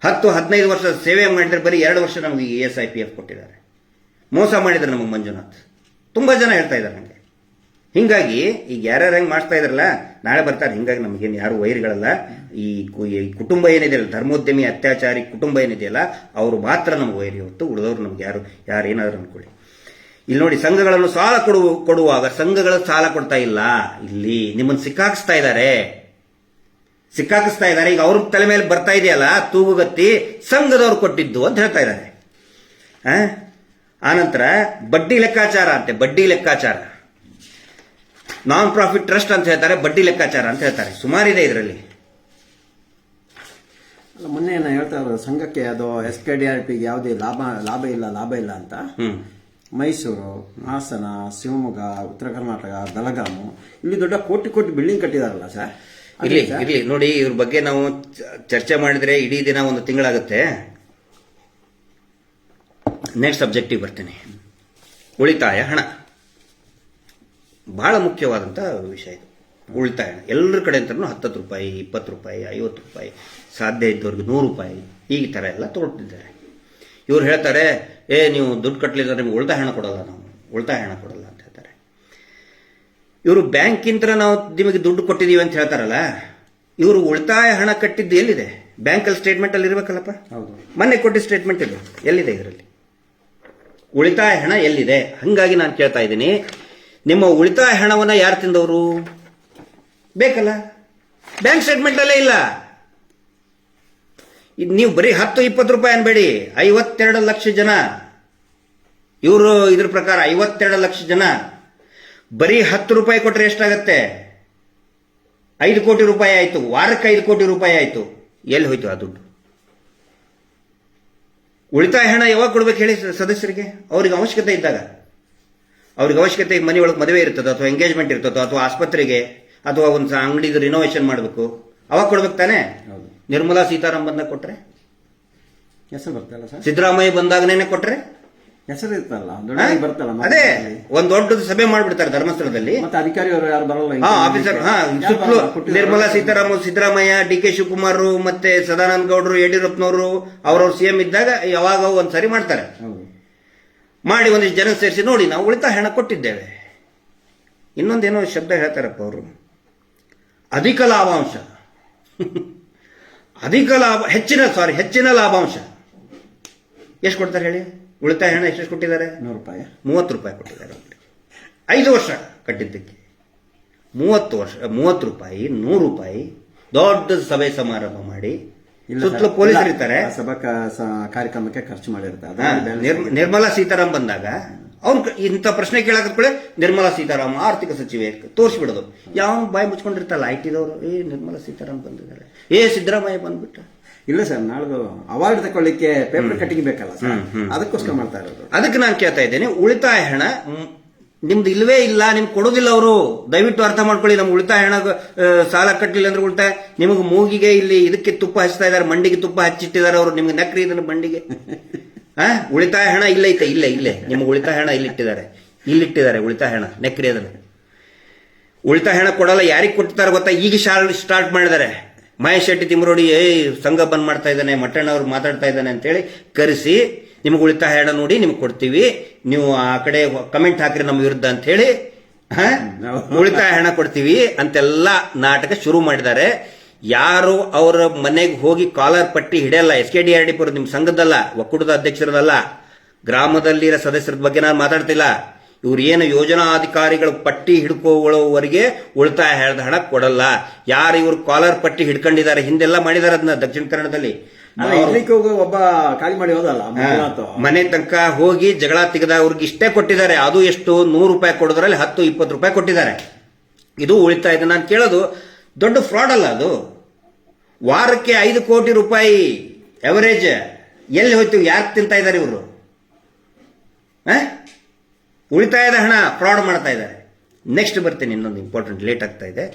10-15 ವರ್ಷ ಸೇವೆ ಮಾಡಿದ್ರೆ ಬರೀ 2 ವರ್ಷ ನಮಗೆ ESIPF ಕೊಟ್ಟಿದ್ದಾರೆ. ಮೋಸ ಮಾಡಿದ್ರೆ ನಮಗೆ ಮಂಜುನಾಥ್. ತುಂಬಾ ಜನ ಹೇಳ್ತಾ ಇದ್ದಾರೆ ನನಗೆ. ಹಿಂಗಾಗಿ ಈಗ ಯಾರ್ಯಾರು ಹೆಂಗ್ ಮಾಡ್ತಾ ಇದಾರಲ್ಲ, ನಾಳೆ ಬರ್ತಾರೆ. ಹಿಂಗಾಗಿ ನಮಗೇನು ಯಾರು ವೈರಿಗಳಲ್ಲ. ಈ ಕುಟುಂಬ ಏನಿದೆಯಲ್ಲ, ಧರ್ಮೋದ್ಯಮಿ ಅತ್ಯಾಚಾರಿ ಕುಟುಂಬ ಏನಿದೆಯಲ್ಲ, ಅವರು ಮಾತ್ರ ನಮ್ಗೆ ವೈರಿ. ಹೊತ್ತು ಉಳಿದವ್ರು ನಮ್ಗೆ ಯಾರು ಏನಾದ್ರು ಅನ್ಕೊಳ್ಳಿ. ಇಲ್ಲಿ ನೋಡಿ, ಸಂಘಗಳನ್ನು ಸಾಲ ಕೊಡುವಾಗ ಸಂಘಗಳು ಸಾಲ ಕೊಡ್ತಾ ಇಲ್ಲ. ಇಲ್ಲಿ ನಿಮ್ಮನ್ನು ಸಿಕ್ಕಾಕಿಸ್ತಾ ಇದ್ದಾರೆ. ಈಗ ಅವ್ರ ತಲೆ ಮೇಲೆ ಬರ್ತಾ ಇದೆಯಲ್ಲ ತೂಗುಗತ್ತಿ, ಸಂಘದವ್ರು ಕೊಟ್ಟಿದ್ದು ಅಂತ ಹೇಳ್ತಾ ಇದ್ದಾರೆ. ಆನಂತರ ಬಡ್ಡಿ ಲೆಕ್ಕಾಚಾರ, ನಾನ್ ಪ್ರಾಫಿಟ್ ಟ್ರಸ್ಟ್ ಅಂತ ಹೇಳ್ತಾರೆ, ಬಡ್ಡಿ ಲೆಕ್ಕಾಚಾರ ಅಂತ ಹೇಳ್ತಾರೆ. ಸುಮಾರಿದೆ ಇದರಲ್ಲಿ. ಮೊನ್ನೆ ಹೇಳ್ತಾ ಇರೋದು ಸಂಘಕ್ಕೆ ಅದು SKDRDPಗೆ ಯಾವುದೇ ಲಾಭ ಇಲ್ಲ ಅಂತ. ಮೈಸೂರು, ಹಾಸನ, ಶಿವಮೊಗ್ಗ, ಉತ್ತರ ಕರ್ನಾಟಕ, ಬೆಳಗಾಮು, ಇಲ್ಲಿ ದೊಡ್ಡ ಕೋಟಿ ಬಿಲ್ಡಿಂಗ್ ಕಟ್ಟಿದಾರಲ್ಲ ಸರ್. ಇರ್ಲಿ ನೋಡಿ, ಇವ್ರ ಬಗ್ಗೆ ನಾವು ಚರ್ಚೆ ಮಾಡಿದ್ರೆ ಇಡೀ ದಿನ ಒಂದು ತಿಂಗಳಾಗುತ್ತೆ. ನೆಕ್ಸ್ಟ್ ಸಬ್ಜೆಕ್ಟಿಗೆ ಬರ್ತೀನಿ. ಉಳಿತಾಯ ಹಣ. ಬಹಳ ಮುಖ್ಯವಾದಂಥ ವಿಷಯ ಇದು. ಉಳಿತಾಯ ಹಣ ಎಲ್ಲರ ಕಡೆ ಅಂತಲೂ 10 ರೂಪಾಯಿ, 20 ರೂಪಾಯಿ, 50 ರೂಪಾಯಿ, ಸಾಧ್ಯ ಇದ್ದವ್ರಿಗೆ 100 ರೂಪಾಯಿ, ಈ ಥರ ಎಲ್ಲ ತೊಗೊಳ್ತಿದ್ದಾರೆ. ಇವ್ರು ಹೇಳ್ತಾರೆ, ನೀವು ದುಡ್ಡು ಕಟ್ಟಲಿದ್ರೆ ನಿಮ್ಗೆ ಉಳಿತಾಯ ಹಣ ಕೊಡಲ್ಲ, ನಾವು ಉಳಿತಾಯ ಹಣ ಕೊಡಲ್ಲ ಅಂತ ಹೇಳ್ತಾರೆ. ಇವರು ಬ್ಯಾಂಕಿಂತ ನಾವು ನಿಮಗೆ ದುಡ್ಡು ಕೊಟ್ಟಿದ್ದೀವಿ ಅಂತ ಹೇಳ್ತಾರಲ್ಲ, ಇವರು ಉಳಿತಾಯ ಹಣ ಕಟ್ಟಿದ್ದು ಎಲ್ಲಿದೆ? ಬ್ಯಾಂಕಲ್ಲಿ ಸ್ಟೇಟ್ಮೆಂಟಲ್ಲಿ ಇರಬೇಕಲ್ಲಪ್ಪ. ಮೊನ್ನೆ ಕೊಟ್ಟಿದ್ದ ಸ್ಟೇಟ್ಮೆಂಟ್ ಇದು ಎಲ್ಲಿದೆ? ಇದರಲ್ಲಿ ಉಳಿತಾಯ ಹಣ ಎಲ್ಲಿದೆ? ಹಾಗಾಗಿ ನಾನು ಕೇಳ್ತಾ ಇದ್ದೀನಿ, ನಿಮ್ಮ ಉಳಿತಾಯ ಹಣವನ್ನು ಯಾರು ತಿಂದವರು? ಬೇಕಲ್ಲ, ಬ್ಯಾಂಕ್ ಸ್ಟೇಟ್ಮೆಂಟಲ್ಲೇ ಇಲ್ಲ. ನೀವು ಬರೀ 10-20 ರೂಪಾಯಿ ಅನ್ಬೇಡಿ, 52 ಲಕ್ಷ ಜನ, ಇವರು ಇದ್ರ ಪ್ರಕಾರ 52 ಲಕ್ಷ ಜನ ಬರೀ 10 ರೂಪಾಯಿ ಕೊಟ್ಟರೆ ಎಷ್ಟಾಗತ್ತೆ? 5 ಕೋಟಿ ರೂಪಾಯಿ ಆಯ್ತು. ವಾರಕ್ಕೆ 5 ಕೋಟಿ ರೂಪಾಯಿ ಆಯ್ತು. ಎಲ್ಲಿ ಹೋಯ್ತು ಆ ದುಡ್ಡು? ಉಳಿತಾಯ ಹಣ ಯಾವಾಗ ಕೊಡ್ಬೇಕು ಹೇಳಿ ಸದಸ್ಯರಿಗೆ? ಅವ್ರಿಗೆ ಅವಶ್ಯಕತೆ ಇದ್ದಾಗ, ಅವ್ರಿಗೆ ಅವಶ್ಯಕತೆ, ಮನೆಯೊಳಗೆ ಮದುವೆ ಇರ್ತದೋ ಅಥವಾ ಎಂಗೇಜ್ಮೆಂಟ್ ಇರ್ತದೋ ಅಥವಾ ಆಸ್ಪತ್ರೆಗೆ ಅಥವಾ ಒಂದು ಅಂಗಡಿದು ರಿನೋವೇಷನ್ ಮಾಡಬೇಕು, ಅವಾಗ ಕೊಡ್ಬೇಕು ತಾನೆ. ನಿರ್ಮಲಾ ಸೀತಾರಾಮನ್ ಬಂದಾಗ ಕೊಟ್ರೆ, ಹೆಸರು ಬರ್ತಲ್ಲ ಸರ್. ಸಿದ್ದರಾಮಯ್ಯ ಬಂದಾಗನೇ ಕೊಟ್ರೆ ಹೆಸರು ಇರ್ತಲ್ಲ, ಬರ್ತಲ್ಲ. ಅದೇ ಒಂದ್ ದೊಡ್ಡ ಸಭೆ ಮಾಡ್ಬಿಡ್ತಾರೆ ಧರ್ಮಸ್ಥಳದಲ್ಲಿ. ಮತ್ತೆ ಅಧಿಕಾರಿಯವರು ಯಾರು ಬರಲ್ಲ, ಆಫೀಸರ್. ಸುತ್ತಲೂ ನಿರ್ಮಲಾ ಸೀತಾರಾಮನ್, ಸಿದ್ದರಾಮಯ್ಯ, ಡಿ.ಕೆ. ಶಿವಕುಮಾರ್ ಮತ್ತೆ ಸದಾನಂದ ಗೌಡರು, ಯಡಿಯೂರಪ್ಪನವರು ಅವ್ರವ್ರ ಸಿಎಂ ಇದ್ದಾಗ ಯಾವಾಗ ಒಂದ್ಸರಿ ಮಾಡ್ತಾರೆ. ಮಾಡಿ ಒಂದಿಷ್ಟು ಜನ ಸೇರಿಸಿ, ನೋಡಿ ನಾವು ಉಳಿತಾಯ ಹಣ ಕೊಟ್ಟಿದ್ದೇವೆ. ಇನ್ನೊಂದೇನೋ ಶಬ್ದ ಹೇಳ್ತಾರಪ್ಪ ಅವರು, ಅಧಿಕ ಲಾಭಾಂಶ. ಹೆಚ್ಚಿನ ಲಾಭಾಂಶ ಎಷ್ಟು ಕೊಡ್ತಾರೆ ಹೇಳಿ? ಉಳಿತಾಯ ಹಣ ಎಷ್ಟು ಕೊಟ್ಟಿದ್ದಾರೆ? 100 ರೂಪಾಯಿ, 30 ರೂಪಾಯಿ ಕೊಟ್ಟಿದ್ದಾರೆ. 5 ವರ್ಷ ಕಟ್ಟಿದ್ದಕ್ಕೆ 30 ರೂಪಾಯಿ, 100 ರೂಪಾಯಿ ದೊಡ್ಡ ಸಭೆ ಸಮಾರಂಭ ಮಾಡಿ ಸುತ್ತಲೂ ಪೊಲೀಸರು ಇರ್ತಾರೆ. ಸಭಾ ಕಾರ್ಯಕ್ರಮಕ್ಕೆ ಖರ್ಚು ಮಾಡಿರ್ತಾರೆ. ನಿರ್ಮಲಾ ಸೀತಾರಾಮನ್ ಬಂದಾಗ ಅವ್ರು ಇಂಥ ಪ್ರಶ್ನೆ ಕೇಳಾಕತ್ಕೊಳ್ಳೆ, ನಿರ್ಮಲಾ ಸೀತಾರಾಮನ್ ಆರ್ಥಿಕ ಸಚಿವೆ ತೋರಿಸ್ಬಿಡೋದು. ಯಾವ ಬಾಯಿ ಮುಚ್ಕೊಂಡಿರ್ತಲ್ಲ ಐಟಿದವರು, ನಿರ್ಮಲಾ ಸೀತಾರಾಮನ್ ಬಂದಿದ್ದಾರೆ, ಸಿದ್ದರಾಮಯ್ಯ ಬಂದ್ಬಿಟ್ಟ. ಇಲ್ಲ ಸರ್, ನಾಳ್ದು ಅವಾರ್ಡ್ ತಗೊಳ್ಳಿಕ್ಕೆ ಪೇಪರ್ ಕಟ್ಟಿಂಗ್ ಬೇಕಲ್ಲ ಸರ್, ಅದಕ್ಕೋಸ್ಕರ ಮಾಡ್ತಾ ಇರೋದು. ಅದಕ್ಕೆ ನಾನು ಕೇಳ್ತಾ ಇದ್ದೇನೆ, ಉಳಿತಾಯ ಹಣ ನಿಮ್ದು ಇಲ್ವೇ ಇಲ್ಲ, ನಿಮ್ಗೆ ಕೊಡೋದಿಲ್ಲ ಅವರು. ದಯವಿಟ್ಟು ಅರ್ಥ ಮಾಡ್ಕೊಳ್ಳಿ. ನಮ್ಗೆ ಉಳಿತಾಯ ಹಣ ಸಾಲ ಕಟ್ಟಲಿಲ್ಲ ಅಂದ್ರೆ ಉಳಿತಾಯ, ನಿಮಗೆ ಮೂಗಿಗೆ ಇಲ್ಲಿ ಇದಕ್ಕೆ ತುಪ್ಪ ಹಚ್ತಾ ಇದ್ದಾರೆ, ಮಂಡಿಗೆ ತುಪ್ಪ ಹಚ್ಚಿಟ್ಟಿದ್ದಾರೆ ಅವರು. ನಿಮ್ಗೆ ನಕ್ರಿ ಇದನ್ನು ಮಂಡಿಗೆ. ಉಳಿತಾಯ ಹಣ ಇಲ್ಲೇ ನಿಮ್ಗೆ ಉಳಿತಾಯ ಹಣ ಇಲ್ಲಿಟ್ಟಿದ್ದಾರೆ ಉಳಿತಾಯ ಹಣ, ನೆಕ್ರಿ ಅದನ್ನು. ಉಳಿತಾಯ ಹಣ ಕೊಡಲ್ಲ. ಯಾರಿಗೆ ಕೊಡ್ತಾರೆ ಗೊತ್ತಾ? ಈಗ ಸ್ಟಾರ್ಟ್ ಮಾಡಿದ್ದಾರೆ. ಮಹೇಶ್ ಶೆಟ್ಟಿ ತಿಮ್ಮರೋಡಿ ಸಂಘ ಬಂದ್ ಮಾಡ್ತಾ ಇದ್ದಾನೆ, ಮಟ್ಟಣ್ಣ ಅವ್ರು ಮಾತಾಡ್ತಾ ಇದ್ದಾನೆ ಅಂತೇಳಿ ಕರೆಸಿ, ನಿಮ್ಗೆ ಉಳಿತಾಯ ಹಣ ನೋಡಿ ನಿಮ್ಗೆ ಕೊಡ್ತೀವಿ, ನೀವು ಆ ಕಡೆ ಕಮೆಂಟ್ ಹಾಕ್ರಿ ನಮ್ಮ ವಿರುದ್ಧ ಅಂತ ಹೇಳಿ ಉಳಿತಾಯ ಹಣ ಕೊಡ್ತೀವಿ ಅಂತೆಲ್ಲ ನಾಟಕ ಶುರು ಮಾಡಿದ್ದಾರೆ. ಯಾರು ಅವರ ಮನೆಗೆ ಹೋಗಿ ಕಾಲರ್ ಪಟ್ಟಿ ಹಿಡಿಯಲ್ಲ. SKDRDP ನಿಮ್ಮ ಸಂಘದಲ್ಲ, ಒಕ್ಕೂಟದ ಅಧ್ಯಕ್ಷರದಲ್ಲ, ಗ್ರಾಮದಲ್ಲಿರೋ ಸದಸ್ಯರ ಬಗ್ಗೆ ನಾನು ಮಾತಾಡ್ತಿಲ್ಲ. ಇವ್ರು ಏನು ಯೋಜನಾ ಅಧಿಕಾರಿಗಳು ಪಟ್ಟಿ ಹಿಡ್ಕೊಳ್ಳೋವರೆಗೆ ಉಳಿತಾಯ ಹಣ ಕೊಡಲ್ಲ. ಯಾರು ಇವ್ರು ಕಾಲರ್ ಪಟ್ಟಿ ಹಿಡ್ಕೊಂಡಿದ್ದಾರೆ, ಹಿಂದೆಲ್ಲ ಮಾಡಿದಾರೆ ಅದನ್ನ ದಕ್ಷಿಣ ಕನ್ನಡದಲ್ಲಿ. ಒಬ್ಬ ಖಾಲಿ ಮಾಡಿ ಹೋದಲ್ಲ, ಮನೆ ತನಕ ಹೋಗಿ ಜಗಳ ತೆಗೆದ ಅವ್ರಿಗೆ ಇಷ್ಟೇ ಕೊಟ್ಟಿದ್ದಾರೆ. ಅದು ಎಷ್ಟು? 100 ರೂಪಾಯಿ ಕೊಡೋದ್ರಲ್ಲಿ 10-20 ರೂಪಾಯಿ ಕೊಟ್ಟಿದ್ದಾರೆ. ಇದು ಉಳಿತಾಯ. ನಾನು ಕೇಳೋದು, ದೊಡ್ಡ ಫ್ರಾಡ್ ಅಲ್ಲ ಅದು? ವಾರಕ್ಕೆ 5 ಕೋಟಿ ರೂಪಾಯಿ ಎವರೇಜ್ ಎಲ್ಲಿ ಹೋಯ್ತು? ಯಾಕೆ ತಿಂತಾ ಇದ್ದಾರೆ ಇವರು? ಉಳಿತಾಯದ ಹಣ ಫ್ರಾಡ್ ಮಾಡ್ತಾ ಇದ್ದಾರೆ. ನೆಕ್ಸ್ಟ್ ಬರ್ತೀನಿ, ಇನ್ನೊಂದು ಇಂಪಾರ್ಟೆಂಟ್, ಲೇಟ್ ಆಗ್ತಾ ಇದೆ.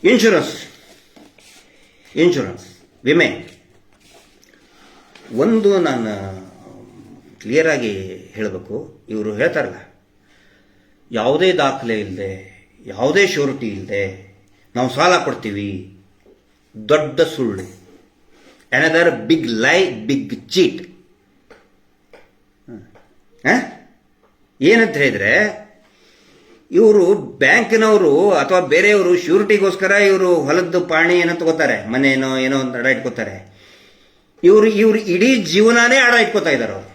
ಇನ್ಶೂರೆನ್ಸ್ ವಿಮೆ. ಒಂದು ನಾನು ಕ್ಲಿಯರ್ ಆಗಿ ಹೇಳಬೇಕು. ಇವರು ಹೇಳ್ತಾರಲ್ಲ, ಯಾವುದೇ ದಾಖಲೆ ಇಲ್ಲದೆ, ಯಾವುದೇ ಶ್ಯೂರಿಟಿ ಇಲ್ಲದೆ ನಾವು ಸಾಲ ಕೊಡ್ತೀವಿ. ದೊಡ್ಡ ಸುಳ್ಳು. ಅನದರ್ ಬಿಗ್ ಲೈ, ಬಿಗ್ ಚೀಟ್. ಏನಂತ ಹೇಳಿದ್ರೆ, ಇವರು ಬ್ಯಾಂಕಿನವರು ಅಥವಾ ಬೇರೆಯವರು ಶ್ಯೂರಿಟಿಗೋಸ್ಕರ ಇವರು ಹೊಲದ್ದು ಪಾಣಿ ಏನೋ ತಗೋತಾರೆ, ಮನೇನೋ ಏನೋ ಒಂದು ಅಡ ಇಟ್ಕೋತಾರೆ. ಇವರು ಇಡೀ ಜೀವನಾನೇ ಅಡ ಇಟ್ಕೋತಾ ಇದ್ದಾರೆ ಅವರು.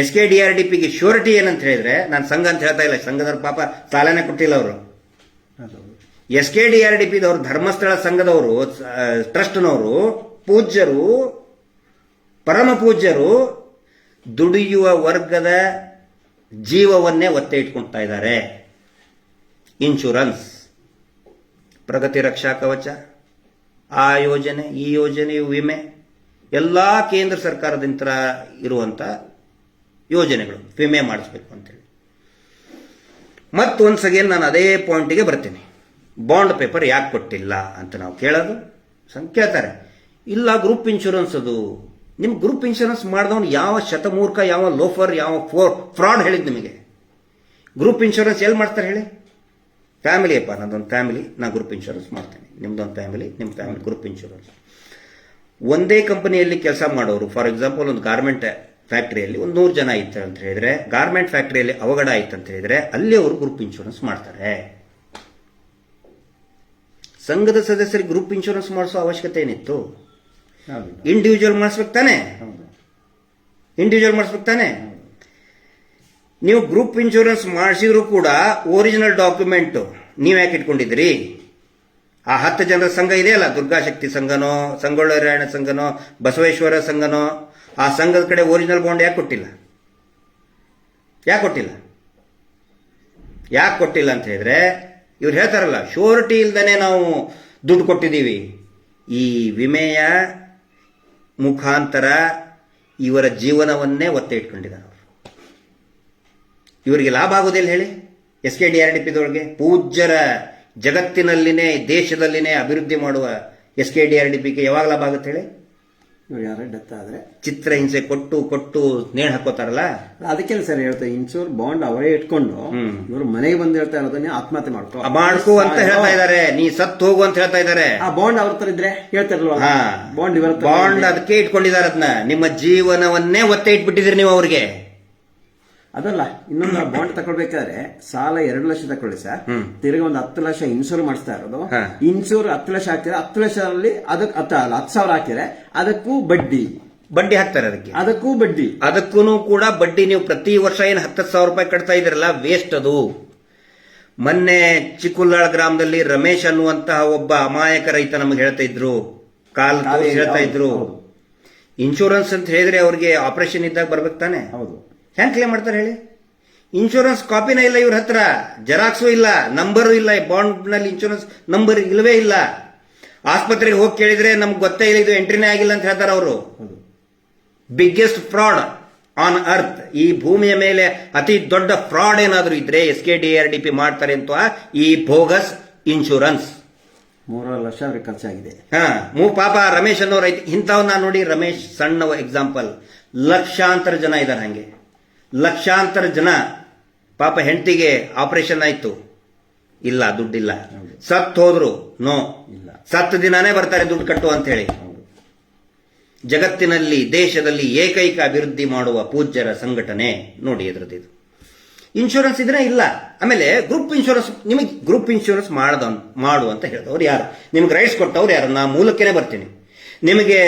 SKDRDPಗೆ ಶ್ಯೂರಿಟಿ ಏನಂತ ಹೇಳಿದ್ರೆ, ನಾನು ಸಂಘ ಅಂತ ಹೇಳ್ತಾ ಇಲ್ಲ, ಸಂಘದವ್ರು ಪಾಪ ಸಾಲನೇ ಕೊಟ್ಟಿಲ್ಲ ಅವರು. SKDRDPದವರು, ಧರ್ಮಸ್ಥಳ ಸಂಘದವರು, ಟ್ರಸ್ಟ್ನವರು, ಪೂಜ್ಯರು, ಪರಮ ಪೂಜ್ಯರು ದುಡಿಯುವ ವರ್ಗದ ಜೀವವನ್ನೇ ಒತ್ತೆ ಇಟ್ಕೊಳ್ತಾ ಇದ್ದಾರೆ. ಇನ್ಶೂರೆನ್ಸ್, ಪ್ರಗತಿ ರಕ್ಷಾ ಕವಚ, ಆ ಯೋಜನೆ, ಈ ಯೋಜನೆ, ವಿಮೆ, ಎಲ್ಲ ಕೇಂದ್ರ ಸರ್ಕಾರದಿಂದ ಇರುವಂತ ಯೋಜನೆಗಳು, ವಿಮೆ ಮಾಡಿಸ್ಬೇಕು ಅಂತೇಳಿ. ಮತ್ತೊಂದು ಸಗೇನ್ ನಾನು ಅದೇ ಪಾಯಿಂಟಿಗೆ ಬರ್ತೀನಿ. ಬಾಂಡ್ ಪೇಪರ್ ಯಾಕೆ ಕೊಟ್ಟಿಲ್ಲ ಅಂತ ನಾವು ಕೇಳೋದು. ಕೇಳ್ತಾರೆ, ಇಲ್ಲ ಗ್ರೂಪ್ ಇನ್ಶೂರೆನ್ಸ್ ಅದು ನಿಮ್ ಗ್ರೂಪ್ ಇನ್ಶೂರೆನ್ಸ್ ಮಾಡಿದವನು ಯಾವ ಶತಮೂರ್ಖ, ಯಾವ ಲೋಫರ್, ಯಾವ ಫ್ರಾಡ್ ಹೇಳಿದ್ ನಿಮಗೆ? ಗ್ರೂಪ್ ಇನ್ಶೂರೆನ್ಸ್ ಎಲ್ಲಿ ಮಾಡ್ತಾರೆ ಹೇಳಿ? ಫ್ಯಾಮಿಲಿ ಅಪ್ಪ, ನಂದೊಂದು ಫ್ಯಾಮಿಲಿ, ನಾ ಗ್ರೂಪ್ ಇನ್ಶೂರೆನ್ಸ್ ಮಾಡ್ತೇನೆ, ನಿಮ್ದೊಂದು ಫ್ಯಾಮಿಲಿ, ನಿಮ್ಮ ಫ್ಯಾಮಿಲಿ ಗ್ರೂಪ್ ಇನ್ಶೂರೆನ್ಸ್. ಒಂದೇ ಕಂಪನಿಯಲ್ಲಿ ಕೆಲಸ ಮಾಡೋರು, ಫಾರ್ ಎಕ್ಸಾಂಪಲ್ ಒಂದು ಗಾರ್ಮೆಂಟ್ ಫ್ಯಾಕ್ಟರಿಯಲ್ಲಿ ಒಂದು 100 ಜನ ಇತ್ತು ಅಂತ ಹೇಳಿದ್ರೆ, ಗಾರ್ಮೆಂಟ್ ಫ್ಯಾಕ್ಟರಿಯಲ್ಲಿ ಅವಘಡ ಆಯ್ತು ಅಂತ ಹೇಳಿದ್ರೆ ಅಲ್ಲಿ ಅವರು ಗ್ರೂಪ್ ಇನ್ಶೂರೆನ್ಸ್ ಮಾಡ್ತಾರೆ. ಸಂಘದ ಸದಸ್ಯರಿಗೆ ಗ್ರೂಪ್ ಇನ್ಶೂರೆನ್ಸ್ ಮಾಡಿಸೋ ಅವಶ್ಯಕತೆ ಏನಿತ್ತು? ಇಂಡಿವಿಜುವಲ್ ಮಾಡಿಸ್ಬೇಕು ತಾನೆ? ಇಂಡಿವಿಜುವಲ್ ಮಾಡಿಸ್ಬೇಕು ತಾನೆ? ನೀವು ಗ್ರೂಪ್ ಇನ್ಶೂರೆನ್ಸ್ ಮಾಡಿಸಿದ್ರು ಕೂಡ ಒರಿಜಿನಲ್ ಡಾಕ್ಯುಮೆಂಟ್ ನೀವು ಯಾಕೆ ಇಟ್ಕೊಂಡಿದ್ರಿ? ಆ 10 ಜನರ ಸಂಘ ಇದೆಯಲ್ಲ, ದುರ್ಗಾಶಕ್ತಿ ಸಂಘನೋ, ಸಂಗೊಳ್ಳಿ ಸಂಘನೋ, ಬಸವೇಶ್ವರ ಸಂಘನೋ, ಆ ಸಂಘದ ಕಡೆ ಒರಿಜಿನಲ್ ಬಾಂಡ್ ಯಾಕೆ ಕೊಟ್ಟಿಲ್ಲ? ಯಾಕೆ ಕೊಟ್ಟಿಲ್ಲ? ಯಾಕೆ ಕೊಟ್ಟಿಲ್ಲ ಅಂತ ಹೇಳಿದ್ರೆ, ಇವ್ರು ಹೇಳ್ತಾರಲ್ಲ, ಶ್ಯೂರಿಟಿ ಇಲ್ದೇನೆ ನಾವು ದುಡ್ಡು ಕೊಟ್ಟಿದ್ದೀವಿ. ಈ ವಿಮೆಯ ಮುಖಾಂತರ ಇವರ ಜೀವನವನ್ನೇ ಒತ್ತೆ ಇಟ್ಕೊಂಡಿದ್ದಾರೆ. ಇವರಿಗೆ ಲಾಭ ಆಗೋದಿಲ್ಲ ಹೇಳಿ? SKDRDPದೊಳಗೆ ಪೂಜ್ಯರ ಜಗತ್ತಿನಲ್ಲಿನೇ, ದೇಶದಲ್ಲಿನೇ ಅಭಿವೃದ್ಧಿ ಮಾಡುವ SKDRDPಗೆ ಯಾವಾಗ ಲಾಭ ಆಗುತ್ತೆ ಹೇಳಿ? ಇವ್ರು ಯಾರ ಡೆತ್ ಆದ್ರೆ ಚಿತ್ರಹಿಂಸೆ ಕೊಟ್ಟು ನೇಣು ಹಾಕೋತಾರಲ್ಲ, ಅದಕ್ಕೆ ಸರ್ ಹೇಳ್ತಾರೆ, ಇನ್ಶೂರ್ ಬಾಂಡ್ ಅವರೇ ಇಟ್ಕೊಂಡು ಇವರು ಮನೆಗೆ ಬಂದು ಹೇಳ್ತಾ ಇರೋದನ್ನ ಆತ್ಮಹತ್ಯೆ ಮಾಡ್ಕೋ ಅಂತ ಹೇಳ್ತಾ ಇದ್ದಾರೆ. ನೀ ಸತ್ತು ಹೋಗು ಅಂತ ಹೇಳ್ತಾ ಇದ್ದಾರೆ. ಆ ಬಾಂಡ್ ಅವ್ರ ತರ ಇದ್ರೆ ಹೇಳ್ತಾರಲ್ವ, ಬಾಂಡ್ ಅದಕ್ಕೆ ಇಟ್ಕೊಂಡಿದ್ದಾರೆ. ಅದನ್ನ ನಿಮ್ಮ ಜೀವನವನ್ನೇ ಒತ್ತೆ ಇಟ್ಬಿಟ್ಟಿದ್ರಿ ನೀವು ಅವ್ರಿಗೆ. ಅದಲ್ಲ, ಇನ್ನೊಂದು ಬಾಂಡ್ ತಗೊಳ್ಬೇಕಾದ್ರೆ ಸಾಲ 2 ಲಕ್ಷ ತಕೊಳ್ಳಿ ಸರ್, ತಿರ್ಗಿ ಒಂದು 10 ಲಕ್ಷ ಇನ್ಶೂರ್ ಮಾಡಿಸ್ತಾ ಇರೋದು. ಇನ್ಶೂರ್ 10 ಲಕ್ಷ ಹಾಕಿದ್ರೆ 10 ಲಕ್ಷದಲ್ಲಿ ಅದಕ್ಕೆ 10,000 ಹಾಕಿದ್ರೆ ಅದಕ್ಕೂ ಬಡ್ಡಿ ಹಾಕ್ತಾರೆ. ಅದಕ್ಕೂ ಬಡ್ಡಿ, ಅದಕ್ಕೂ ಕೂಡ ಬಡ್ಡಿ. ನೀವು ಪ್ರತಿ ವರ್ಷ ಏನು 10,000 ರೂಪಾಯಿ ಕಟ್ತಾ ಇದ್ರಲ್ಲ, ವೇಸ್ಟ್ ಅದು. ಮೊನ್ನೆ ಚಿಕ್ಕುಲ್ಲಾಳ ಗ್ರಾಮದಲ್ಲಿ ರಮೇಶ್ ಅನ್ನುವಂತಹ ಒಬ್ಬ ಅಮಾಯಕ ರೈತ ನಮಗೆ ಹೇಳ್ತಾ ಇದ್ರು, ಹೇಳ್ತಾ ಇದ್ರು, ಇನ್ಶೂರೆನ್ಸ್ ಅಂತ ಹೇಳಿದ್ರೆ ಅವ್ರಿಗೆ ಆಪರೇಷನ್ ಇದ್ದಾಗ ಬರ್ಬೇಕು ತಾನೆ? ಹೌದು. ಹೆಂಗ್ ಕ್ಲೇಮ್ ಮಾಡ್ತಾರೆ ಹೇಳಿ? ಇನ್ಶೂರೆನ್ಸ್ ಕಾಪಿನೇ ಇಲ್ಲ ಇವ್ರ ಹತ್ರ, ಜೆರಾಕ್ಸು ಇಲ್ಲ, ನಂಬರು ಇಲ್ಲ, ಬಾಂಡ್ ನಲ್ಲಿ ಇನ್ಶೂರೆನ್ಸ್ ನಂಬರ್ ಇಲ್ಲವೇ ಇಲ್ಲ. ಆಸ್ಪತ್ರೆಗೆ ಹೋಗಿ ಕೇಳಿದ್ರೆ ನಮ್ಗೆ ಗೊತ್ತೇ ಇಲ್ಲ, ಇದು ಎಂಟ್ರಿನೇ ಆಗಿಲ್ಲ ಅಂತ ಹೇಳ್ತಾರೆ ಅವರು. Biggest fraud on earth. ಈ ಭೂಮಿಯ ಮೇಲೆ ಅತಿ ದೊಡ್ಡ ಫ್ರಾಡ್ ಏನಾದರೂ ಇದ್ರೆ SKDRDP ಮಾಡ್ತಾರೆ ಅಂತ ಈ ಬೋಗಸ್ ಇನ್ಶೂರೆನ್ಸ್. 3 ಲಕ್ಷ ಅವ್ರಿಗೆ ಖರ್ಚಾಗಿದೆ. ಪಾಪ ರಮೇಶ್ ಅನ್ನೋ ರೈತ ಇಂಥವನ್ನ ನೋಡಿ. ರಮೇಶ್ ಸಣ್ಣ ಎಕ್ಸಾಂಪಲ್, ಲಕ್ಷಾಂತರ ಜನ ಇದ್ದಾರೆ ಹಂಗೆ, ಲಕ್ಷಾಂತರ ಜನ. ಪಾಪ ಹೆಂಡತಿಗೆ ಆಪರೇಷನ್ ಆಯ್ತು, ಇಲ್ಲ ದುಡ್ಡಿಲ್ಲ. ಸತ್ ಹೋದ್ರು, ನೋ, ಸತ್ತ ದಿನಾನೇ ಬರ್ತಾರೆ ದುಡ್ಡು ಕಟ್ಟು ಅಂತ ಹೇಳಿ. ಜಗತ್ತಿನಲ್ಲಿ, ದೇಶದಲ್ಲಿ ಏಕೈಕ ಅಭಿವೃದ್ಧಿ ಮಾಡುವ ಪೂಜ್ಯರ ಸಂಘಟನೆ ನೋಡಿ ಎದುರದ್ದು ಇದು. ಇನ್ಶೂರೆನ್ಸ್ ಇದ್ರೆ ಇಲ್ಲ. ಆಮೇಲೆ ಗ್ರೂಪ್ ಇನ್ಶೂರೆನ್ಸ್, ನಿಮಗೆ ಗ್ರೂಪ್ ಇನ್ಶೂರೆನ್ಸ್ ಮಾಡು ಅಂತ ಹೇಳಿದವ್ರು ಯಾರು? ನಿಮ್ಗೆ ರೈಟ್ಸ್ ಕೊಟ್ಟವ್ರು ಯಾರು? ನಾ ಮೂಲಕ್ಕೇನೆ ಬರ್ತೀನಿ. ನಿಮಗೆ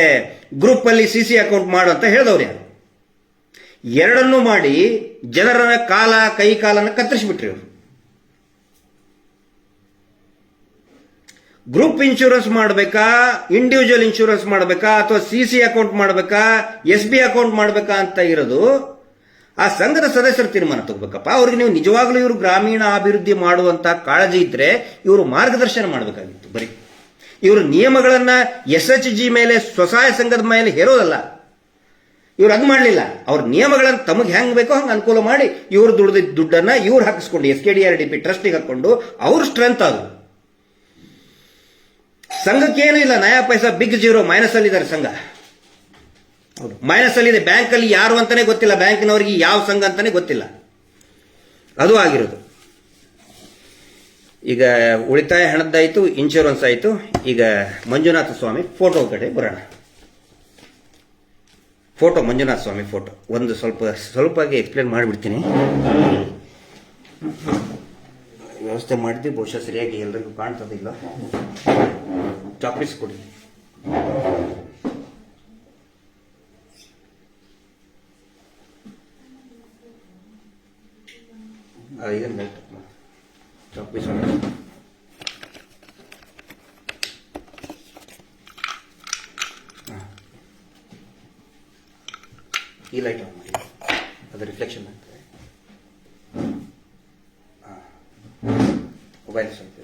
ಗ್ರೂಪ್ ಅಲ್ಲಿ CC ಅಕೌಂಟ್ ಮಾಡು ಅಂತ ಹೇಳಿದವ್ರು ಯಾರು? ಎರಡನ್ನೂ ಮಾಡಿ ಜನರ ಕೈ ಕಾಲನ್ನ ಕತ್ತರಿಸಿಬಿಟ್ರಿ ಅವರು. ಗ್ರೂಪ್ ಇನ್ಶೂರೆನ್ಸ್ ಮಾಡಬೇಕಾ, ಇಂಡಿವಿಜುವಲ್ ಇನ್ಶೂರೆನ್ಸ್ ಮಾಡಬೇಕಾ, ಅಥವಾ CC ಅಕೌಂಟ್ ಮಾಡಬೇಕಾ, SB ಅಕೌಂಟ್ ಮಾಡಬೇಕಾ ಅಂತ ಇರೋದು ಆ ಸಂಘದ ಸದಸ್ಯರ ತೀರ್ಮಾನ ತಗೋಬೇಕಪ್ಪ. ಅವ್ರಿಗೆ ನೀವು ನಿಜವಾಗ್ಲೂ ಇವರು ಗ್ರಾಮೀಣ ಅಭಿವೃದ್ಧಿ ಮಾಡುವಂತ ಕಾಳಜಿ ಇದ್ರೆ ಇವರು ಮಾರ್ಗದರ್ಶನ ಮಾಡಬೇಕಾಗಿತ್ತು. ಬರೀ ಇವರು ನಿಯಮಗಳನ್ನ SHG ಮೇಲೆ, ಸ್ವಸಹಾಯ ಸಂಘದ ಮೇಲೆ ಹೇರೋದಲ್ಲ. ಇವ್ರು ಅದು ಮಾಡಲಿಲ್ಲ. ಅವ್ರ ನಿಯಮಗಳನ್ನು ತಮಗೆ ಹೆಂಗ್ ಬೇಕೋ ಹಂಗೆ ಅನುಕೂಲ ಮಾಡಿ ಇವ್ರು ದುಡ್ದಿದ್ದ ದುಡ್ಡನ್ನ ಇವ್ರು ಹಾಕಿಸ್ಕೊಂಡು SKDRDP ಟ್ರಸ್ಟಿಗೆ ಹಾಕೊಂಡು ಅವ್ರ ಸ್ಟ್ರೆಂತ್ ಅದು. ಸಂಘಕ್ಕೆ ಏನೂ ಇಲ್ಲ, ನಯಾ ಪೈಸಾ, ಬಿಗ್ ಜೀರೋ, ಮೈನಸ್ ಅಲ್ಲಿ ಇದ್ದಾರೆ ಸಂಘ. ಮೈನಸ್ ಅಲ್ಲಿ ಇದೆ. ಬ್ಯಾಂಕ್ ಅಲ್ಲಿ ಯಾರು ಅಂತಾನೆ ಗೊತ್ತಿಲ್ಲ, ಬ್ಯಾಂಕಿನವರಿಗೆ ಯಾವ ಸಂಘ ಅಂತಾನೆ ಗೊತ್ತಿಲ್ಲ. ಅದು ಆಗಿರೋದು. ಈಗ ಉಳಿತಾಯ ಹಣದ್ದಾಯ್ತು, ಇನ್ಶೂರೆನ್ಸ್ ಆಯ್ತು. ಈಗ ಮಂಜುನಾಥ ಸ್ವಾಮಿ ಫೋಟೋ ಕಡೆ ಬರೋಣ. ಫೋಟೋ, ಮಂಜುನಾಥ ಸ್ವಾಮಿ ಫೋಟೋ ಒಂದು ಸ್ವಲ್ಪಾಗಿ ಎಕ್ಸ್ಪ್ಲೇನ್ ಮಾಡಿಬಿಡ್ತೀನಿ. ವ್ಯವಸ್ಥೆ ಮಾಡಿದ್ವಿ, ಬಹುಶಃ ಸರಿಯಾಗಿ ಎಲ್ರಿಗೂ ಕಾಣ್ತದಿಲ್ಲ. ಚಾಕ್ಲೇಟ್ಸ್ ಕೊಡಿ. ಇದನ್ನ ಚಾಕ್ಲೇಟ್ಸ್ ಈ ಲೈಟ್ ಆನ್ ಮಾಡಿ, ಅದು ರಿಫ್ಲೆಕ್ಷನ್ ಆಗ್ತದೆ. ಮೊಬೈಲ್ ಸ್ವಲ್ಪ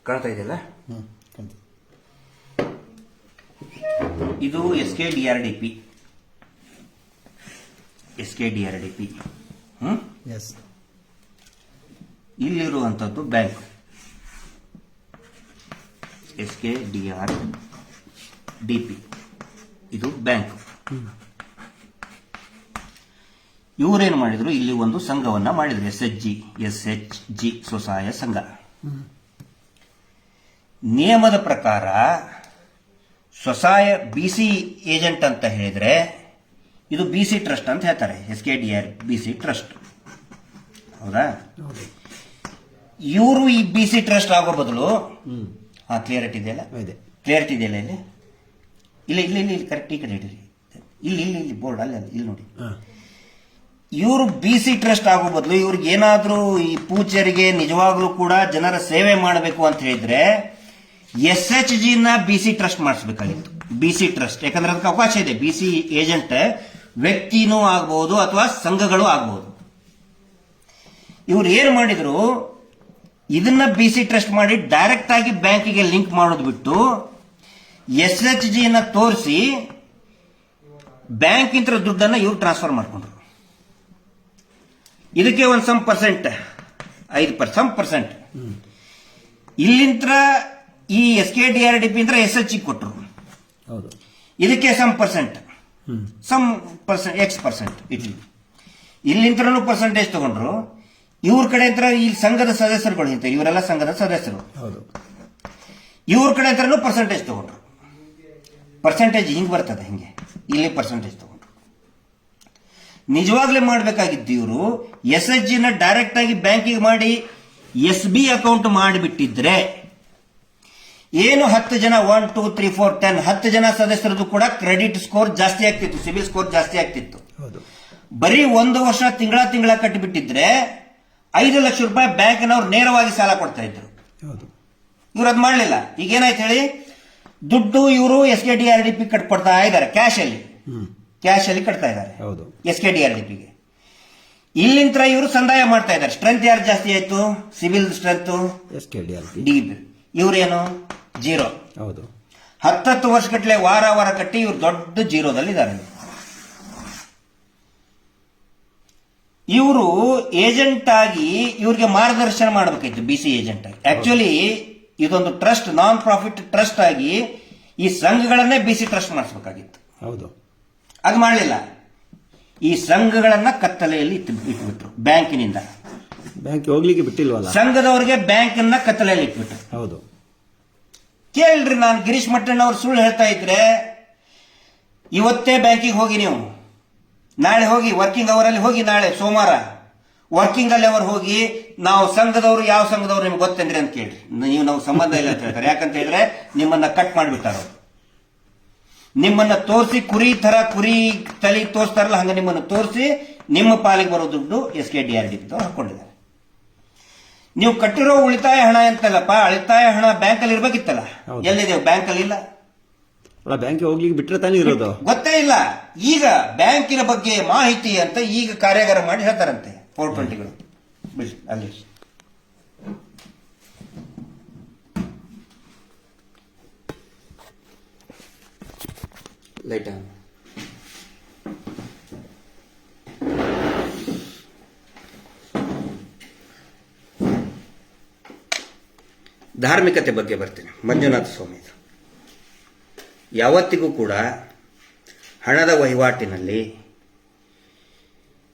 ಕಾಣ್ತಾ ಇದೆಯಲ್ಲ, ಇದು SKDRDP. ಇಲ್ಲಿರುವಂಥದ್ದು ಬ್ಯಾಂಕ್, SKDRDP, ಇದು ಬ್ಯಾಂಕ್. ಇವರೇನು ಮಾಡಿದ್ರು, ಇಲ್ಲಿ ಒಂದು ಸಂಘವನ್ನ ಮಾಡಿದ್ರು, SHG ಸ್ವಸಹಾಯ ಸಂಘ. ನಿಯಮದ ಪ್ರಕಾರ ಸ್ವಸಹಾಯ BC ಏಜೆಂಟ್ ಅಂತ ಹೇಳಿದ್ರೆ ಇದು BC ಟ್ರಸ್ಟ್ ಅಂತ ಹೇಳ್ತಾರೆ, SKDR BC ಟ್ರಸ್ಟ್. ಹೌದಾ? ಇವರು ಈ BC ಟ್ರಸ್ಟ್ ಆಗೋ ಬದಲು ಕ್ಲಿಯರಿಟಿ ಇದೆಯಲ್ಲ, ಕ್ಲಿಯರಿಟಿ ಇದೆಯಲ್ಲ, ಇಲ್ಲಿ ಇಲ್ಲಿ ಇಲ್ಲಿ ಕರೆಕ್ಟ್ ಈ ಕಡೆ ಇಡಿರಿ, ಇಲ್ಲಿ ಇಲ್ಲಿ ಇಲ್ಲಿ ಬೋರ್ಡ್ ಅಲ್ಲಿ ಇಲ್ಲಿ ನೋಡಿ. ಇವರು BC ಟ್ರಸ್ಟ್ ಆಗೋ ಬದಲು ಇವ್ರಿಗೆ ಏನಾದ್ರೂ ಈ ಪೂಜ್ಯರಿಗೆ ನಿಜವಾಗ್ಲೂ ಕೂಡ ಜನರ ಸೇವೆ ಮಾಡಬೇಕು ಅಂತ ಹೇಳಿದ್ರೆ SHG ನ BC ಟ್ರಸ್ಟ್ ಮಾಡಿಸ್ಬೇಕಾಗಿತ್ತು. BC ಟ್ರಸ್ಟ್, ಯಾಕಂದ್ರೆ ಅದಕ್ಕೆ ಅವಕಾಶ ಇದೆ. BC ಏಜೆಂಟ್ ವ್ಯಕ್ತಿನೂ ಆಗಬಹುದು ಅಥವಾ ಸಂಘಗಳು ಆಗಬಹುದು. ಇವ್ರು ಏನು ಮಾಡಿದ್ರು, ಇದನ್ನ BC ಟ್ರಸ್ಟ್ ಮಾಡಿ ಡೈರೆಕ್ಟ್ ಆಗಿ ಬ್ಯಾಂಕಿಗೆ ಲಿಂಕ್ ಮಾಡೋದು ಬಿಟ್ಟು SHG ನ ತೋರಿಸಿ ಬ್ಯಾಂಕ್ ಇಂದ ದುಡ್ಡನ್ನ ಇವ್ರು ಟ್ರಾನ್ಸ್ಫರ್ ಮಾಡ್ಕೊಂಡ್ರು. ಇದಕ್ಕೆ ಒಂದು ಸಮ್ ಪರ್ಸೆಂಟ್ 5% ಇಲ್ಲಿಂದ ಈ SKDRDP ಇಂದ SHG ಕೊಟ್ಟರು. ಇದಕ್ಕೆ ಸಮ್ ಪರ್ಸೆಂಟ್ X% ಇಲ್ಲಿಂದ್ರೂ ಪರ್ಸೆಂಟೇಜ್ ತಗೊಂಡ್ರು. ಇವ್ರ ಕಡೆ ಅಂತ ಈ ಸಂಘದ ಸದಸ್ಯರುಗಳು ಇಂತ ಇವರೆಲ್ಲ ಸಂಘದ ಸದಸ್ಯರು, ಇವ್ರ ಕಡೆ ಅಂತನೂ ಪರ್ಸೆಂಟೇಜ್ ತಗೊಂಡ್ರು. ಪರ್ಸೆಂಟೇಜ್ ಹಿಂಗ್ ಬರ್ತದೆ, ಹಿಂಗೆ ಇಲ್ಲಿ ಪರ್ಸೆಂಟೇಜ್ ತಗೊಂಡ್ರು. ನಿಜವಾಗ್ಲೇ ಮಾಡಬೇಕಾಗಿದ್ದು ಇವರು SHG ನ ಡೈರೆಕ್ಟ್ ಆಗಿ ಬ್ಯಾಂಕಿಗೆ ಮಾಡಿ SB ಅಕೌಂಟ್ ಮಾಡಿಬಿಟ್ಟಿದ್ರೆ ಏನು 10 ಜನ 1 2 3 4 10 10 ಜನ ಸದಸ್ಯರದು ಕೂಡ ಕ್ರೆಡಿಟ್ ಸ್ಕೋರ್ ಜಾಸ್ತಿ ಆಗ್ತಿತ್ತು, ಸಿಬಿಲ್ ಸ್ಕೋರ್ ಜಾಸ್ತಿ ಆಗ್ತಿತ್ತು. ಬರೀ 1 ವರ್ಷ ತಿಂಗಳ ಕಟ್ಟಿಬಿಟ್ಟಿದ್ರೆ 5 ಲಕ್ಷ ರೂಪಾಯಿ ಬ್ಯಾಂಕ್ನವ್ರು ನೇರವಾಗಿ ಸಾಲ ಕೊಡ್ತಾ ಇದ್ರು. ಇವ್ರು ಅದ್ ಮಾಡಲಿಲ್ಲ. ಈಗ ಏನಾಯ್ತು ಹೇಳಿ, ದುಡ್ಡು ಇವರು SKDRDP ಕಟ್ಕೊಡ್ತಾ ಇದ್ದಾರೆ, ಕ್ಯಾಶ್ ಅಲ್ಲಿ ಕಟ್ತಾ ಇದ್ದಾರೆ SKDRDPಗೆ. ಇಲ್ಲಿಂದ ಇವರು ಸಂದಾಯ ಮಾಡ್ತಾ ಇದ್ದಾರೆ. ಸ್ಟ್ರೆಂತ್ ಯಾರು ಜಾಸ್ತಿ ಆಯ್ತು? Civil strength SKDRDP. ಇವ್ರೇನು 0. 10 ವರ್ಷ ಕಟ್ಟಲೆ ವಾರ ಕಟ್ಟಿ ಇವ್ರು ದೊಡ್ಡ ಜೀರೋದಲ್ಲಿ ಇದ್ದಾರೆ. ಇವರು ಏಜೆಂಟ್ ಆಗಿ ಇವ್ರಿಗೆ ಮಾರ್ಗದರ್ಶನ ಮಾಡಬೇಕಾಯ್ತು, BC ಏಜೆಂಟ್ ಆಗಿ. ಆಕ್ಚುಲಿ ಇದೊಂದು ಟ್ರಸ್ಟ್, ನಾನ್ ಪ್ರಾಫಿಟ್ ಟ್ರಸ್ಟ್ ಆಗಿ ಈ ಸಂಘಗಳನ್ನೇ BC ಟ್ರಸ್ಟ್ ಮಾಡಿಸಬೇಕಾಗಿತ್ತು. ಅದು ಮಾಡಲಿಲ್ಲ. ಈ ಸಂಘಗಳನ್ನ ಕತ್ತಲೆಯಲ್ಲಿ ಇಟ್ಬಿಟ್ರು. ಬ್ಯಾಂಕಿನಿಂದ ಬ್ಯಾಂಕ್ ಹೋಗ್ಲಿಕ್ಕೆ ಬಿಟ್ಟಿಲ್ವಲ್ಲ, ಸಂಘದವರಿಗೆ ಬ್ಯಾಂಕ್ ಅನ್ನ ಕತ್ತಲೆಯಲ್ಲಿ ಇಟ್ಬಿಟ್ರು. ಕೇಳ್ರಿ, ನಾನು ಗಿರೀಶ್ ಮಟ್ಟಣ್ಣ ಅವ್ರು ಸುಳ್ಳು ಹೇಳ್ತಾ ಇದ್ರೆ ಇವತ್ತೇ ಬ್ಯಾಂಕಿಗೆ ಹೋಗಿ, ನೀವು ನಾಳೆ ಹೋಗಿ ವರ್ಕಿಂಗ್ ಅವರಲ್ಲಿ ಹೋಗಿ, ನಾಳೆ ಸೋಮವಾರ ವರ್ಕಿಂಗ್ ಅಲ್ಲಿ ಅವರು ಹೋಗಿ, ನಾವು ಸಂಘದವರು ಯಾವ ಸಂಘದವ್ರು ನಿಮ್ಗೆ ಗೊತ್ತೇನ್ರಿ ಅಂತ ಕೇಳ್ರಿ. ನಾವು ಸಂಬಂಧ ಇಲ್ಲ ಅಂತ ಹೇಳ್ತಾರೆ. ಯಾಕಂತ ಹೇಳಿದ್ರೆ ನಿಮ್ಮನ್ನ ಕಟ್ ಮಾಡಿಬಿಟ್ಟಾರ. ನಿಮ್ಮನ್ನ ತೋರಿಸಿ ಕುರಿ ತಲೆ ತೋರಿಸ್ತಾರಲ್ಲ, ಹಂಗ ನಿಮ್ಮನ್ನು ತೋರಿಸಿ ನಿಮ್ಮ ಪಾಲಿಗೆ ಬರೋ ದುಡ್ಡು SKDRDP ಹಾಕೊಂಡಿದ್ದಾರೆ. ನೀವು ಕಟ್ಟಿರೋ ಉಳಿತಾಯ ಹಣ ಎಂತಲ್ಲಪ್ಪ, ಉಳಿತಾಯ ಹಣ ಬ್ಯಾಂಕ್ ಅಲ್ಲಿ ಇರ್ಬೇಕಿತ್ತಲ್ಲ, ಎಲ್ಲಿದೆ? ಬ್ಯಾಂಕ್ ಅಲ್ಲಿ ಇಲ್ಲ. ಬ್ಯಾಂಕ್ ಹೋಗ್ಲಿಕ್ಕೆ ಬಿಟ್ರೆ ತಾನೇ ಇರೋದು, ಗೊತ್ತೇ ಇಲ್ಲ. ಈಗ ಬ್ಯಾಂಕಿನ ಬಗ್ಗೆ ಮಾಹಿತಿ ಅಂತ ಈಗ ಕಾರ್ಯಾಗಾರ ಮಾಡಿ ಹೇಳ್ತಾರಂತೆ 420ಗಳು ಅಲ್ಲಿ. Light on. ಧಾರ್ಮಿಕತೆ ಬಗ್ಗೆ ಬರ್ತೀನಿ. ಮಂಜುನಾಥ ಸ್ವಾಮಿ ಯಾವತ್ತಿಗೂ ಕೂಡ ಹಣದ ವಹಿವಾಟಿನಲ್ಲಿ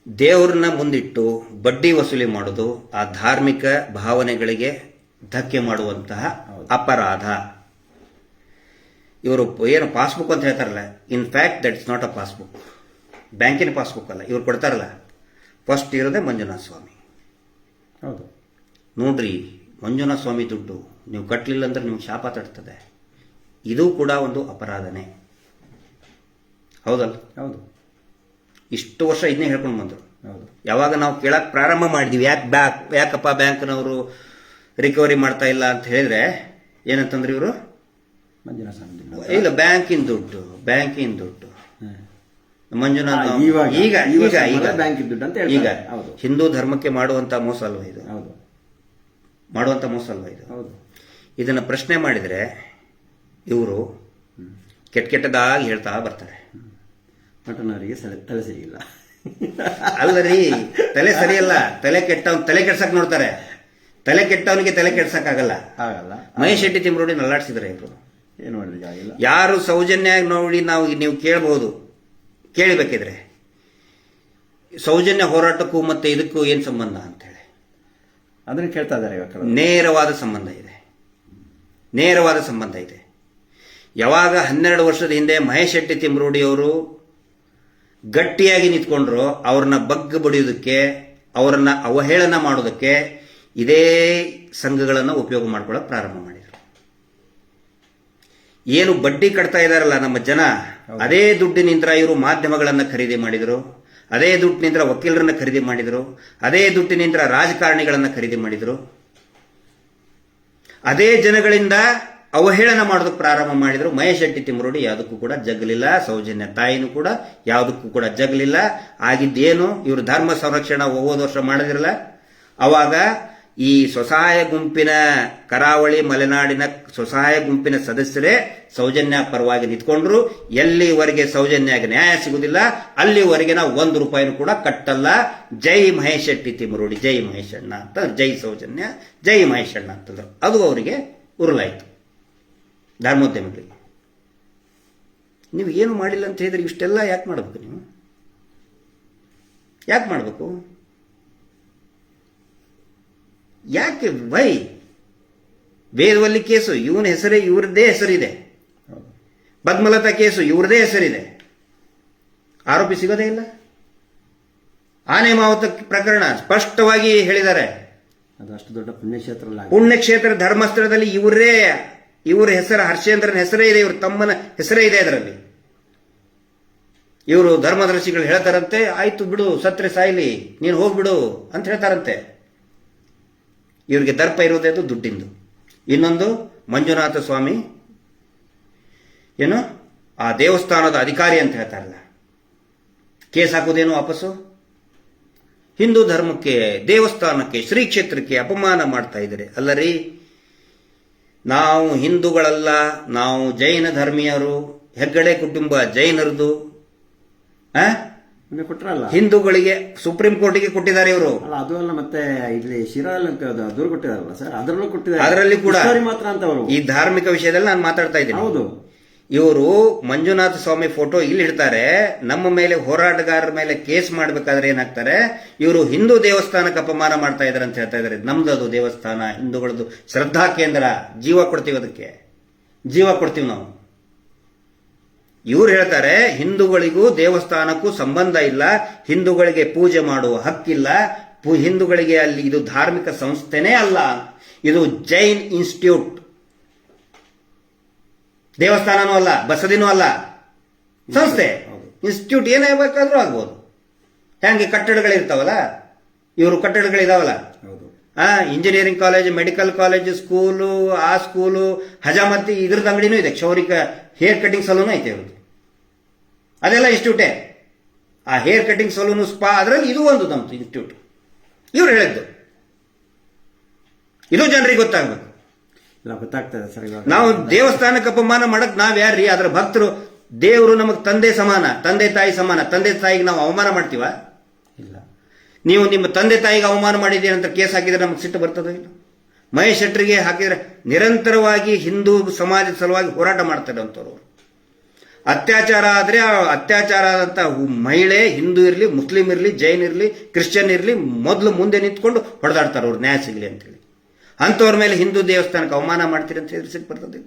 ದೇವರನ್ನ ಮುಂದಿಟ್ಟು ಬಡ್ಡಿ ವಸೂಲಿ ಮಾಡೋದು ಆ ಧಾರ್ಮಿಕ ಭಾವನೆಗಳಿಗೆ ಧಕ್ಕೆ ಮಾಡುವಂತಹ ಅಪರಾಧ. ಇವರು ಏನು ಪಾಸ್ಬುಕ್ ಅಂತ ಹೇಳ್ತಾರಲ್ಲ, in fact that is not a passbook. ಬ್ಯಾಂಕಿನ ಪಾಸ್ಬುಕ್ ಅಲ್ಲ ಇವ್ರು ಕೊಡ್ತಾರಲ್ಲ. ಫಸ್ಟ್ ಇರೋದೇ ಮಂಜುನಾಥ ಸ್ವಾಮಿ. ಹೌದು ನೋಡ್ರಿ, ಮಂಜುನಾಥ ಸ್ವಾಮಿ ದುಡ್ಡು ನೀವು ಕಟ್ಟಲಿಲ್ಲ ಅಂದ್ರೆ ನಿಮ್ಗೆ ಶಾಪ ತಡ್ತದೆ. ಇದು ಕೂಡ ಒಂದು ಅಪರಾಧನೇ, ಹೌದಲ್ಲ? ಹೌದು. ಇಷ್ಟು ವರ್ಷ ಇದನ್ನೇ ಹೇಳ್ಕೊಂಡು ಬಂದರು. ಹೌದು. ಯಾವಾಗ ನಾವು ಕೇಳಕ್ ಪ್ರಾರಂಭ ಮಾಡಿದ್ವಿ, ಯಾಕಪ್ಪ ಬ್ಯಾಂಕ್ನವರು ರಿಕವರಿ ಮಾಡ್ತಾ ಇಲ್ಲ ಅಂತ ಹೇಳಿದ್ರೆ ಏನಂತಂದ್ರೆ ಇವರು ಇಲ್ಲ ಬ್ಯಾಂಕಿನ ದುಡ್ಡು ಮಂಜುನಾಥ್ ಈಗ ಹಿಂದೂ ಧರ್ಮಕ್ಕೆ ಮಾಡುವಂತ ಮೋಸ ಅಲ್ವಾ ಇದು? ಮಾಡುವಂತ ಮೋಸ ಅಲ್ವಾ ಇದು? ಇದನ್ನ ಪ್ರಶ್ನೆ ಮಾಡಿದ್ರೆ ಇವರು ಕೆಟ್ಟದಾಗಿ ಹೇಳ್ತಾ ಬರ್ತಾರೆ. ಮಟನವರಿಗೆ ತಲೆ ಸರಿಯಿಲ್ಲ. ಅಲ್ಲ ರೀ, ತಲೆ ಸರಿಯಲ್ಲ, ತಲೆ ಕೆಡ್ಸಕ್ ನೋಡ್ತಾರೆ. ತಲೆ ಕೆಟ್ಟವನಿಗೆ ತಲೆ ಕೆಡ್ಸಕ್ಕಾಗಲ್ಲ. ಆಗಲ್ಲ. ಮಹೇಶ್ ಶೆಟ್ಟಿ ತಿಮ್ರೋಡಿ ನಲ್ಲಾಡ್ಸಿದ್ರೆ ಇವರು ಏನು ಮಾಡ್ಲಿಕ್ಕೆ ಆಗಿಲ್ಲ. ಯಾರು ಸೌಜನ್ಯ ನೋಡಿ ನೀವು ಕೇಳಬಹುದು, ಕೇಳಬೇಕಿದ್ರೆ ಸೌಜನ್ಯ ಹೋರಾಟಕ್ಕೂ ಮತ್ತೆ ಇದಕ್ಕೂ ಏನ್ ಸಂಬಂಧ ಅಂತ ಹೇಳಿ ಅದನ್ನ ಕೇಳ್ತಾ ಇದ್ದಾರೆ ಇವಾಗ. ನೇರವಾದ ಸಂಬಂಧ ಇದೆ. ಯಾವಾಗ 12 ವರ್ಷದ ಹಿಂದೆ ಮಹೇಶ್ ಶೆಟ್ಟಿ ತಿಮ್ರೋಡಿ ಅವರು ಗಟ್ಟಿಯಾಗಿ ನಿಂತ್ಕೊಂಡ್ರು, ಅವ್ರನ್ನ ಬಗ್ಗ ಬಡಿಯೋದಕ್ಕೆ, ಅವರನ್ನ ಅವಹೇಳನ ಮಾಡೋದಕ್ಕೆ ಇದೇ ಸಂಘಗಳನ್ನು ಉಪಯೋಗ ಮಾಡ್ಕೊಳ್ಳೋಕೆ ಪ್ರಾರಂಭ ಮಾಡಿದರು. ಏನು ಬಡ್ಡಿ ಕಟ್ತಾ ಇದಾರಲ್ಲ ನಮ್ಮ ಜನ, ಅದೇ ದುಡ್ಡಿನಿಂದ ಇವರು ಮಾಧ್ಯಮಗಳನ್ನು ಖರೀದಿ ಮಾಡಿದರು, ಅದೇ ದುಡ್ಡಿನಿಂದ ವಕೀಲರನ್ನ ಖರೀದಿ ಮಾಡಿದರು, ಅದೇ ದುಡ್ಡಿನಿಂದ ರಾಜಕಾರಣಿಗಳನ್ನು ಖರೀದಿ ಮಾಡಿದರು, ಅದೇ ಜನಗಳಿಂದ ಅವಹೇಳನ ಮಾಡೋದಕ್ಕೆ ಪ್ರಾರಂಭ ಮಾಡಿದ್ರು. ಮಹೇಶ್ ಶೆಟ್ಟಿ ತಿಮ್ರೋಡಿ ಯಾವುದಕ್ಕೂ ಕೂಡ ಜಗ್ಲಿಲ್ಲ, ಸೌಜನ್ಯ ತಾಯಿನೂ ಕೂಡ ಯಾವುದಕ್ಕೂ ಕೂಡ ಜಗ್ಲಿಲ್ಲ. ಆಗಿದ್ದೇನು, ಇವರು ಧರ್ಮ ಸಂರಕ್ಷಣಾ ಹೋದ ವರ್ಷ ಮಾಡಿದಿರಲ್ಲ, ಅವಾಗ ಈ ಸ್ವಸಹಾಯ ಗುಂಪಿನ ಕರಾವಳಿ ಮಲೆನಾಡಿನ ಸ್ವಸಹಾಯ ಗುಂಪಿನ ಸದಸ್ಯರೇ ಸೌಜನ್ಯ ಪರವಾಗಿ ನಿಂತ್ಕೊಂಡ್ರು. ಎಲ್ಲಿವರೆಗೆ ಸೌಜನ್ಯಗೆ ನ್ಯಾಯ ಸಿಗುವುದಿಲ್ಲ ಅಲ್ಲಿವರೆಗೆ ನಾವು 1 ರೂಪಾಯಿನೂ ಕೂಡ ಕಟ್ಟಲ್ಲ. ಜೈ ಮಹೇಶ್ ಶೆಟ್ಟಿ ತಿಮ್ರೋಡಿ, ಜೈ ಮಹೇಶ್ ಅಣ್ಣ ಅಂತ, ಜೈ ಸೌಜನ್ಯ, ಜೈ ಮಹೇಶ್ ಅಣ್ಣ ಅಂತಂದ್ರು. ಅದು ಅವರಿಗೆ ಉರುಲಾಯಿತು ಧರ್ಮೋದ್ಯಮಿಗಳಿಗೆ. ನೀವು ಏನು ಮಾಡಿಲ್ಲ ಅಂತ ಹೇಳಿದ್ರೆ ಇಷ್ಟೆಲ್ಲ ಯಾಕೆ ಮಾಡಬೇಕು? ನೀವು ಯಾಕೆ ಮಾಡಬೇಕು? ಯಾಕೆ? ವೈ? ವೇದವಲ್ಲಿ ಕೇಸು ಇವನ ಹೆಸರೇ, ಇವ್ರದ್ದೇ ಹೆಸರಿದೆ. ಪದ್ಮಲತಾ ಕೇಸು ಇವ್ರದೇ ಹೆಸರಿದೆ, ಆರೋಪಿ ಸಿಗೋದೇ ಇಲ್ಲ. ಆನೆ ಮಾವುತ ಪ್ರಕರಣ ಸ್ಪಷ್ಟವಾಗಿ ಹೇಳಿದ್ದಾರೆ. ಅದಷ್ಟು ದೊಡ್ಡ ಪುಣ್ಯಕ್ಷೇತ್ರ ಧರ್ಮಸ್ಥಳದಲ್ಲಿ ಇವ್ರ ಹೆಸರು, ಹರ್ಷೇಂದ್ರನ ಹೆಸರೇ ಇದೆ, ಇವ್ರ ತಮ್ಮನ ಹೆಸರೇ ಇದೆ ಅದರಲ್ಲಿ. ಇವರು ಧರ್ಮದರ್ಶಿಗಳು ಹೇಳ್ತಾರಂತೆ, ಆಯ್ತು ಬಿಡು, ಸತ್ರೆ ಸಾಯ್ಲಿ, ನೀನು ಹೋಗ್ಬಿಡು ಅಂತ ಹೇಳ್ತಾರಂತೆ. ಇವರಿಗೆ ದರ್ಪ ಇರೋದೇ ಅದು ದುಡ್ಡಿಂದು. ಇನ್ನೊಂದು ಮಂಜುನಾಥ ಸ್ವಾಮಿ ಏನು ಆ ದೇವಸ್ಥಾನದ ಅಧಿಕಾರಿ ಅಂತ ಹೇಳ್ತಾರಲ್ಲ, ಕೇಸ್ ಹಾಕೋದೇನು ವಾಪಸ್ಸು? ಹಿಂದೂ ಧರ್ಮಕ್ಕೆ, ದೇವಸ್ಥಾನಕ್ಕೆ, ಶ್ರೀ ಕ್ಷೇತ್ರಕ್ಕೆ ಅಪಮಾನ ಮಾಡ್ತಾ ಇದ್ದಾರೆ ಅಲ್ಲರಿ. ನಾವು ಹಿಂದೂಗಳಲ್ಲ, ನಾವು ಜೈನ ಧರ್ಮೀಯರು. ಹೆಗ್ಗಡೆ ಕುಟುಂಬ ಜೈನರದು. ಕೊಟ್ಟರಲ್ಲ ಹಿಂದೂಗಳಿಗೆ ಸುಪ್ರೀಂ ಕೋರ್ಟಿಗೆ ಕೊಟ್ಟಿದ್ದಾರೆ ಇವರು. ಅದು ಅಲ್ಲ, ಮತ್ತೆ ಇಲ್ಲಿ ಶಿರಾಲ್ ದೂರು ಕೊಟ್ಟಿದಾರಲ್ಲ ಸರ್, ಅದರಲ್ಲೂ ಕೊಟ್ಟಿದ್ದಾರೆ. ಅದರಲ್ಲಿ ಕೂಡ ಮಾತ್ರ ಅಂತ ಅವರು ಈ ಧಾರ್ಮಿಕ ವಿಷಯದಲ್ಲಿ ನಾನು ಮಾತಾಡ್ತಾ ಇದ್ದೀನಿ. ಹೌದು, ಇವರು ಮಂಜುನಾಥ ಸ್ವಾಮಿ ಫೋಟೋ ಇಲ್ಲಿ ಇಡ್ತಾರೆ, ನಮ್ಮ ಮೇಲೆ ಹೋರಾಟಗಾರರ ಮೇಲೆ ಕೇಸ್ ಮಾಡಬೇಕಾದ್ರೆ ಏನಾಗ್ತಾರೆ, ಇವರು ಹಿಂದೂ ದೇವಸ್ಥಾನಕ್ಕೆ ಅಪಮಾನ ಮಾಡ್ತಾ ಇದಾರೆ ಅಂತ ಹೇಳ್ತಾ ಇದ್ದಾರೆ. ನಮ್ದದು ದೇವಸ್ಥಾನ, ಹಿಂದೂಗಳದ್ದು ಶ್ರದ್ಧಾ ಕೇಂದ್ರ, ಜೀವ ಕೊಡ್ತೀವಿ, ಅದಕ್ಕೆ ಜೀವ ಕೊಡ್ತೀವಿ ನಾವು. ಇವ್ರು ಹೇಳ್ತಾರೆ ಹಿಂದೂಗಳಿಗೂ ದೇವಸ್ಥಾನಕ್ಕೂ ಸಂಬಂಧ ಇಲ್ಲ, ಹಿಂದೂಗಳಿಗೆ ಪೂಜೆ ಮಾಡುವ ಹಕ್ಕಿಲ್ಲ, ಹಿಂದೂಗಳಿಗೆ ಅಲ್ಲಿ ಇದು ಧಾರ್ಮಿಕ ಸಂಸ್ಥೆನೇ ಅಲ್ಲ, ಇದು ಜೈನ್ ಇನ್ಸ್ಟಿಟ್ಯೂಟ್, ದೇವಸ್ಥಾನನೂ ಅಲ್ಲ, ಬಸದಿನೂ ಅಲ್ಲ, ಸಂಸ್ಥೆ. ಇನ್ಸ್ಟಿಟ್ಯೂಟ್ ಏನೇ ಬೇಕಾದ್ರೂ ಆಗ್ಬೋದು. ಹೆಂಗೆ ಕಟ್ಟಡಗಳಿರ್ತಾವಲ್ಲ, ಇವರು ಕಟ್ಟಡಗಳಿದಾವಲ್ಲ, engineering college, medical college, school, ಆ ಸ್ಕೂಲು, ಹಜಾಮತಿ ಇದ್ರದ್ದು ಅಂಗಡಿನೂ ಇದೆ, ಕ್ಷೌರಿಕ ಹೇರ್ ಕಟಿಂಗ್ ಸಲೂನು ಐತೆ ಇವ್ರದ್ದು, ಅದೆಲ್ಲ ಇನ್ಸ್ಟಿಟ್ಯೂಟೇ. ಆ ಹೇರ್ ಕಟಿಂಗ್ ಸಲೂನು, ಸ್ಪಾ, ಅದರಲ್ಲಿ ಇದು ಒಂದು ನಮ್ದು ಇನ್ಸ್ಟಿಟ್ಯೂಟ್. ಇವ್ರು ಹೇಳಿದ್ದು ಇದು ಜನರಿಗೆ ಗೊತ್ತಾಗಬೇಕು. ಗೊತ್ತಾಗ್ತದೆ ಸರ್. ನಾವು ದೇವಸ್ಥಾನಕ್ಕೆ ಅಪಮಾನ ಮಾಡಕ್ ನಾವ್ ಯಾರ್ರಿ? ಅದರ ಭಕ್ತರು. ದೇವರು ನಮಗ್ ತಂದೆ ಸಮಾನ, ತಂದೆ ತಾಯಿ ಸಮಾನ. ತಂದೆ ತಾಯಿಗೆ ನಾವು ಅವಮಾನ ಮಾಡ್ತೀವ? ಇಲ್ಲ. ನೀವು ನಿಮ್ಮ ತಂದೆ ತಾಯಿಗೆ ಅವಮಾನ ಮಾಡಿದ್ದೀರಿ ಅಂತ ಕೇಸ್ ಹಾಕಿದ್ರೆ ನಮಗೆ ಸಿಟ್ಟು ಬರ್ತದೋ ಇಲ್ಲ? ಮಹೇಶ್ ಶೆಟ್ಟರಿಗೆ ಹಾಕಿದ್ರೆ ನಿರಂತರವಾಗಿ ಹಿಂದೂ ಸಮಾಜದ ಸಲುವಾಗಿ ಹೋರಾಟ ಮಾಡ್ತಾರೆ ಅಂತವ್ರು. ಅತ್ಯಾಚಾರ ಆದ್ರೆ ಅತ್ಯಾಚಾರ ಆದಂತ ಮಹಿಳೆ, ಹಿಂದೂ ಇರಲಿ, ಮುಸ್ಲಿಂ ಇರಲಿ, ಜೈನ್ ಇರಲಿ, ಕ್ರಿಶ್ಚಿಯನ್ ಇರಲಿ, ಮೊದಲು ಮುಂದೆ ನಿಂತ್ಕೊಂಡು ಹೊಡೆದಾಡ್ತಾರೆ ಅವ್ರು ನ್ಯಾಯ ಸಿಗಲಿ ಅಂತೇಳಿ. ಅಂಥವ್ರ ಮೇಲೆ ಹಿಂದೂ ದೇವಸ್ಥಾನಕ್ಕೆ ಅವಮಾನ ಮಾಡ್ತೀರಿ ಅಂತ ಹೇಳಿದ್ರೆ ಸಿಟ್ಟು ಬರ್ತದೆ?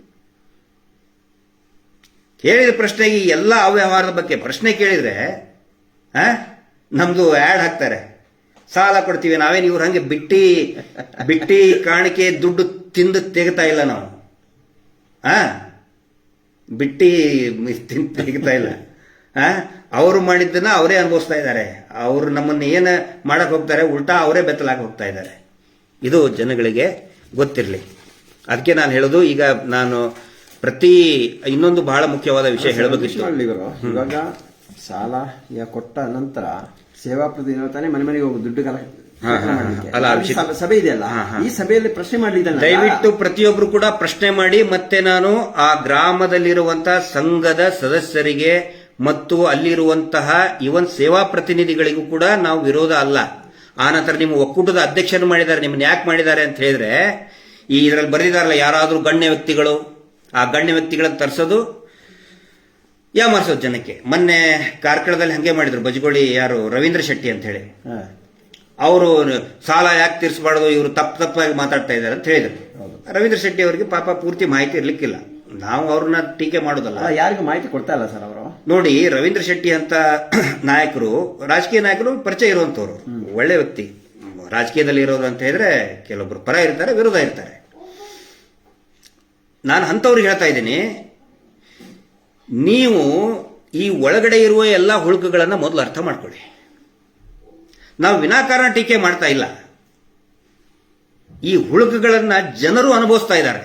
ಕೇಳಿದ ಪ್ರಶ್ನೆಗೆ ಈ ಎಲ್ಲ ಅವ್ಯವಹಾರದ ಬಗ್ಗೆ ಪ್ರಶ್ನೆ ಕೇಳಿದ್ರೆ ನಮ್ದು ಆ್ಯಡ್ ಹಾಕ್ತಾರೆ, ಸಾಲ ಕೊಡ್ತೀವಿ ನಾವೇನು. ಇವ್ರು ಹಂಗೆ ಬಿಟ್ಟಿ ಕಾಣಿಕೆ ದುಡ್ಡು ತಿಂದು ತೆಗಿತಾ ಇಲ್ಲ ನಾವು. ಬಿಟ್ಟಿ ತೆಗಿತಾ ಇಲ್ಲ. ಅವರು ಮಾಡಿದ್ದನ್ನ ಅವರೇ ಅನುಭವಿಸ್ತಾ ಇದ್ದಾರೆ. ಅವರು ನಮ್ಮನ್ನು ಏನು ಮಾಡಕ್ ಹೋಗ್ತಾರೆ, ಉಲ್ಟಾ ಅವರೇ ಬೆತ್ತಲಾಗಿ ಹೋಗ್ತಾ ಇದ್ದಾರೆ. ಇದು ಜನಗಳಿಗೆ ಗೊತ್ತಿರಲಿ. ಅದಕ್ಕೆ ನಾನು ಹೇಳೋದು, ಈಗ ನಾನು ಇನ್ನೊಂದು ಬಹಳ ಮುಖ್ಯವಾದ ವಿಷಯ ಹೇಳಬೇಕಿತ್ತು. ಇವಾಗ ಸಾಲ ಕೊಟ್ಟ ನಂತರ ಸೇವಾ ಪ್ರತಿನಿಧಿ ಮನೆ ಮನೆಗೆ ಹೋಗಿ ದುಡ್ಡು ಸಭೆ ಇದೆಯಲ್ಲ, ಈ ಸಭೆಯಲ್ಲಿ ಪ್ರಶ್ನೆ ಮಾಡಲಿಲ್ಲ. ದಯವಿಟ್ಟು ಪ್ರತಿಯೊಬ್ರು ಕೂಡ ಪ್ರಶ್ನೆ ಮಾಡಿ. ಮತ್ತೆ ನಾನು ಆ ಗ್ರಾಮದಲ್ಲಿರುವಂತಹ ಸಂಘದ ಸದಸ್ಯರಿಗೆ ಮತ್ತು ಅಲ್ಲಿರುವಂತಹ ಇವನ್ ಸೇವಾ ಪ್ರತಿನಿಧಿಗಳಿಗೂ ಕೂಡ ನಾವು ವಿರೋಧ ಅಲ್ಲ. ಆ ನಂತರ ನಿಮ್ಮ ಒಕ್ಕೂಟದ ಅಧ್ಯಕ್ಷರು ಮಾಡಿದ್ದಾರೆ. ನಿಮ್ಮನ್ನ ಯಾಕೆ ಮಾಡಿದ್ದಾರೆ ಅಂತ ಹೇಳಿದ್ರೆ, ಈ ಇದರಲ್ಲಿ ಬರೆದಿದ್ದಾರಲ್ಲ, ಯಾರಾದರೂ ಗಣ್ಯ ವ್ಯಕ್ತಿಗಳು, ಆ ಗಣ್ಯ ವ್ಯಕ್ತಿಗಳನ್ನು ತರಿಸೋದು, ಯಾಮಾರಿಸೋದು ಜನಕ್ಕೆ. ಮೊನ್ನೆ ಕಾರ್ಕಳದಲ್ಲಿ ಹಂಗೆ ಮಾಡಿದ್ರು. ಬಜಗೋಳಿ ಯಾರು ರವೀಂದ್ರ ಶೆಟ್ಟಿ ಅಂತ ಹೇಳಿ, ಅವರು ಸಾಲ ಯಾಕೆ ತೀರಿಸಬಾರ್ದು, ಇವರು ತಪ್ಪಾಗಿ ಮಾತಾಡ್ತಾ ಇದ್ದಾರೆ ಅಂತ ಹೇಳಿದ್ರು. ರವೀಂದ್ರ ಶೆಟ್ಟಿ ಅವರಿಗೆ ಪಾಪ ಪೂರ್ತಿ ಮಾಹಿತಿ ಇರ್ಲಿಕ್ಕಿಲ್ಲ. ನಾವು ಅವ್ರನ್ನ ಟೀಕೆ ಮಾಡೋದಲ್ಲ, ಯಾರಿಗೂ ಮಾಹಿತಿ ಕೊಡ್ತಾ ಇಲ್ಲ ಸರ್ ಅವರು. ನೋಡಿ, ರವೀಂದ್ರ ಶೆಟ್ಟಿ ಅಂತ ನಾಯಕರು, ರಾಜಕೀಯ ನಾಯಕರು ಪರಿಚಯ ಇರುವಂತವ್ರು, ಒಳ್ಳೆ ವ್ಯಕ್ತಿ. ರಾಜಕೀಯದಲ್ಲಿ ಇರೋದು ಅಂತ ಹೇಳಿದ್ರೆ ಕೆಲವೊಬ್ರು ಪರ ಇರ್ತಾರೆ, ವಿರೋಧ ಇರ್ತಾರೆ. ನಾನು ಅಂಥವ್ರಿಗೆ ಹೇಳ್ತಾ ಇದ್ದೀನಿ, ನೀವು ಈ ಒಳಗಡೆ ಇರುವ ಎಲ್ಲ ಹುಳುಕುಗಳನ್ನು ಮೊದಲು ಅರ್ಥ ಮಾಡ್ಕೊಳ್ಳಿ. ನಾವು ವಿನಾಕಾರಣ ಟೀಕೆ ಮಾಡ್ತಾ ಇಲ್ಲ. ಈ ಹುಳುಕುಗಳನ್ನ ಜನರು ಅನುಭವಿಸ್ತಾ ಇದ್ದಾರೆ.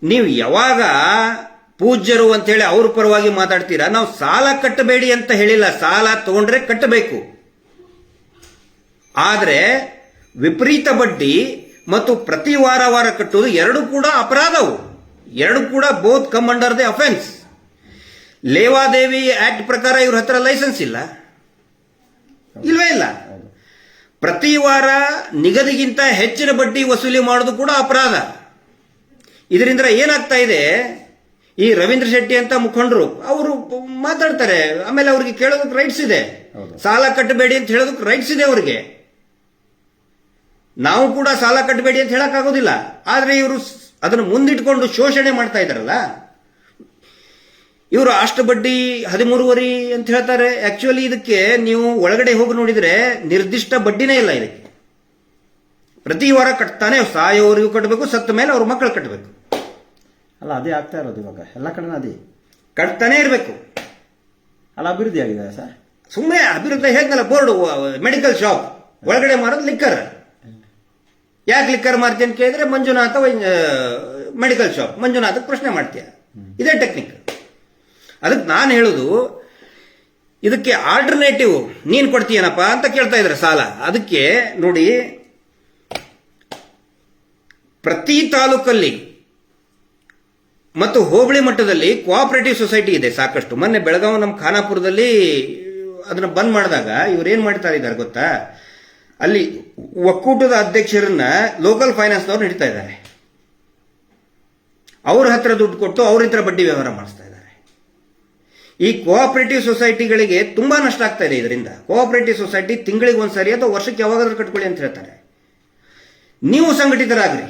ನೀವು ಯಾವಾಗ ಪೂಜ್ಯರು ಅಂತ ಹೇಳಿ ಅವ್ರ ಪರವಾಗಿ ಮಾತಾಡ್ತೀರಾ, ನಾವು ಸಾಲ ಕಟ್ಟಬೇಡಿ ಅಂತ ಹೇಳಿಲ್ಲ. ಸಾಲ ತಗೊಂಡ್ರೆ ಕಟ್ಟಬೇಕು. ಆದರೆ ವಿಪರೀತ ಬಡ್ಡಿ ಮತ್ತು ಪ್ರತಿ ವಾರ ಕಟ್ಟುವುದು ಎರಡು ಕೂಡ ಅಪರಾಧವು. ಎರಡು ಕೂಡ both come under the offence. ಲೇವಾದೇವಿ ಆಕ್ಟ್ ಪ್ರಕಾರ ಇವ್ರ ಹತ್ರ ಲೈಸೆನ್ಸ್ ಇಲ್ಲ, ಇಲ್ವೇ ಇಲ್ಲ. ಪ್ರತಿ ವಾರ ನಿಗದಿಗಿಂತ ಹೆಚ್ಚಿನ ಬಡ್ಡಿ ವಸೂಲಿ ಮಾಡೋದು ಕೂಡ ಅಪರಾಧ. ಇದರಿಂದ ಏನಾಗ್ತಾ ಇದೆ, ಈ ರವೀಂದ್ರ ಶೆಟ್ಟಿ ಅಂತ ಮುಖಂಡರು ಅವರು ಮಾತಾಡ್ತಾರೆ, ಆಮೇಲೆ ಅವ್ರಿಗೆ ಕೇಳೋದಕ್ಕೆ ರೈಟ್ಸ್ ಇದೆ. ಸಾಲ ಕಟ್ಟಬೇಡಿ ಅಂತ ಹೇಳೋದಕ್ಕೆ ರೈಟ್ಸ್ ಇದೆ ಅವ್ರಿಗೆ. ನಾವು ಕೂಡ ಸಾಲ ಕಟ್ಟಬೇಡಿ ಅಂತ ಹೇಳಕ್ಕಾಗೋದಿಲ್ಲ. ಆದ್ರೆ ಇವರು ಅದನ್ನು ಮುಂದಿಟ್ಕೊಂಡು ಶೋಷಣೆ ಮಾಡ್ತಾ ಇದ್ದಾರಲ್ಲ. ಇವರು ಅಷ್ಟು ಬಡ್ಡಿ 13.5 ಅಂತ ಹೇಳ್ತಾರೆ. ಆಕ್ಚುಲಿ ಇದಕ್ಕೆ ನೀವು ಒಳಗಡೆ ಹೋಗಿ ನೋಡಿದ್ರೆ ನಿರ್ದಿಷ್ಟ ಬಡ್ಡಿನೇ ಇಲ್ಲ ಇದಕ್ಕೆ. ಪ್ರತಿ ವಾರ ಕಟ್ತಾನೆ, ಸಾಯೋವರೆಗೂ ಕಟ್ಟಬೇಕು, ಸತ್ತ ಮೇಲೆ ಅವ್ರ ಮಕ್ಕಳು ಕಟ್ಟಬೇಕು. ಅಲ್ಲ, ಅದೇ ಆಗ್ತಾ ಇರೋದು ಇವಾಗ ಎಲ್ಲ ಕಡೆ. ಅದೇ ಕಟ್ತಾನೆ ಇರಬೇಕು. ಅಲ್ಲ, ಅಭಿವೃದ್ಧಿ ಆಗಿದೆ ಸರ್. ಸುಮ್ಮನೆ ಅಭಿವೃದ್ಧಿ ಹೇಗಲ್ಲ, ಬೋರ್ಡ್ ಮೆಡಿಕಲ್ ಶಾಪ್ ಒಳಗಡೆ ಮಾರೋದು ಲಿಕ್ಕರ್. ಯಾಕೆ ಲಿಕ್ಕರ್ ಮಾರ್ತೀನಿ ಅಂತ ಕೇಳಿದ್ರೆ, ಮಂಜುನಾಥ ಮೆಡಿಕಲ್ ಶಾಪ್, ಮಂಜುನಾಥಕ್ಕೆ ಪ್ರಶ್ನೆ ಮಾಡ್ತೀಯ. ಇದೇ ಟೆಕ್ನಿಕ್. ಅದಕ್ಕೆ ನಾನು ಹೇಳುದು, ಇದಕ್ಕೆ ಆಲ್ಟರ್ನೇಟಿವ್ ನೀನ್ ಕೊಡ್ತೀಯನಪ್ಪ ಅಂತ ಕೇಳ್ತಾ ಇದ್ರೆ ಸಾಲ. ಅದಕ್ಕೆ ನೋಡಿ, ಪ್ರತಿ ತಾಲೂಕಲ್ಲಿ ಮತ್ತು ಹೋಬಳಿ ಮಟ್ಟದಲ್ಲಿ ಕೋಆಪರೇಟಿವ್ ಸೊಸೈಟಿ ಇದೆ ಸಾಕಷ್ಟು. ಮೊನ್ನೆ ಬೆಳಗಾವಿ ನಮ್ಮ ಖಾನಾಪುರದಲ್ಲಿ ಅದನ್ನ ಬಂದ್ ಮಾಡಿದಾಗ ಇವ್ರು ಏನ್ ಮಾಡ್ತಾ ಇದ್ದಾರೆ ಗೊತ್ತಾ, ಅಲ್ಲಿ ಒಕ್ಕೂಟದ ಅಧ್ಯಕ್ಷರನ್ನ ಲೋಕಲ್ ಫೈನಾನ್ಸ್ನವ್ರು ಹಿಡಿತಾ ಇದ್ದಾರೆ. ಅವ್ರ ಹತ್ರ ದುಡ್ಡು ಕೊಟ್ಟು ಅವ್ರ ಹತ್ರ ಬಡ್ಡಿ ವ್ಯವಹಾರ ಮಾಡಿಸ್ತಾ ಇದ್ದಾರೆ. ಈ ಕೋಆಪರೇಟಿವ್ ಸೊಸೈಟಿಗಳಿಗೆ ತುಂಬಾ ನಷ್ಟ ಆಗ್ತಾ ಇದೆ ಇದರಿಂದ. ಕೋಆಪರೇಟಿವ್ ಸೊಸೈಟಿ ತಿಂಗಳಿಗೆ ಒಂದ್ಸರಿ ಅಥವಾ ವರ್ಷಕ್ಕೆ ಯಾವಾಗಾದ್ರೂ ಕಟ್ಕೊಳ್ಳಿ ಅಂತ ಹೇಳ್ತಾರೆ. ನೀವು ಸಂಘಟಿತರಾಗ್ರಿ.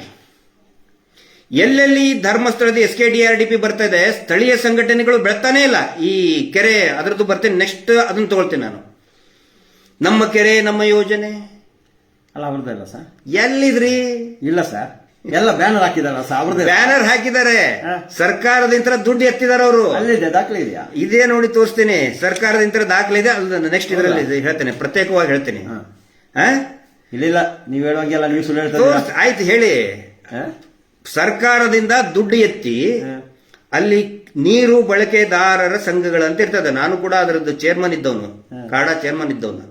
ಎಲ್ಲೆಲ್ಲಿ ಧರ್ಮಸ್ಥಳದ SKDRDP ಬರ್ತಾ ಇದೆ, ಸ್ಥಳೀಯ ಸಂಘಟನೆಗಳು ಬೆಳ್ತಾನೆ ಇಲ್ಲ. ಈ ಕೆರೆ ಅದರದ್ದು ಬರ್ತೇನೆ, ನೆಕ್ಸ್ಟ್ ಅದನ್ನ ತಗೊಳ್ತೇನೆ ನಾನು. ನಮ್ಮ ಕೆರೆ ನಮ್ಮ ಯೋಜನೆ ಅಲ್ಲ, ಅವ್ರದ್ದು ಇಲ್ಲ ಸರ್. ಎಲ್ಲಿದ್ರಿ? ಇಲ್ಲ ಸರ್, ಎಲ್ಲ ಬ್ಯಾನರ್ ಹಾಕಿದಾರ ಸರ್. ಅವ್ರದ್ದು ಬ್ಯಾನರ್ ಹಾಕಿದ್ದಾರೆ. ಸರ್ಕಾರದಿಂದ ದುಡ್ಡು ಎತ್ತಿದಾರೆ ಅವರು. ಅಲ್ಲಿದೆ, ದಾಖಲೆ ಇದೆಯಾ? ಇದೇ ನೋಡಿ ತೋರಿಸ್ತೀನಿ. ಸರ್ಕಾರದಿಂದ ದಾಖಲೆ ಇದೆ. ಅದು ನೆಕ್ಸ್ಟ್ ಇದರಲ್ಲಿ ಹೇಳ್ತೇನೆ, ಪ್ರತ್ಯೇಕವಾಗಿ ಹೇಳ್ತೇನೆ. ಇಲ್ಲ, ನೀವ್ ಹೇಳುವಂಗೆಲ್ಲ ನೀವು ಸುಳ್ಳು ಹೇಳ್ತಾರೆ. ಆಯ್ತು ಹೇಳಿ. ಸರ್ಕಾರದಿಂದ ದುಡ್ಡು ಎತ್ತಿ ಅಲ್ಲಿ ನೀರು ಬಳಕೆದಾರರ ಸಂಘಗಳಂತ ಇರ್ತದೆ. ನಾನು ಕೂಡ ಅದರದ್ದು ಚೇರ್ಮನ್ ಇದ್ದವನು, ಕಾಡಾ ಚೇರ್ಮನ್ ಇದ್ದವನು.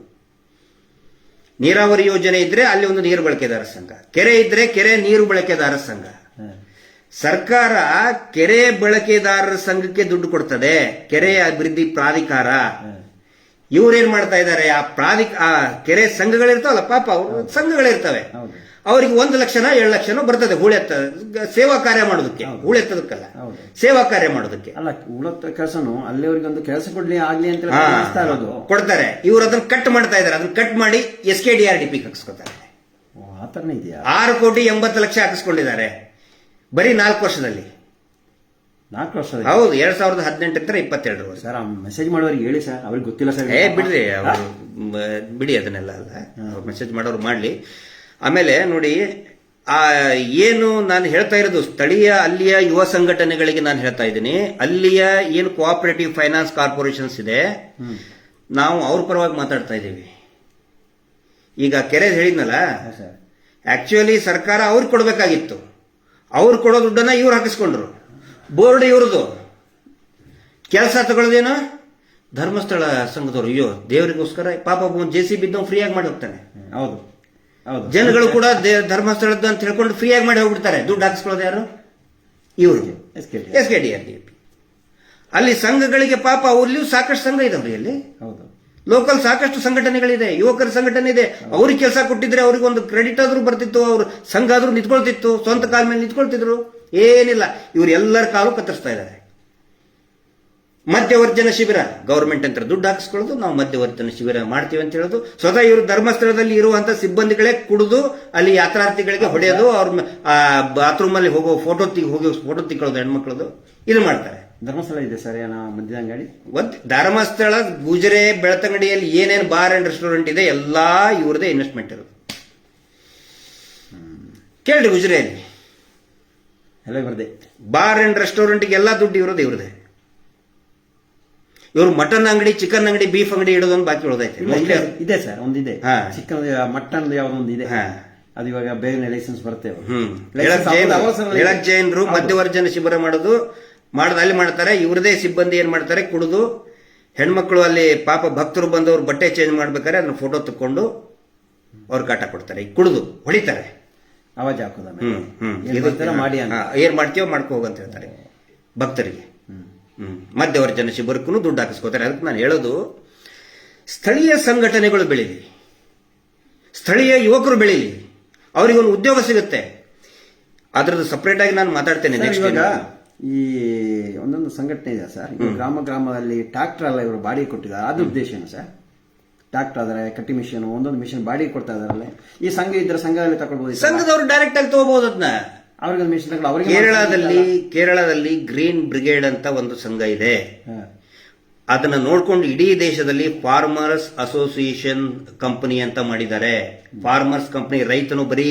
ನೀರಾವರಿ ಯೋಜನೆ ಇದ್ರೆ ಅಲ್ಲಿ ಒಂದು ನೀರು ಬಳಕೆದಾರ ಸಂಘ, ಕೆರೆ ಇದ್ರೆ ಕೆರೆ ನೀರು ಬಳಕೆದಾರ ಸಂಘ. ಸರ್ಕಾರ ಕೆರೆ ಬಳಕೆದಾರರ ಸಂಘಕ್ಕೆ ದುಡ್ಡು ಕೊಡ್ತದೆ, ಕೆರೆ ಅಭಿವೃದ್ಧಿ ಪ್ರಾಧಿಕಾರ. ಇವ್ರೇನ್ ಮಾಡ್ತಾ ಇದ್ದಾರೆ, ಆ ಕೆರೆ ಸಂಘಗಳಿರ್ತಾವಲ್ಲ, ಪಾಪ ಅವ್ರ ಸಂಘಗಳಿರ್ತವೆ, ಅವ್ರಿಗೆ 1 ಲಕ್ಷನೋ 2 ಲಕ್ಷನೋ ಬರ್ತದೆ ಸೇವಾ ಕಾರ್ಯ ಮಾಡೋದಕ್ಕೆ. ಹೂಳೆತ್ತದಕ್ಕಲ್ಲ, ಸೇವಾ ಕಾರ್ಯ ಮಾಡೋದಕ್ಕೆ. ಅಲ್ಲ, ಹೂಳೆತ್ತ ಕೆಲಸನು ಅಲ್ಲಿವರಿಗೆ ಒಂದು ಕೆಲಸ ಕೊಡ್ಲಿ ಆಗ್ಲಿ ಅಂತ ಕೊಡ್ತಾರೆ. ಇವ್ರು ಅದನ್ನ ಕಟ್ ಮಾಡ್ತಾ ಇದಾರೆ. ಅದನ್ನ ಕಟ್ ಮಾಡಿ SKDRDP ಹಾಕಿಸ್ಕೊತಾರೆ. ಆತರನೇ ಇದೆಯಾ? 6,80,00,000 ಹಾಕಿಸ್ಕೊಂಡಿದ್ದಾರೆ ಬರೀ 4 ವರ್ಷದಲ್ಲಿ. 4 ವರ್ಷ? ಹೌದು, 2018 22 ಸರ್. ಮೆಸೇಜ್ ಮಾಡೋರಿಗೆ ಹೇಳಿ ಸರ್, ಅವ್ರಿಗೆ ಗೊತ್ತಿಲ್ಲ ಸರ್. ಬಿಡ್ರಿ, ಅವರು ಬಿಡಿ, ಅದನ್ನೆಲ್ಲ ಅಲ್ಲ. ಅವ್ರು ಮೆಸೇಜ್ ಮಾಡೋರು ಮಾಡ್ಲಿ. ಆಮೇಲೆ ನೋಡಿ, ಏನು ನಾನು ಹೇಳ್ತಾ ಇರೋದು, ಸ್ಥಳೀಯ ಅಲ್ಲಿಯ ಯುವ ಸಂಘಟನೆಗಳಿಗೆ ನಾನು ಹೇಳ್ತಾ ಇದ್ದೀನಿ. ಅಲ್ಲಿಯ ಏನು ಕೋಆಪರೇಟಿವ್ ಫೈನಾನ್ಸ್ ಕಾರ್ಪೊರೇಷನ್ಸ್ ಇದೆ, ನಾವು ಅವ್ರ ಪರವಾಗಿ ಮಾತಾಡ್ತಾ ಇದ್ದೀವಿ. ಈಗ ಕೆರೆ ಹೇಳಿದ್ನಲ್ಲ, ಆಕ್ಚುಲಿ ಸರ್ಕಾರ ಅವ್ರಿಗೆ ಕೊಡಬೇಕಾಗಿತ್ತು. ಅವ್ರು ಕೊಡೋ ದುಡ್ಡನ್ನ ಇವ್ರು ಹಾಕಿಸ್ಕೊಂಡ್ರು. ಬೋರ್ಡ್ ಇವ್ರದು. ಕೆಲಸ ತಗೊಳ್ಳೋದೇನು ಧರ್ಮಸ್ಥಳ ಸಂಘದವ್ರು. ಅಯ್ಯೋ ದೇವರಿಗೋಸ್ಕರ ಪಾಪ JCB ಇದ್ದವ್ ಫ್ರೀಯಾಗಿ ಮಾಡಿ ಹೋಗ್ತಾನೆ. ಹೌದು, ಜನಗಳು ಕೂಡ ಧರ್ಮಸ್ಥಳದ ಅಂತ ಹೇಳ್ಕೊಂಡು ಫ್ರೀಯಾಗಿ ಮಾಡಿ ಹೋಗ್ಬಿಡ್ತಾರೆ. ದುಡ್ಡು ಹಾಕಿಸ್ಕೊಳ್ಳೋದು ಯಾರು? ಇವರು, SKDRDP. ಅಲ್ಲಿ ಸಂಘಗಳಿಗೆ ಪಾಪ, ಅವ್ರಲ್ಲಿಯೂ ಸಾಕಷ್ಟು ಸಂಘ ಇದಾವ್ರಿ ಅಲ್ಲಿ. ಲೋಕಲ್ ಸಾಕಷ್ಟು ಸಂಘಟನೆಗಳಿದೆ, ಯುವಕರ ಸಂಘಟನೆ ಇದೆ. ಅವ್ರಿಗೆ ಕೆಲಸ ಕೊಟ್ಟಿದ್ರೆ ಅವ್ರಿಗೆ ಒಂದು ಕ್ರೆಡಿಟ್ ಆದ್ರೂ ಬರ್ತಿತ್ತು, ಅವ್ರ ಸಂಘ ಆದ್ರೂ ನಿಂತ್ಕೊಳ್ತಿತ್ತು, ಸ್ವಂತ ಕಾಲ ಮೇಲೆ ನಿಂತ್ಕೊಳ್ತಿದ್ರು. ಏನಿಲ್ಲ, ಇವ್ರು ಎಲ್ಲರ ಕಾಲು ಕತ್ತರಿಸ್ತಾ ಇದ್ದಾರೆ. ಮಧ್ಯವರ್ಜನ ಶಿಬಿರ, ಗೌರ್ಮೆಂಟ್ ಅಂತ ದುಡ್ಡು ಹಾಕಿಸ್ಕೊಳ್ಳೋದು, ನಾವು ಮಧ್ಯವರ್ಜನ ಶಿಬಿರ ಮಾಡ್ತೀವಿ ಅಂತ ಹೇಳೋದು. ಸ್ವತಃ ಇವರು ಧರ್ಮಸ್ಥಳದಲ್ಲಿ ಇರುವಂತಹ ಸಿಬ್ಬಂದಿಗಳೇ ಕುಡಿದು ಅಲ್ಲಿ ಯಾತ್ರಾರ್ಥಿಗಳಿಗೆ ಹೊಡೆಯೋದು, ಅವ್ರ ಬಾತ್ರೂಮ್ ಅಲ್ಲಿ ಹೋಗೋ ಫೋಟೋ ತೆಕ್ಕೊಳ್ಳೋದು ಹೆಣ್ಮಕ್ಳದು, ಇದು ಮಾಡ್ತಾರೆ. ಧರ್ಮಸ್ಥಳ ಇದೆ ಸರ್, ಏನೋ ಮದ್ಯದ ಅಂಗಡಿ. ಧರ್ಮಸ್ಥಳ, ಗುಜರೆ, ಬೆಳತಂಗಡಿಯಲ್ಲಿ ಏನೇನು ಬಾರ್ ಅಂಡ್ ರೆಸ್ಟೋರೆಂಟ್ ಇದೆ ಎಲ್ಲಾ ಇವ್ರದೇ ಇನ್ವೆಸ್ಟ್ಮೆಂಟ್ ಇರೋದು. ಕೇಳ್ರಿ, ಗುಜರೆಯಲ್ಲಿ ಎಲ್ಲ ಇವ್ರದೇ ಬಾರ್ ಅಂಡ್ ರೆಸ್ಟೋರೆಂಟ್ಗೆ ಎಲ್ಲಾ ದುಡ್ಡು ಇರೋದು ಇವ್ರದೇ. ಇವರು ಮಟನ್ ಅಂಗಡಿ, ಚಿಕನ್ ಅಂಗಡಿ, ಬೀಫ್ ಅಂಗಡಿ ಇಡೋದೊಂದು ಬಾಕಿ ಉಳಿದೈತೆ. ಇದೆ ಸರ್, ಒಂದಿದೆ ಚಿಕನ್, ಮಟನ್ ಯಾವ್ದೊಂದು ಇದೆ. ಅದು ಇವಾಗ ಬೇಗನೆ ಲೈಸೆನ್ಸ್ ಬರ್ತೇವೆ. ಹೇಳಕ್ ಜೈನರು ಮಧ್ಯವರ್ಜನ ಶಿಬಿರ ಮಾಡೋದು ಅಲ್ಲಿ ಮಾಡ್ತಾರೆ. ಇವ್ರದೇ ಸಿಬ್ಬಂದಿ ಏನ್ ಮಾಡ್ತಾರೆ, ಕುಡಿದು ಹೆಣ್ಮಕ್ಳು ಅಲ್ಲಿ ಪಾಪ ಭಕ್ತರು ಬಂದವರು ಬಟ್ಟೆ ಚೇಂಜ್ ಮಾಡ್ಬೇಕಾದ್ರೆ ಅದನ್ನ ಫೋಟೋ ತಕ್ಕೊಂಡು ಅವ್ರ ಕಾಟ ಕೊಡ್ತಾರೆ, ಕುಡಿದು ಹೊಡಿತಾರೆ, ಅವಾಜ್ ಹಾಕೋದ ಮಾಡಿ ಏನ್ ಮಾಡ್ತೀವೋ ಮಾಡ್ಕೋ ಹೋಗಂತ ಹೇಳ್ತಾರೆ ಭಕ್ತರಿಗೆ. ಮಧ್ಯವರ್ಜನ ಶಿಬಿರಕ್ಕೂ ದುಡ್ಡು ಹಾಕಿಸ್ಕೋತಾರೆ. ಅದಕ್ಕೆ ನಾನು ಹೇಳೋದು, ಸ್ಥಳೀಯ ಸಂಘಟನೆಗಳು ಬೆಳೀಲಿ, ಸ್ಥಳೀಯ ಯುವಕರು ಬೆಳೀಲಿ, ಅವರಿಗೊಂದು ಉದ್ಯೋಗ ಸಿಗುತ್ತೆ. ಅದ್ರದ್ದು ಸಪರೇಟ್ ಆಗಿ ನಾನು ಮಾತಾಡ್ತೇನೆ. ಈ ಒಂದೊಂದು ಸಂಘಟನೆ ಇದೆ ಸರ್, ಗ್ರಾಮದಲ್ಲಿ ಟ್ರಾಕ್ಟರ್ ಎಲ್ಲ ಇವರು ಬಾಡಿಗೆ ಕೊಟ್ಟಿದ್ದಾರೆ. ಅದು ಉದ್ದೇಶ ಏನು ಸರ್? ಟ್ರಾಕ್ಟರ್ ಆದರೆ ಕಟ್ಟಿ ಮಿಷನ್, ಒಂದೊಂದು ಮಿಷನ್ ಬಾಡಿಗೆ ಕೊಡ್ತಾ ಇದಾರಲ್ಲ. ಈ ಸಂಘ ಇದ್ರೆ ಸಂಘದಲ್ಲಿ ತಗೊಳ್ಬಹುದು, ಸಂಘದವರು ಡೈರೆಕ್ಟ್ ಆಗಿ ತಗೋಬಹುದು ಅದನ್ನ. ಅವ್ರಿಗೆ ಮಿಷನ್ ಕೇರಳದಲ್ಲಿ ಗ್ರೀನ್ ಬ್ರಿಗೇಡ್ ಅಂತ ಒಂದು ಸಂಘ ಇದೆ. ಅದನ್ನ ನೋಡ್ಕೊಂಡು ಇಡೀ ದೇಶದಲ್ಲಿ ಫಾರ್ಮರ್ಸ್ ಅಸೋಸಿಯೇಷನ್ ಕಂಪನಿ ಅಂತ ಮಾಡಿದ್ದಾರೆ. ಫಾರ್ಮರ್ಸ್ ಕಂಪನಿ, ರೈತನು ಬರೀ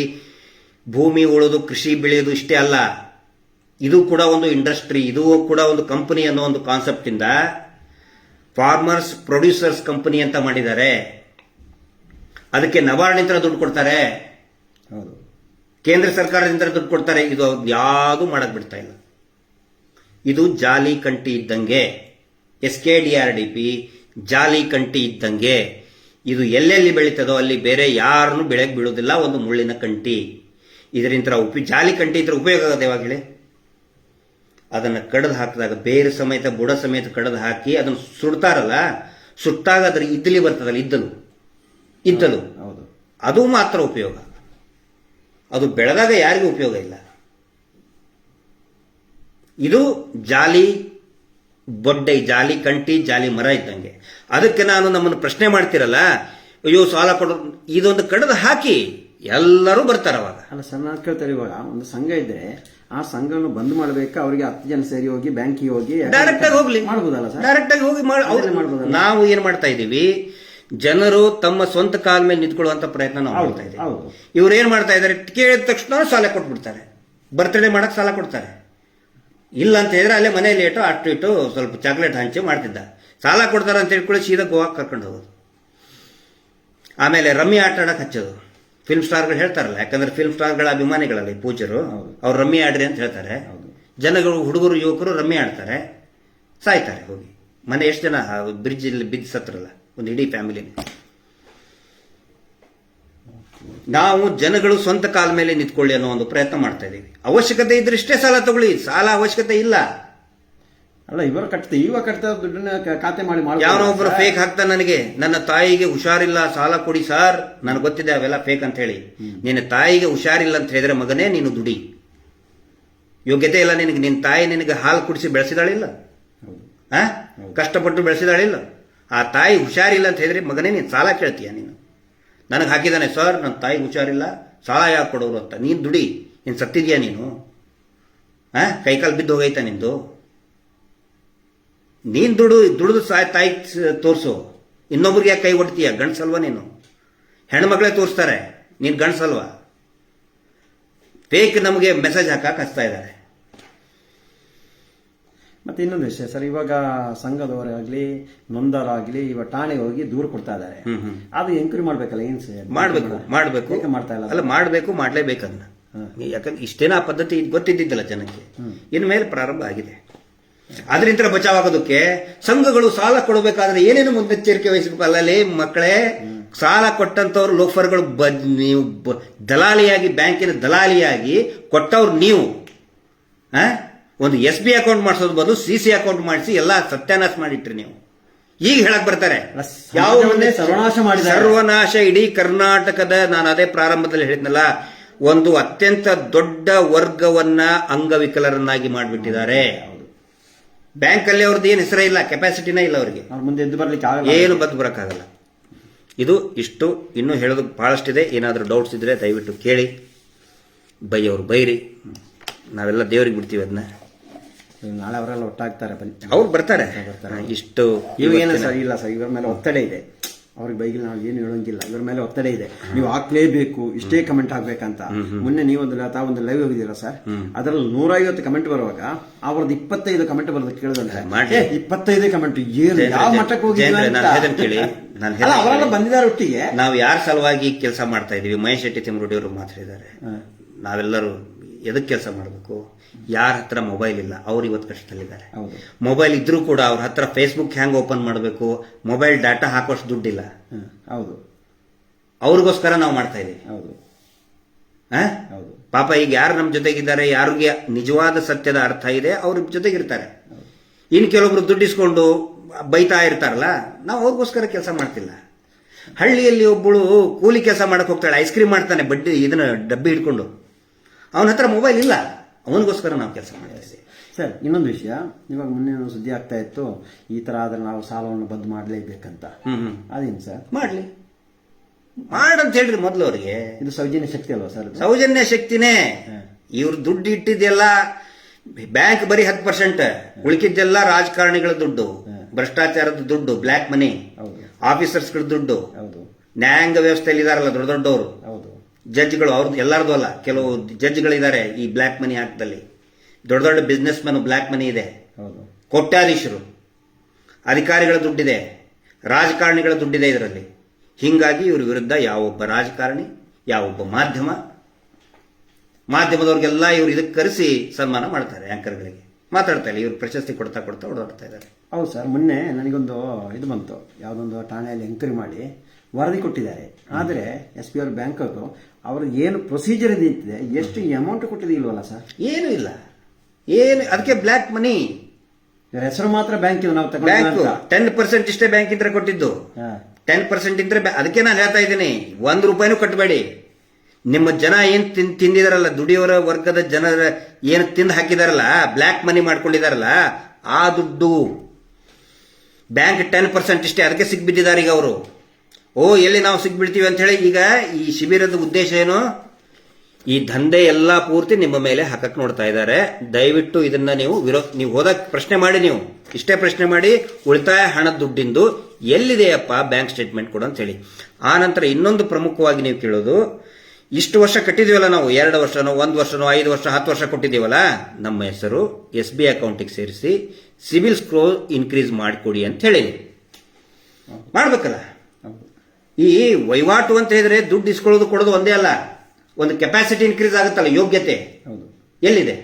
ಭೂಮಿ ಉಳೋದು, ಕೃಷಿ ಬೆಳೆಯೋದು ಇಷ್ಟೇ ಅಲ್ಲ, ಇದು ಕೂಡ ಒಂದು ಇಂಡಸ್ಟ್ರಿ, ಇದು ಕೂಡ ಒಂದು ಕಂಪನಿ ಅನ್ನೋ ಒಂದು ಕಾನ್ಸೆಪ್ಟ್ ಇಂದ ಫಾರ್ಮರ್ಸ್ ಪ್ರೊಡ್ಯೂಸರ್ಸ್ ಕಂಪನಿ ಅಂತ ಮಾಡಿದ್ದಾರೆ. ಅದಕ್ಕೆ ನಬಾರ್ಡ್ನಿಂದ ದುಡ್ಡು ಕೊಡ್ತಾರೆ, ಕೇಂದ್ರ ಸರ್ಕಾರದಿಂದ ದುಡ್ಡು ಕೊಡ್ತಾರೆ. ಇದು ಯಾವುದು ಮಾಡಕ್ ಬಿಡ್ತಾ ಇಲ್ಲ. ಇದು ಜಾಲಿ ಕಂಟಿ ಇದ್ದಂಗೆ, SKDRDP ಜಾಲಿ ಕಂಟಿ ಇದ್ದಂಗೆ. ಇದು ಎಲ್ಲೆಲ್ಲಿ ಬೆಳೀತದೋ ಅಲ್ಲಿ ಬೇರೆ ಯಾರನ್ನು ಬೆಳೆಗೆ ಬೀಳೋದಿಲ್ಲ, ಒಂದು ಮುಳ್ಳಿನ ಕಂಟಿ. ಇದರಿಂದ ಜಾಲಿ ಕಂಟಿ ಇದ್ರೆ ಉಪಯೋಗ ಆಗೋದು ಯಾವಾಗ ಹೇಳಿ? ಅದನ್ನು ಕಡ್ದು ಹಾಕಿದಾಗ ಬೇರೆ ಸಮೇತ ಬುಡ ಸಮೇತ ಕಡ್ದು ಹಾಕಿ ಅದನ್ನು ಸುಡ್ತಾರಲ್ಲ, ಸುಟ್ಟಾಗ ಅದ್ರ ಇದ್ದಲಿ ಬರ್ತದಲ್ಲ, ಇದ್ದಲು ಅದು ಮಾತ್ರ ಉಪಯೋಗ. ಅದು ಬೆಳೆದಾಗ ಯಾರಿಗೂ ಉಪಯೋಗ ಇಲ್ಲ. ಇದು ಜಾಲಿ ಬೊಡ್ಡೆ, ಜಾಲಿ ಕಂಟಿ, ಜಾಲಿ ಮರ ಇದ್ದಂಗೆ. ಅದಕ್ಕೆ ನಾನು ನಮ್ಮನ್ನು ಪ್ರಶ್ನೆ ಮಾಡ್ತಿರಲ್ಲ, ಅಯ್ಯೋ ಸಾಲ ಕೊಡೋ, ಇದೊಂದು ಕಡ್ದು ಹಾಕಿ ಎಲ್ಲರೂ ಬರ್ತಾರೆ ಅವಾಗ. ಅಲ್ಲ ಸರ್, ನಾನು ಕೇಳ್ತಾರೆ, ಇವಾಗ ಒಂದು ಸಂಘ ಇದ್ರೆ ಆ ಸಂಘವನ್ನು ಬಂದ್ ಮಾಡ್ಬೇಕಾ? ಅವರಿಗೆ 10 ಜನ ಸೇರಿ ಹೋಗಿ ಬ್ಯಾಂಕಿಗೆ ಹೋಗಿ ಡೈರೆಕ್ಟ್ ಆಗಿ ಹೋಗ್ಲಿ, ಮಾಡಬಹುದಲ್ಲ ಸರ್? ಡೈರೆಕ್ಟ್ ಆಗಿ ಹೋಗಿ ಮಾಡಬಹುದು. ನಾವು ಏನ್ ಮಾಡ್ತಾ ಇದೀವಿ, ಜನರು ತಮ್ಮ ಸ್ವಂತ ಕಾಲ ಮೇಲೆ ನಿಂತ್ಕೊಳ್ಳುವಂತ ಪ್ರಯತ್ನ ನಾವು ಮಾಡ್ತಾ ಇದ್ದೀವಿ. ಇವ್ರು ಏನ್ ಮಾಡ್ತಾ ಇದ್ದಾರೆ, ಕೇಳಿದ ತಕ್ಷಣ ಸಾಲ ಕೊಟ್ಬಿಡ್ತಾರೆ. ಬರ್ತ್ಡೇ ಮಾಡಕ್ ಸಾಲ ಕೊಡ್ತಾರೆ. ಇಲ್ಲ ಅಂತ ಹೇಳಿದ್ರೆ ಅಲ್ಲೇ ಮನೆಯಲ್ಲಿ ಅಷ್ಟು ಇಟ್ಟು ಸ್ವಲ್ಪ ಚಾಕ್ಲೇಟ್ ಹಂಚಿ ಮಾಡ್ತಿದ್ದ. ಸಾಲ ಕೊಡ್ತಾರೆ ಅಂತ ಹೇಳ್ಕೊಳ್ಳಿ, ಸೀದಾ ಗೋವಾಕ್ ಕರ್ಕೊಂಡು ಹೋಗೋದು. ಆಮೇಲೆ ರಮ್ಮಿ ಆಟ ಆಡಕ್ ಹಚ್ಚೋದು. ಫಿಲ್ಮ್ ಸ್ಟಾರ್ಗಳು ಹೇಳ್ತಾರಲ್ಲ, ಯಾಕಂದ್ರೆ ಫಿಲ್ಮ್ ಸ್ಟಾರ್ಗಳ ಅಭಿಮಾನಿಗಳಲ್ಲ ಈ ಪೂಜರು, ಅವ್ರು ರಮ್ಮಿ ಆಡ್ರಿ ಅಂತ ಹೇಳ್ತಾರೆ. ಜನಗಳು, ಹುಡುಗರು, ಯುವಕರು ರಮ್ಮಿ ಆಡ್ತಾರೆ, ಸಾಯ್ತಾರೆ ಹೋಗಿ. ಮನೆ ಎಷ್ಟು ಜನ ಬ್ರಿಡ್ಜ್ ಇಲ್ಲಿ ಬಿದ್ದು ಸತ್ರಲ್ಲ, ಒಂದು ಇಡೀ ಫ್ಯಾಮಿಲಿ. ನಾವು ಜನಗಳು ಸ್ವಂತ ಕಾಲ ಮೇಲೆ ನಿಂತ್ಕೊಳ್ಳಿ ಅನ್ನೋ ಒಂದು ಪ್ರಯತ್ನ ಮಾಡ್ತಾ ಇದೀವಿ. ಅವಶ್ಯಕತೆ ಇದ್ರೆ ಇಷ್ಟೇ ಸಾಲ ತಗೊಳ್ಳಿ, ಸಾಲ ಅವಶ್ಯಕತೆ ಇಲ್ಲ. ಅಲ್ಲ, ಇವರು ಕಟ್ತಾ ದುಡ್ಡನ್ನ ಖಾತೆ ಮಾಡಿ ಯಾವನೋ ಒಬ್ಬರು ಫೇಕ್ ಹಾಕ್ತಾ, ನನಗೆ ನನ್ನ ತಾಯಿಗೆ ಹುಷಾರಿಲ್ಲ ಸಾಲ ಕೊಡಿ ಸರ್, ನನಗೆ ಗೊತ್ತಿದೆ ಅವೆಲ್ಲ ಫೇಕ್ ಅಂತ ಹೇಳಿ. ನಿನ್ನ ತಾಯಿಗೆ ಹುಷಾರಿಲ್ಲ ಅಂತ ಹೇಳಿದ್ರೆ ಮಗನೇ ನೀನು ದುಡಿ, ಯೋಗ್ಯತೆ ಇಲ್ಲ ನಿನಗೆ. ನಿನ್ನ ತಾಯಿ ನಿನಗೆ ಹಾಲು ಕುಡಿಸಿ ಬೆಳೆಸಿದಾಳಿಲ್ಲ, ಕಷ್ಟಪಟ್ಟು ಬೆಳೆಸಿದಾಳಿಲ್ಲ. ಆ ತಾಯಿ ಹುಷಾರಿಲ್ಲ ಅಂತ ಹೇಳಿದ್ರೆ ಮಗನೇ ನೀನು ಸಾಲ ಕೇಳ್ತೀಯ? ನೀನು ನನಗೆ ಹಾಕಿದಾನೆ ಸರ್, ನನ್ನ ತಾಯಿ ಹುಷಾರಿಲ್ಲ, ಸಾಲ ಯಾಕೆ ಕೊಡೋರು ಅಂತ. ನೀನು ದುಡಿ, ನೀನು ಸತ್ತಿದ್ಯಾ ನೀನು? ಕೈಕಾಲು ಬಿದ್ದು ಹೋಗೈತಾ ನಿಂದು? ನೀನ್ ದುಡಿದು ತಾಯಿ ತೋರಿಸು, ಇನ್ನೊಬ್ರಿಗೆ ಯಾಕೆ ಕೈ ಹೊಡ್ತೀಯ? ಗಂಡ್ಸಲ್ವಾ ನೀನು? ಹೆಣ್ಮಕ್ಳೇ ತೋರಿಸ್ತಾರೆ, ನೀನ್ ಗಂಡ್ಸಲ್ವಾ? ಫೇಕ್ ನಮಗೆ ಮೆಸೇಜ್ ಹಾಕಕ್ ಹಚ್ತಾ ಇದ್ದಾರೆ. ಮತ್ತೆ ಇನ್ನೊಂದು ವಿಷಯ ಸರ್, ಇವಾಗ ಸಂಘದವರಾಗ್ಲಿ ನೊಂದರಾಗ್ಲಿ ಇವಾಗ ಠಾಣೆಗೆ ಹೋಗಿ ದೂರ ಕೊಡ್ತಾ ಇದ್ದಾರೆ. ಅದು ಎಂಕ್ವೈರಿ ಮಾಡ್ಬೇಕಲ್ಲ, ಏನ್ ಸರ್? ಮಾಡ್ಬೇಕು ಮಾಡ್ತಾ ಇಲ್ಲ. ಅಲ್ಲ, ಮಾಡ್ಲೇಬೇಕನ್ನ. ಯಾಕಂದ್ರೆ ಇಷ್ಟೇನ ಆ ಪದ್ಧತಿ ಗೊತ್ತಿದ್ದಿದ್ದಲ್ಲ ಜನಕ್ಕೆ, ಇನ್ಮೇಲೆ ಪ್ರಾರಂಭ ಆಗಿದೆ. ಅದರಿಂದ ಬಚಾವಾಗೋದಕ್ಕೆ ಸಂಘಗಳು ಸಾಲ ಕೊಡಬೇಕಾದ್ರೆ ಏನೇನು ಮುನ್ನೆಚ್ಚರಿಕೆ ವಹಿಸಬೇಕು? ಅಲ್ಲಲ್ಲಿ ಮಕ್ಕಳೇ, ಸಾಲ ಕೊಟ್ಟಂತವ್ರು ಲೋಫರ್ಗಳು, ನೀವು ದಲಾಲಿಯಾಗಿ, ಬ್ಯಾಂಕಿನ ದಲಾಲಿಯಾಗಿ ಕೊಟ್ಟವ್ರು ನೀವು. ಒಂದು SB ಅಕೌಂಟ್ ಮಾಡಿಸೋದು ಬದಲು CC ಅಕೌಂಟ್ ಮಾಡಿಸಿ ಎಲ್ಲ ಸತ್ಯಾನಾಶ ಮಾಡಿಟ್ರಿ ನೀವು. ಈಗ ಹೇಳಕ್ ಬರ್ತಾರೆ. ಸಮಾಜವನ್ನೇ ಸರ್ವನಾಶ ಮಾಡಿದ್ದಾರೆ. ಸರ್ವನಾಶ ಇಡೀ ಕರ್ನಾಟಕದ, ನಾನು ಅದೇ ಪ್ರಾರಂಭದಲ್ಲಿ ಹೇಳಿದ್ನಲ್ಲ, ಒಂದು ಅತ್ಯಂತ ದೊಡ್ಡ ವರ್ಗವನ್ನ ಅಂಗವಿಕಲರನ್ನಾಗಿ ಮಾಡಿಬಿಟ್ಟಿದ್ದಾರೆ. ಬ್ಯಾಂಕ್ ಅಲ್ಲಿ ಅವ್ರದ್ದು ಏನು ಹೆಸರೇ ಇಲ್ಲ, ಕೆಪಾಸಿಟಿನೇ ಇಲ್ಲ ಅವರಿಗೆ, ಮುಂದೆ ಎದ್ದು ಬರ್ಲಿಕ್ಕೆ ಏನು ಬರಕ್ಕಾಗಲ್ಲ. ಇದು ಇಷ್ಟು. ಇನ್ನೂ ಹೇಳೋದು ಬಹಳಷ್ಟಿದೆ. ಏನಾದರೂ ಡೌಟ್ಸ್ ಇದ್ರೆ ದಯವಿಟ್ಟು ಕೇಳಿ, ಬೈಯವ್ರು ಬೈರಿ, ನಾವೆಲ್ಲ ದೇವ್ರಿಗೆ ಬಿಡ್ತೀವಿ ಅದನ್ನ. ನಾಳೆ ಅವರೆಲ್ಲ ಒಟ್ಟಾಗ್ತಾರೆ, ಅವ್ರು ಬರ್ತಾರೆ. ಇಷ್ಟು ಇವಾಗೇನು ಸರ್ ಇಲ್ಲ ಸರ್, ಇವರ ಮೇಲೆ ಒತ್ತಡ ಇದೆ. ಅವ್ರಿಗೆ ಬೈಗಿಲ್ಲ, ನಾವು ಏನು ಹೇಳೋಂಗಿಲ್ಲ. ಇವ್ರ ಮೇಲೆ ಒತ್ತಡ ಇದೆ, ನೀವು ಹಾಕ್ಲೇಬೇಕು, ಇಷ್ಟೇ ಕಮೆಂಟ್ ಹಾಕ್ಬೇಕಂತ. ಮೊನ್ನೆ ನೀವೊಂದು ಒಂದು ಲೈವ್ ಹೋಗಿದ್ದೀರಾ ಸರ್, ಅದರಲ್ಲಿ 150 ಕಮೆಂಟ್ ಬರುವಾಗ ಅವ್ರದ್ದು 25 ಕಮೆಂಟ್ ಬರೋದು ಕೇಳಿದ್ರೆ 25 ಕಮೆಂಟ್ ಏನು ಯಾವ ಮಟ್ಟಕ್ಕೆ ಹೋಗಿ ಅವರೆಲ್ಲ ಬಂದಿದ್ದಾರೆ ಒಟ್ಟಿಗೆ. ನಾವು ಯಾರ ಸಲುವಾಗಿ ಕೆಲಸ ಮಾಡ್ತಾ ಇದೀವಿ? ಮಹೇಶ್ ಶೆಟ್ಟಿ ತಿಮ್ಮರೂಡಿ ಅವರು ಮಾತಾಡಿದ್ದಾರೆ. ನಾವೆಲ್ಲರೂ ಎದಕ್ಕೆ ಕೆಲಸ ಮಾಡಬೇಕು? ಯಾರ ಹತ್ರ ಮೊಬೈಲ್ ಇಲ್ಲ, ಅವ್ರು ಇವತ್ತು ಕಷ್ಟದಲ್ಲಿದ್ದಾರೆ. ಮೊಬೈಲ್ ಇದ್ರೂ ಕೂಡ ಅವ್ರ ಹತ್ರ ಫೇಸ್ಬುಕ್ ಹ್ಯಾಂಗ್ ಓಪನ್ ಮಾಡಬೇಕು, ಮೊಬೈಲ್ ಡಾಟಾ ಹಾಕೋಷ್ಟು ದುಡ್ಡಿಲ್ಲ. ಹೌದು, ಅವ್ರಿಗೋಸ್ಕರ ನಾವು ಮಾಡ್ತಾ ಇದೀವಿ. ಪಾಪ ಈಗ ಯಾರು ನಮ್ಮ ಜೊತೆಗಿದ್ದಾರೆ, ಯಾರಿಗೆ ನಿಜವಾದ ಸತ್ಯದ ಅರ್ಥ ಇದೆ, ಅವ್ರ ಜೊತೆಗಿರ್ತಾರೆ. ಇನ್ನು ಕೆಲವೊಬ್ರು ದುಡ್ಡಿಸ್ಕೊಂಡು ಬೈತಾ ಇರ್ತಾರಲ್ಲ, ನಾವು ಅವ್ರಿಗೋಸ್ಕರ ಕೆಲಸ ಮಾಡ್ತಿಲ್ಲ. ಹಳ್ಳಿಯಲ್ಲಿ ಒಬ್ಬಳು ಕೂಲಿ ಕೆಲಸ ಮಾಡಕ್ ಹೋಗ್ತಾಳೆ, ಐಸ್ ಕ್ರೀಮ್ ಮಾಡ್ತಾನೆ ಇದನ್ನ ಡಬ್ಬಿ ಹಿಡ್ಕೊಂಡು, ಅವನ ಹತ್ರ ಮೊಬೈಲ್ ಇಲ್ಲ, ಅವನಿಗೋಸ್ಕರ ನಾವು ಕೆಲಸ ಮಾಡ್ತೀವಿ. ಸರ್, ಇನ್ನೊಂದು ವಿಷಯ, ಇವಾಗ ಮೊನ್ನೆ ಸುದ್ದಿ ಆಗ್ತಾ ಇತ್ತು, ಈ ತರ ಆದ್ರೆ ನಾವು ಸಾಲವನ್ನು ಬಂದ್ ಮಾಡಲೇಬೇಕಂತ. ಅದೇನು ಸರ್? ಮಾಡ್ಲಿ, ಮಾಡಂತ ಹೇಳ್ರಿ ಮೊದಲು ಅವ್ರಿಗೆ. ಇದು ಸೌಜನ್ಯ ಶಕ್ತಿ ಅಲ್ವಾ ಸರ್? ಸೌಜನ್ಯ ಶಕ್ತಿನೇ. ಇವ್ರು ದುಡ್ಡು ಇಟ್ಟಿದ್ದೆಲ್ಲ ಬ್ಯಾಂಕ್ ಬರೀ 10%, ಉಳಿಕಿದ್ದೆಲ್ಲ ರಾಜಕಾರಣಿಗಳ ದುಡ್ಡು, ಭ್ರಷ್ಟಾಚಾರದ ದುಡ್ಡು, ಬ್ಲ್ಯಾಕ್ ಮನಿ, ಆಫೀಸರ್ಸ್ಗಳ ದುಡ್ಡು, ನ್ಯಾಯಾಂಗ ವ್ಯವಸ್ಥೆಯಲ್ಲಿ ಇದಾರಲ್ಲ ದೊಡ್ಡ ದೊಡ್ಡವರು, ಜಡ್ಜ್ಗಳು, ಅವ್ರದ್ದು ಎಲ್ಲರದು ಅಲ್ಲ, ಕೆಲವು ಜಡ್ಜ್ಗಳಿದ್ದಾರೆ ಈ ಬ್ಲ್ಯಾಕ್ ಮನಿ ಹಾಕದಲ್ಲಿ. ದೊಡ್ಡ ದೊಡ್ಡ ಬಿಸ್ನೆಸ್ ಮ್ಯಾನ್ ಬ್ಲ್ಯಾಕ್ ಮನಿ ಇದೆ, ಕೋಟ್ಯಾಧೀಶರು, ಅಧಿಕಾರಿಗಳ ದುಡ್ಡಿದೆ, ರಾಜಕಾರಣಿಗಳ ದುಡ್ಡಿದೆ ಇದರಲ್ಲಿ. ಹಿಂಗಾಗಿ ಇವ್ರ ವಿರುದ್ಧ ಯಾವೊಬ್ಬ ರಾಜಕಾರಣಿ, ಯಾವೊಬ್ಬ ಮಾಧ್ಯಮದವ್ರಿಗೆಲ್ಲ ಇವ್ರು ಇದಕ್ಕೆ ಕರೆಸಿ ಸನ್ಮಾನ ಮಾಡ್ತಾರೆ. ಆಂಕರ್ಗಳಿಗೆ ಮಾತಾಡ್ತಾ ಇಲ್ಲ, ಇವ್ರು ಪ್ರಶಸ್ತಿ ಕೊಡ್ತಾ ಓಡಾಡ್ತಾ ಇದ್ದಾರೆ. ಹೌದು ಸರ್, ಮೊನ್ನೆ ನನಗೊಂದು ಇದು ಬಂತು, ಯಾವುದೊಂದು ಠಾಣೆಯಲ್ಲಿ ಎಂಕ್ವೈರಿ ಮಾಡಿ ವರದಿ ಕೊಟ್ಟಿದ್ದಾರೆ. ಆದರೆ SP ಅವ್ರ ಬ್ಯಾಂಕ್ ಅವರು ಏನು ಪ್ರೊಸೀಜರ್ ನಿಂತಿದೆ, ಎಷ್ಟು ಅಮೌಂಟ್ ಕೊಟ್ಟಿದೆ ಇಲ್ವಲ್ಲ ಸರ್? ಏನು ಇಲ್ಲ, ಏನು ಅದಕ್ಕೆ ಬ್ಲ್ಯಾಕ್ ಮನಿ. ಹೆಸರು ಮಾತ್ರ ಬ್ಯಾಂಕ್, ನಾವು 10% ಇಷ್ಟೇ ಬ್ಯಾಂಕ್ ಇಂದ ಕೊಟ್ಟಿದ್ದು. 10% ಇದ್ರೆ ಅದಕ್ಕೆ ನಾನು ಹೇಳ್ತಾ ಇದ್ದೀನಿ, 1 ರೂಪಾಯಿನೂ ಕಟ್ಟಬೇಡಿ. ನಿಮ್ಮ ಜನ ಏನ್ ತಿಂದಿದಾರಲ್ಲ, ದುಡಿಯೋರ ವರ್ಗದ ಜನರ ಏನು ತಿಂದು ಹಾಕಿದಾರಲ್ಲ, ಬ್ಲ್ಯಾಕ್ ಮನಿ ಮಾಡ್ಕೊಂಡಿದಾರಲ್ಲ, ಆ ದುಡ್ಡು ಬ್ಯಾಂಕ್ 10% ಇಷ್ಟೇ, ಅದಕ್ಕೆ ಸಿಗ್ಬಿಟ್ಟಿದ್ದಾರೆ ಈಗ ಅವರು. ಎಲ್ಲಿ ನಾವು ಸಿಗ್ಬಿಡ್ತೀವಿ ಅಂತ ಹೇಳಿ. ಈಗ ಈ ಶಿಬಿರದ ಉದ್ದೇಶ ಏನು? ಈ ದಂಧೆ ಎಲ್ಲಾ ಪೂರ್ತಿ ನಿಮ್ಮ ಮೇಲೆ ಹಾಕಕ್ ನೋಡ್ತಾ ಇದ್ದಾರೆ. ದಯವಿಟ್ಟು ಇದನ್ನ ನೀವು ಹೋದಾಗ ಪ್ರಶ್ನೆ ಮಾಡಿ, ನೀವು ಇಷ್ಟೇ ಪ್ರಶ್ನೆ ಮಾಡಿ, ಉಳಿತಾಯ ಹಣದ ದುಡ್ಡಿಂದು ಎಲ್ಲಿದೆಯಪ್ಪ ಬ್ಯಾಂಕ್ ಸ್ಟೇಟ್ಮೆಂಟ್ ಕೊಡು ಅಂತ ಹೇಳಿ. ಆ ನಂತರ ಇನ್ನೊಂದು ಪ್ರಮುಖವಾಗಿ ನೀವು ಕೇಳೋದು, ಇಷ್ಟು ವರ್ಷ ಕಟ್ಟಿದೀವಲ್ಲ ನಾವು, 2 ವರ್ಷನೋ 1 ವರ್ಷನೋ 5 ವರ್ಷ 10 ವರ್ಷ ಕೊಟ್ಟಿದ್ದೀವಲ್ಲ, ನಮ್ಮ ಹೆಸರು SBI ಅಕೌಂಟಿಗೆ ಸೇರಿಸಿ ಸಿಬಿಲ್ ಸ್ಕೋರ್ ಇನ್ಕ್ರೀಸ್ ಮಾಡಿಕೊಡಿ ಅಂತ ಹೇಳಿ ಮಾಡ್ಬೇಕಲ್ಲ. ಈ ವಹಿವಾಟು ಅಂತ ಹೇಳಿದ್ರೆ ದುಡ್ಡು ಇಸ್ಕೊಳ್ಳೋದು ಕೊಡೋದು ಒಂದೇ ಅಲ್ಲ, ಒಂದು ಕೆಪಾಸಿಟಿ ಇನ್ಕ್ರೀಸ್ ಆಗುತ್ತಲ್ಲ, ಯೋಗ್ಯತೆ ಎಲ್ಲಿದೆ?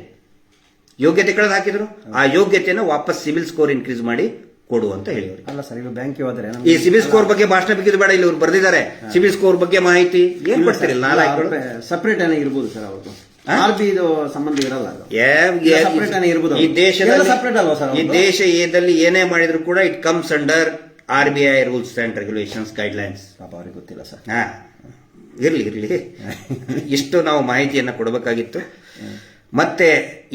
ಯೋಗ್ಯತೆ ಕಳೆದು ಹಾಕಿದ್ರು, ಆ ಯೋಗ್ಯತೆಯನ್ನು ವಾಪಸ್ ಸಿಬಿಲ್ ಸ್ಕೋರ್ ಇನ್ಕ್ರೀಸ್ ಮಾಡಿ ಕೊಡು ಅಂತ ಹೇಳಿದ್ರು. ಅಲ್ಲ ಸರ್, ಈಗ ಬ್ಯಾಂಕ್ ಹೋದ್ರೆ ಈ ಸಿಬಿಲ್ ಸ್ಕೋರ್ ಬಗ್ಗೆ ಭಾಷಣ ಬಿಗಿದು ಬೇಡ, ಇಲ್ಲಿ ಇವ್ರು ಬರ್ದಿದ್ದಾರೆ. ಸಿಬಿಲ್ ಸ್ಕೋರ್ ಬಗ್ಗೆ ಮಾಹಿತಿ ಏನ್ ಕೊಡ್ತಿರಲ್ಲ, ಸಪರೇಟ್ ಏನೇ ಇರ್ಬೋದು ಸರ್, ಅವ್ರದ್ದು RBI ಸಂಬಂಧ ಇರಲ್ಲ. ಈ ದೇಶದಲ್ಲಿ ಏನೇ ಮಾಡಿದ್ರು ಕೂಡ it comes under RBI rules and regulations guidelines. ಅವ್ರಿಗೆ ಗೊತ್ತಿಲ್ಲ ಸರ್. ಇರ್ಲಿ ಇಷ್ಟು ನಾವು ಮಾಹಿತಿಯನ್ನ ಕೊಡಬೇಕಾಗಿತ್ತು. ಮತ್ತೆ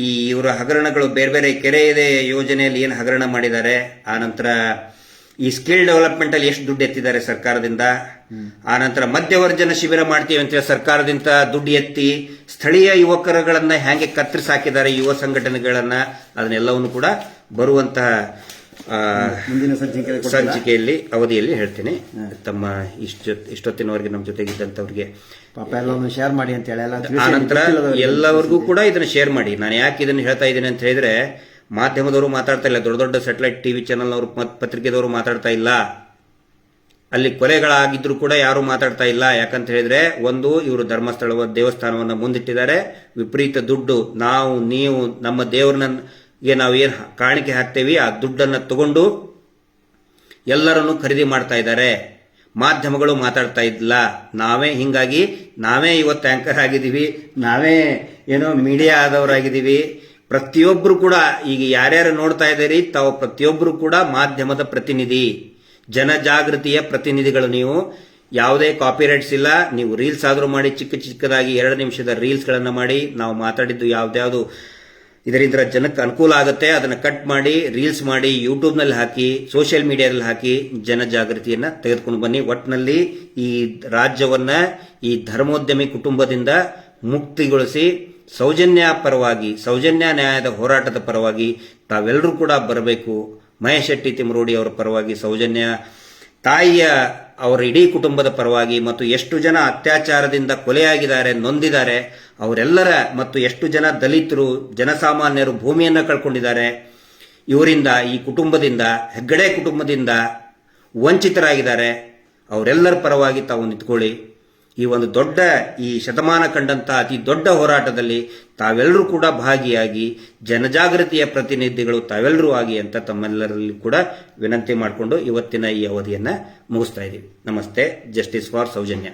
ಈ ಇವರ ಹಗರಣಗಳು, ಬೇರೆ ಬೇರೆ ಕೆರೆ ಇದೆ ಯೋಜನೆಯಲ್ಲಿ ಏನು ಹಗರಣ ಮಾಡಿದ್ದಾರೆ, ಆ ನಂತರ ಈ ಸ್ಕಿಲ್ ಡೆವಲಪ್ಮೆಂಟ್ ಅಲ್ಲಿ ಎಷ್ಟು ದುಡ್ಡು ಎತ್ತಿದ್ದಾರೆ ಸರ್ಕಾರದಿಂದ, ಆ ನಂತರ ಮಧ್ಯವರ್ಜನ ಶಿಬಿರ ಮಾಡ್ತೀವಿ ಅಂತ ಸರ್ಕಾರದಿಂದ ದುಡ್ಡು ಎತ್ತಿ ಸ್ಥಳೀಯ ಯುವಕರುಗಳನ್ನ ಹೇಗೆ ಕತ್ತರಿಸಿ ಹಾಕಿದ್ದಾರೆ, ಯುವ ಸಂಘಟನೆಗಳನ್ನ, ಅದನ್ನೆಲ್ಲವನ್ನು ಕೂಡ ಬರುವಂತಹ ಮುಂದಿನ ಸಂಚಿಕೆಯಲ್ಲಿ ಅವಧಿಯಲ್ಲಿ ಹೇಳ್ತೇನೆ. ತಮ್ಮ ಇಷ್ಟೊತ್ತಿನವರೆಗೆ ನಮ್ಮ ಜೊತೆಗಿದ್ದಂಥವ್ರಿಗೆ ಶೇರ್ ಮಾಡಿ ಅಂತ ಹೇಳಿ, ಆನಂತರ ಎಲ್ಲವರಿಗೂ ಕೂಡ ಇದನ್ನು ಶೇರ್ ಮಾಡಿ. ನಾನು ಯಾಕೆ ಇದನ್ನು ಹೇಳ್ತಾ ಇದ್ದೀನಿ ಅಂತ ಹೇಳಿದ್ರೆ, ಮಾಧ್ಯಮದವರು ಮಾತಾಡ್ತಾ ಇಲ್ಲ, ದೊಡ್ಡ ದೊಡ್ಡ ಸ್ಯಾಟಲೈಟ್ TV ಚಾನೆಲ್ನವರು, ಪತ್ರಿಕೆದವರು ಮಾತಾಡ್ತಾ ಇಲ್ಲ, ಅಲ್ಲಿ ಕೊಲೆಗಳಾಗಿದ್ರು ಕೂಡ ಯಾರು ಮಾತಾಡ್ತಾ ಇಲ್ಲ. ಯಾಕಂತ ಹೇಳಿದ್ರೆ, ಒಂದು, ಇವರು ಧರ್ಮಸ್ಥಳ ದೇವಸ್ಥಾನವನ್ನ ಮುಂದಿಟ್ಟಿದ್ದಾರೆ, ವಿಪರೀತ ದುಡ್ಡು, ನೀವು ನಮ್ಮ ದೇವರನ್ನ ನಾವು ಏನು ಕಾಣಿಕೆ ಹಾಕ್ತೇವೆ ಆ ದುಡ್ಡನ್ನು ತಗೊಂಡು ಎಲ್ಲರನ್ನು ಖರೀದಿ ಮಾಡ್ತಾ ಇದ್ದಾರೆ. ಮಾಧ್ಯಮಗಳು ಮಾತಾಡ್ತಾ ಇಲ್ಲ. ಹಿಂಗಾಗಿ ನಾವೇ ಇವತ್ತು ಆಂಕರ್ ಆಗಿದ್ದೀವಿ, ನಾವೇ ಏನೋ ಮೀಡಿಯಾ ಆದವರಾಗಿದ್ದೀವಿ. ಪ್ರತಿಯೊಬ್ಬರು ಕೂಡ ಈಗ ಯಾರ್ಯಾರು ನೋಡ್ತಾ ಇದ್ದೀರಿ, ತಾವು ಪ್ರತಿಯೊಬ್ಬರು ಕೂಡ ಮಾಧ್ಯಮದ ಪ್ರತಿನಿಧಿ. ಜನಜಾಗೃತಿಯ ಪ್ರತಿನಿಧಿಗಳು ನೀವು. ಯಾವುದೇ ಕಾಪಿರೈಟ್ಸ್ ಇಲ್ಲ. ನೀವು ರೀಲ್ಸ್ ಆದರೂ ಮಾಡಿ, ಚಿಕ್ಕದಾಗಿ 2 ನಿಮಿಷದ ರೀಲ್ಸ್ಗಳನ್ನು ಮಾಡಿ, ನಾವು ಮಾತಾಡಿದ್ದು ಯಾವ್ದ್ಯಾವ್ದು ಇದರಿಂದ ಜನಕ್ಕೆ ಅನುಕೂಲ ಆಗುತ್ತೆ ಅದನ್ನು ಕಟ್ ಮಾಡಿ, ರೀಲ್ಸ್ ಮಾಡಿ, ಯೂಟ್ಯೂಬ್ನಲ್ಲಿ ಹಾಕಿ, ಸೋಷಿಯಲ್ ಮೀಡಿಯಾದಲ್ಲಿ ಹಾಕಿ ಜನಜಾಗೃತಿಯನ್ನ ತೆಗೆದುಕೊಂಡು ಬನ್ನಿ. ಒಟ್ಟಿನಲ್ಲಿ ಈ ರಾಜ್ಯವನ್ನ ಈ ಧರ್ಮೋದ್ಯಮಿ ಕುಟುಂಬದಿಂದ ಮುಕ್ತಿಗೊಳಿಸಿ ಸೌಜನ್ಯ ಪರವಾಗಿ, ಸೌಜನ್ಯ ನ್ಯಾಯದ ಹೋರಾಟದ ಪರವಾಗಿ ತಾವೆಲ್ಲರೂ ಕೂಡ ಬರಬೇಕು. ಮಹೇಶ್ ಶೆಟ್ಟಿ ತಿಮರೋಡಿ ಅವರ ಪರವಾಗಿ, ಸೌಜನ್ಯ ತಾಯಿಯ ಅವರ ಇಡೀ ಕುಟುಂಬದ ಪರವಾಗಿ, ಮತ್ತು ಎಷ್ಟು ಜನ ಅತ್ಯಾಚಾರದಿಂದ ಕೊಲೆಯಾಗಿದ್ದಾರೆ, ನೊಂದಿದ್ದಾರೆ ಅವರೆಲ್ಲರ, ಮತ್ತು ಎಷ್ಟು ಜನ ದಲಿತರು, ಜನಸಾಮಾನ್ಯರು ಭೂಮಿಯನ್ನ ಕಳ್ಕೊಂಡಿದ್ದಾರೆ, ಇವರಿಂದ, ಈ ಕುಟುಂಬದಿಂದ, ಹೆಗ್ಗಡೆ ಕುಟುಂಬದಿಂದ ವಂಚಿತರಾಗಿದ್ದಾರೆ, ಅವರೆಲ್ಲರ ಪರವಾಗಿ ತಾವು ನಿಂತ್ಕೊಳ್ಳಿ. ಈ ಒಂದು ದೊಡ್ಡ, ಈ ಶತಮಾನ ಕಂಡಂತ ಅತಿ ದೊಡ್ಡ ಹೋರಾಟದಲ್ಲಿ ತಾವೆಲ್ಲರೂ ಕೂಡ ಭಾಗಿಯಾಗಿ ಜನಜಾಗೃತಿಯ ಪ್ರತಿನಿಧಿಗಳು ತಾವೆಲ್ಲರೂ ಆಗಿ ಅಂತ ತಮ್ಮೆಲ್ಲರಲ್ಲಿ ಕೂಡ ವಿನಂತಿ ಮಾಡಿಕೊಂಡು ಇವತ್ತಿನ ಈ ಅವಧಿಯನ್ನ ಮುಗಿಸ್ತಾ ಇದ್ದೀವಿ. ನಮಸ್ತೆ. Justice for Soujanya.